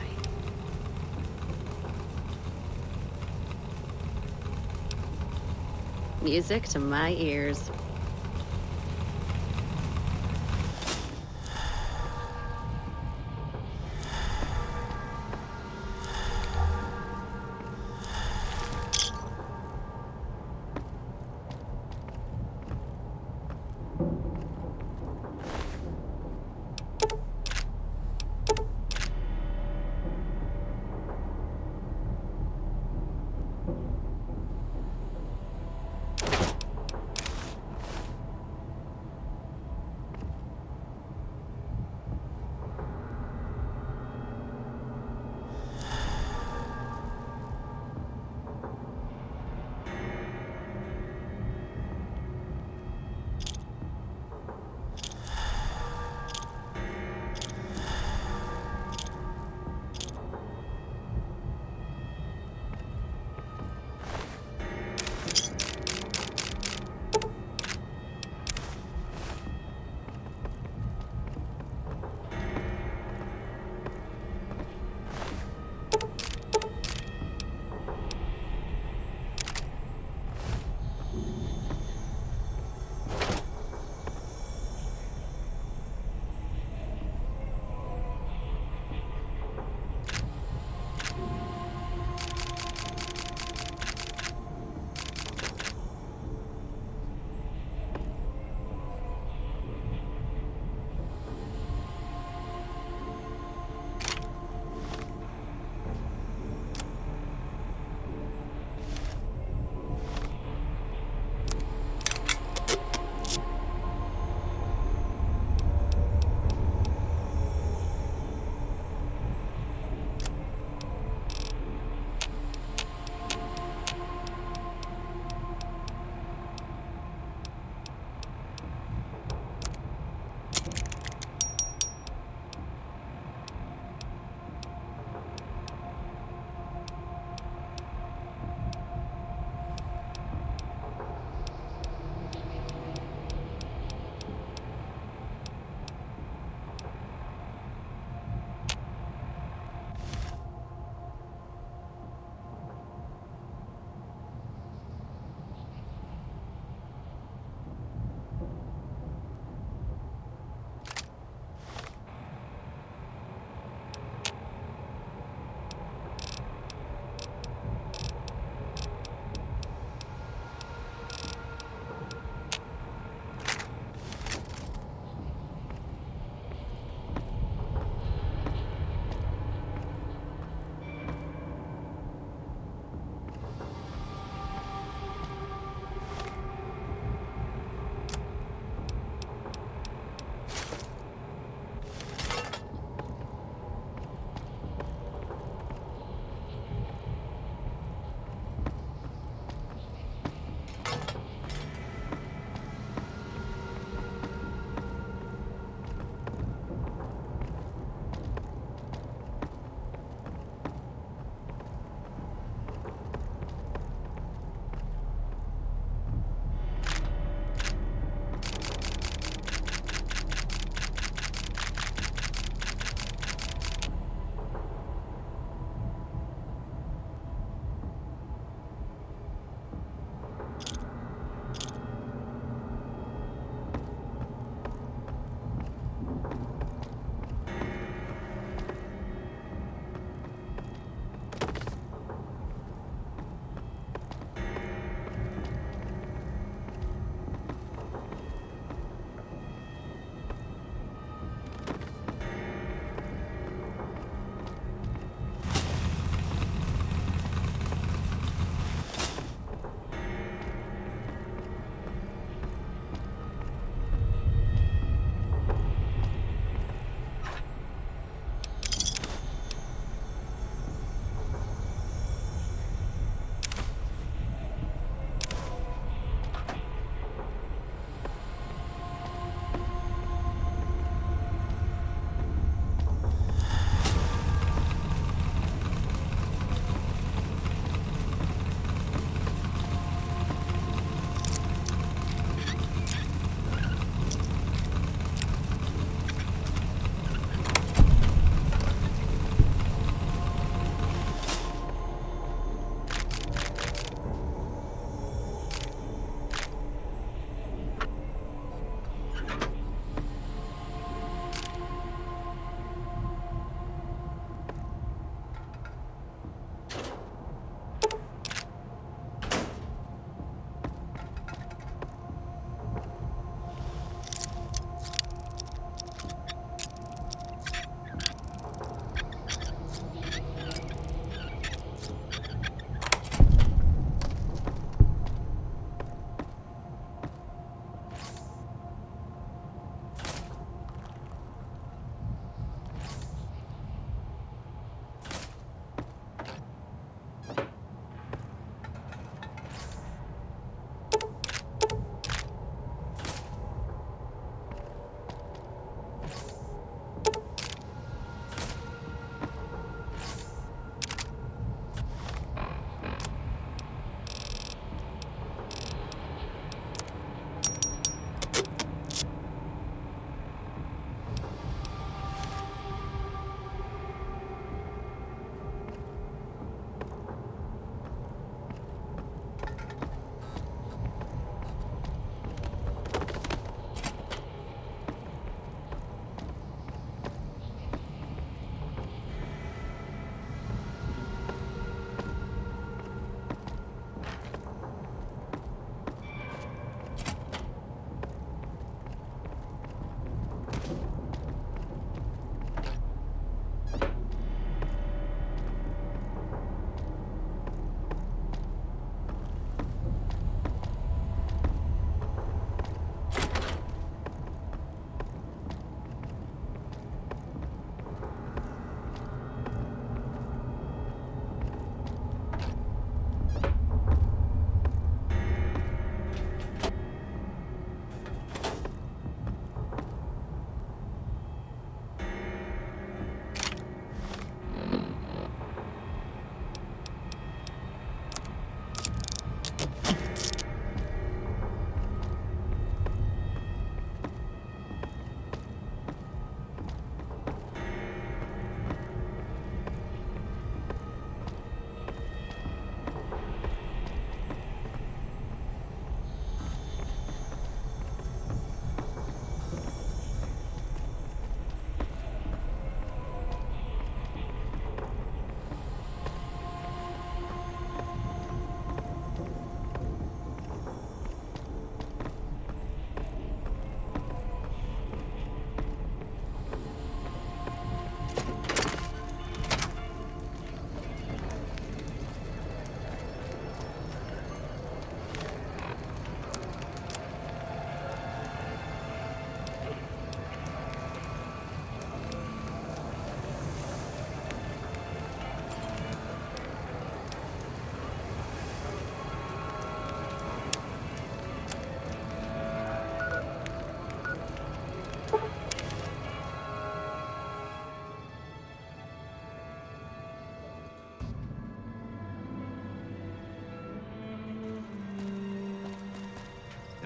Music to my ears.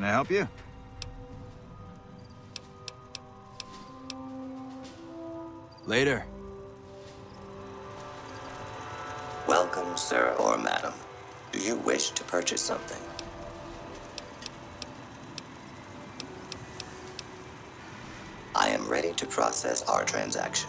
Can I help you? Later. Welcome, sir or madam. Do you wish to purchase something? I am ready to process our transaction.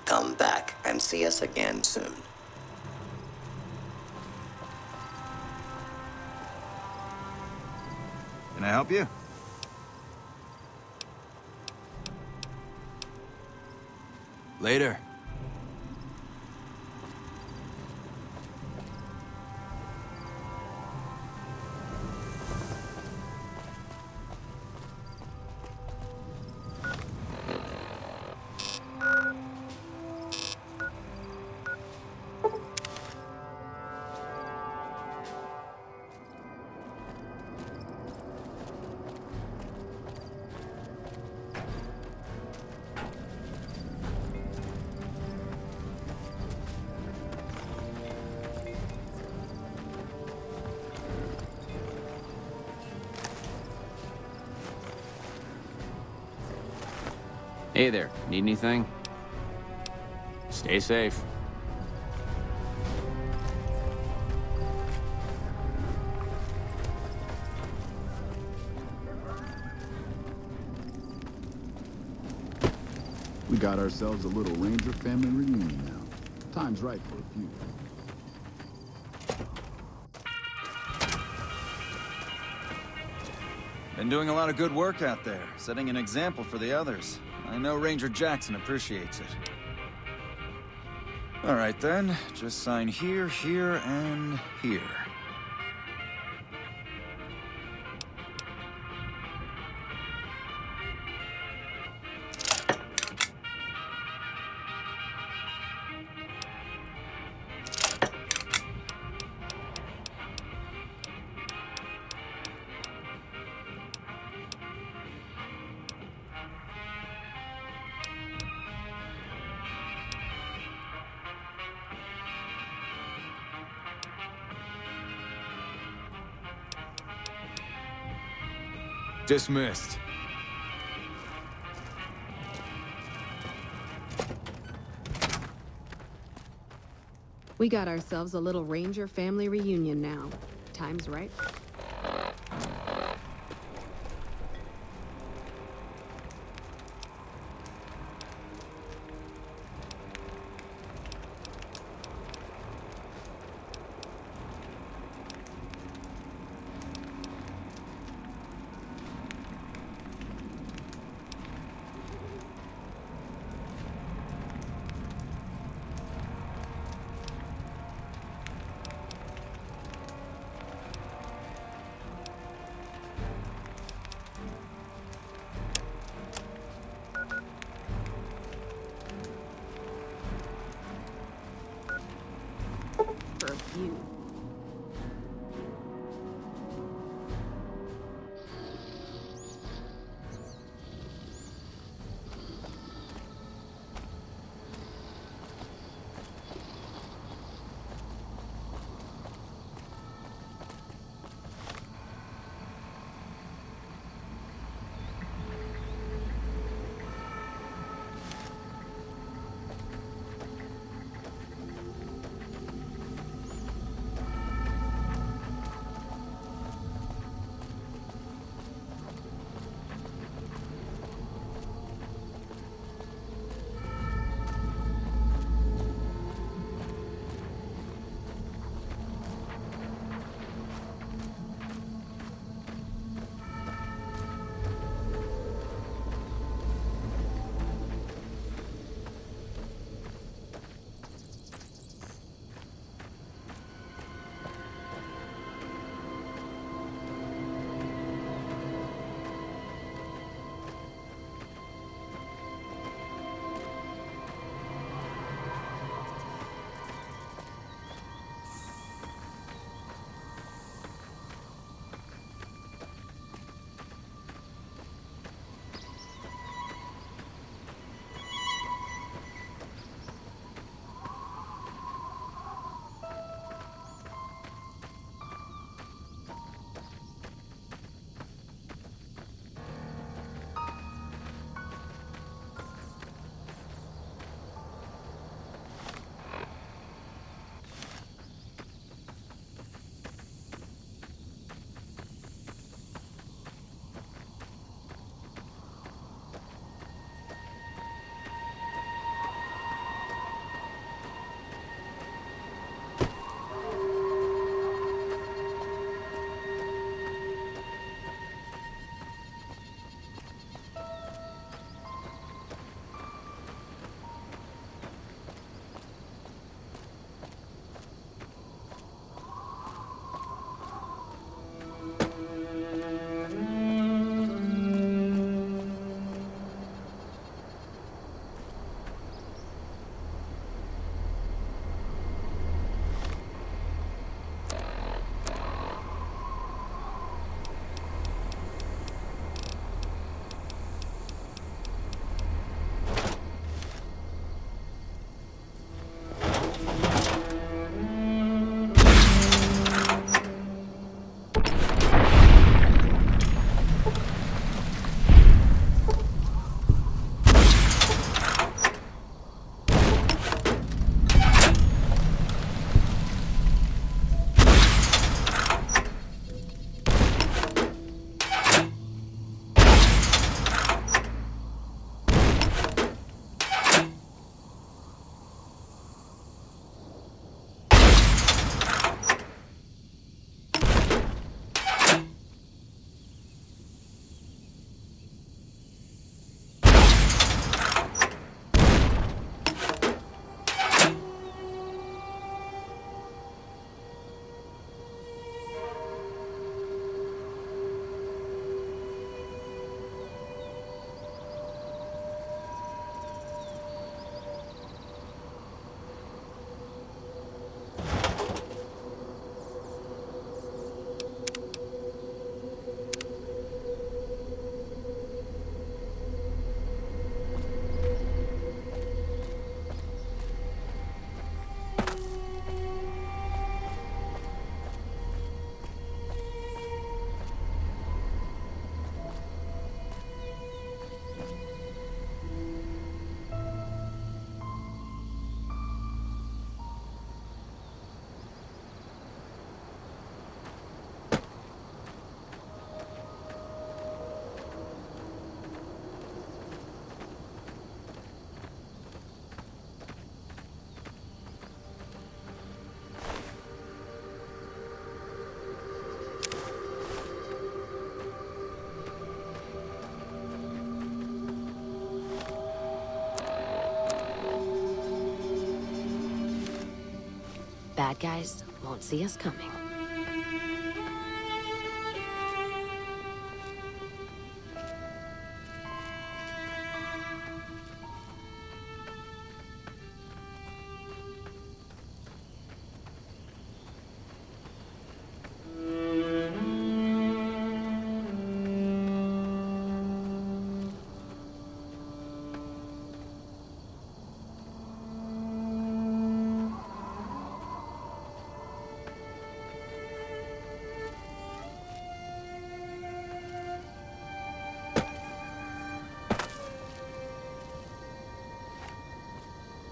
Come back and see us again soon. Can I help you? Later. Hey there, need anything? Stay safe. We got ourselves a little Ranger family reunion now. Time's right for a few. Been doing a lot of good work out there, setting an example for the others. I know Ranger Jackson appreciates it. All right then, just sign here, here, and here. Dismissed. We got ourselves a little Ranger family reunion now. Time's right. bad guys won't see us coming.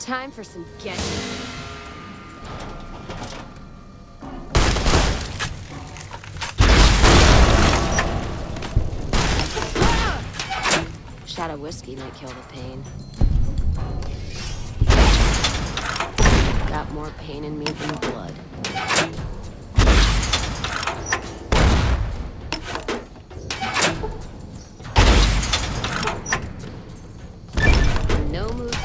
Time for some getting. Shot of whiskey might kill the pain. Got more pain in me than blood. No move.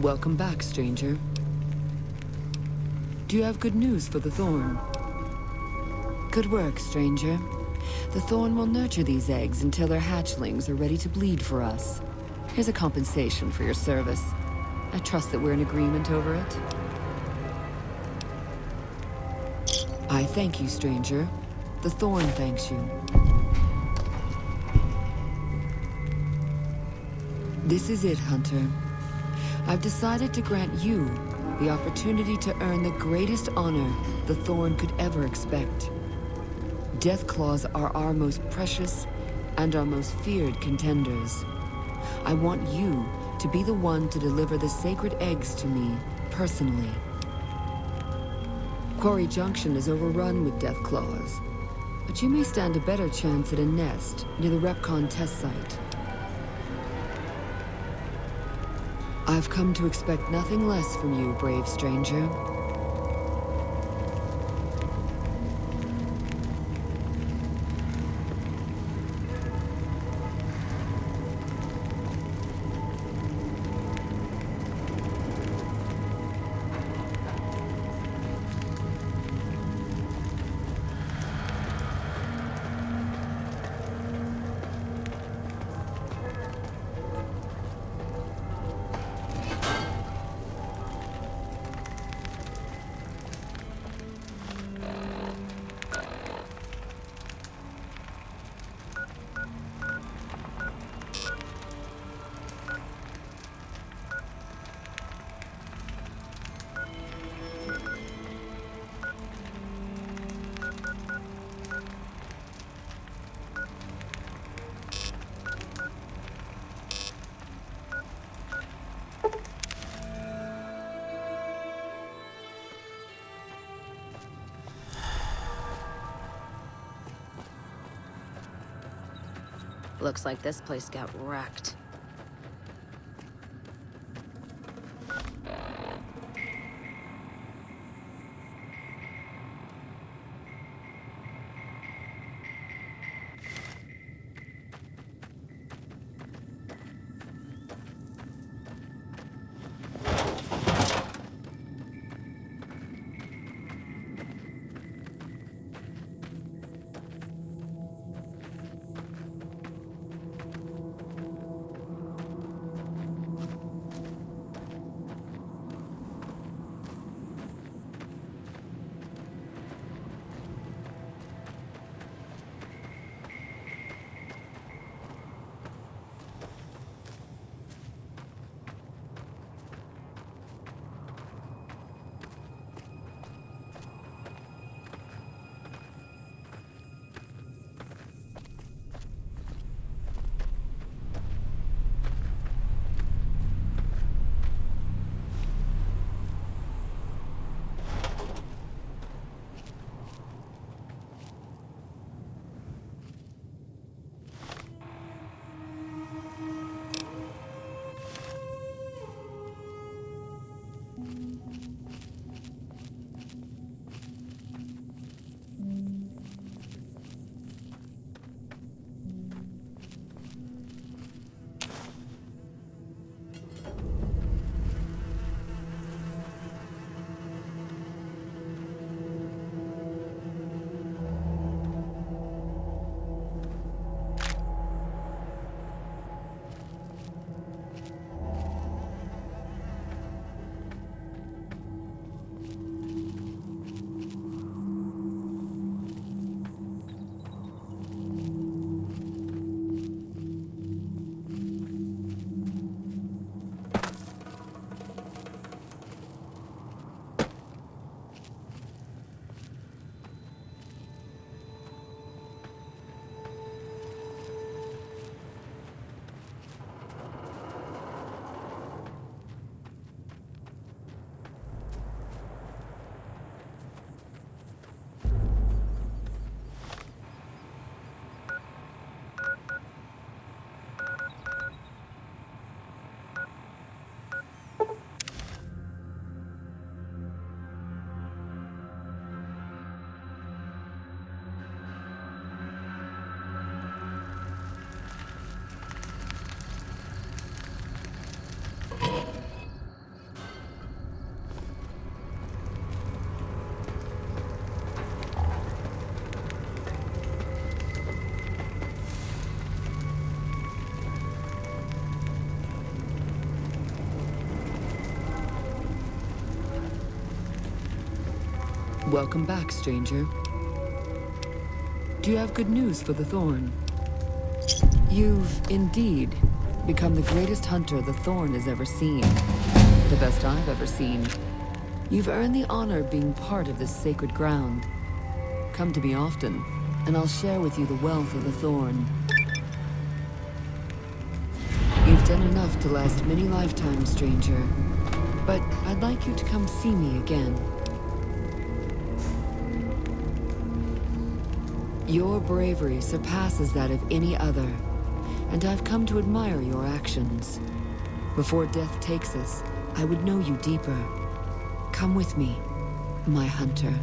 Welcome back, stranger. Do you have good news for the Thorn? Good work, stranger. The Thorn will nurture these eggs until their hatchlings are ready to bleed for us. Here's a compensation for your service. I trust that we're in agreement over it. I thank you, stranger. The Thorn thanks you. This is it, Hunter. I've decided to grant you the opportunity to earn the greatest honor the Thorn could ever expect. Death Claws are our most precious and our most feared contenders. I want you to be the one to deliver the sacred eggs to me, personally. Quarry Junction is overrun with Death Claws, but you may stand a better chance at a nest near the Repcon test site. I've come to expect nothing less from you, brave stranger. Looks like this place got wrecked. Welcome back, stranger. Do you have good news for the Thorn? You've, indeed, become the greatest hunter the Thorn has ever seen. The best I've ever seen. You've earned the honor of being part of this sacred ground. Come to me often, and I'll share with you the wealth of the Thorn. You've done enough to last many lifetimes, stranger. But I'd like you to come see me again. Your bravery surpasses that of any other, and I've come to admire your actions. Before death takes us, I would know you deeper. Come with me, my hunter.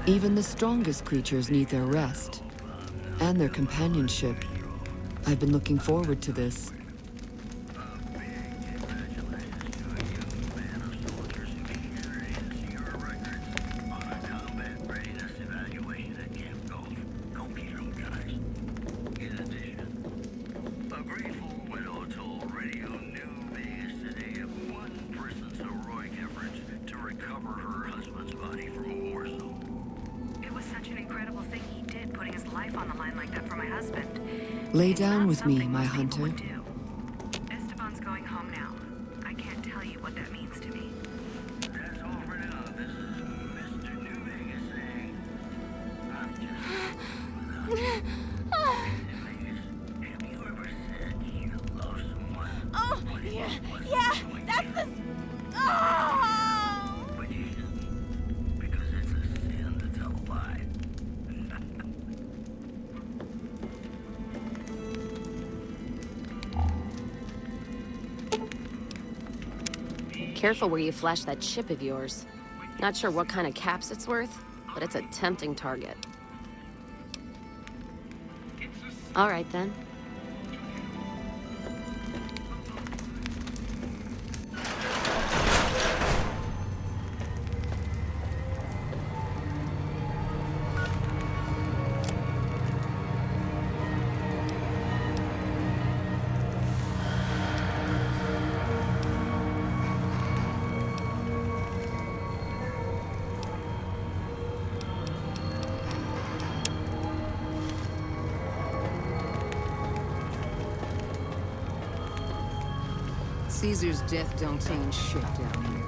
Even the strongest creatures need their rest. And their companionship. I've been looking forward to this. Lay down with me, my hunter. Esteban's going home now. I can't tell you what that means to me. That's all for now. This is Mr. New Vegas saying, I'm just Have you ever said you love someone? Oh, yeah, that's the... Oh! But you shouldn't, because it's a sin to tell a lie. Careful where you flash that chip of yours. Not sure what kind of caps it's worth, but it's a tempting target. All right, then. Caesar's death don't change shit down here.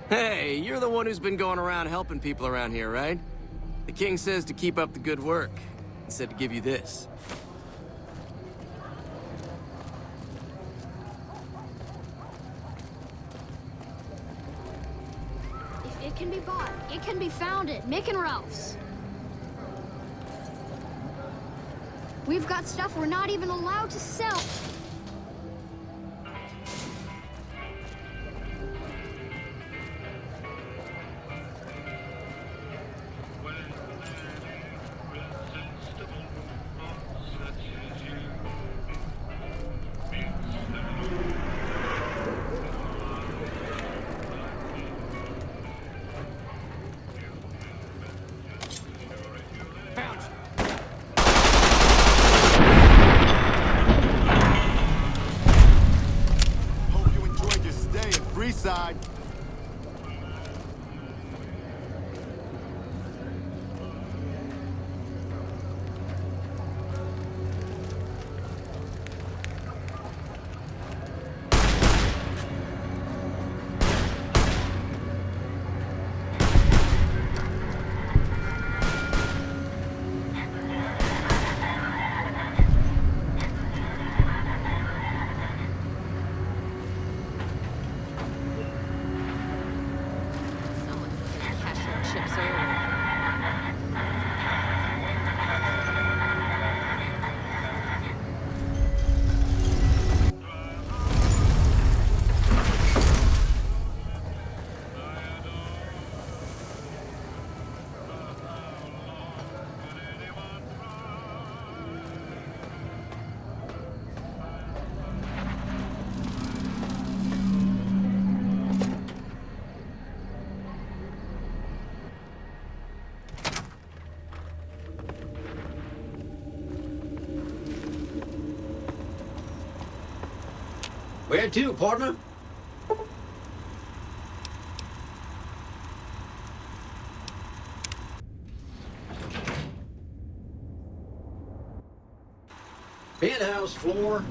Hey, you're the one who's been going around helping people around here, right? The king says to keep up the good work. He said to give you this. If it can be bought, it can be found at Mick and Ralph's. We've got stuff we're not even allowed to sell. Where to, partner? Penthouse floor.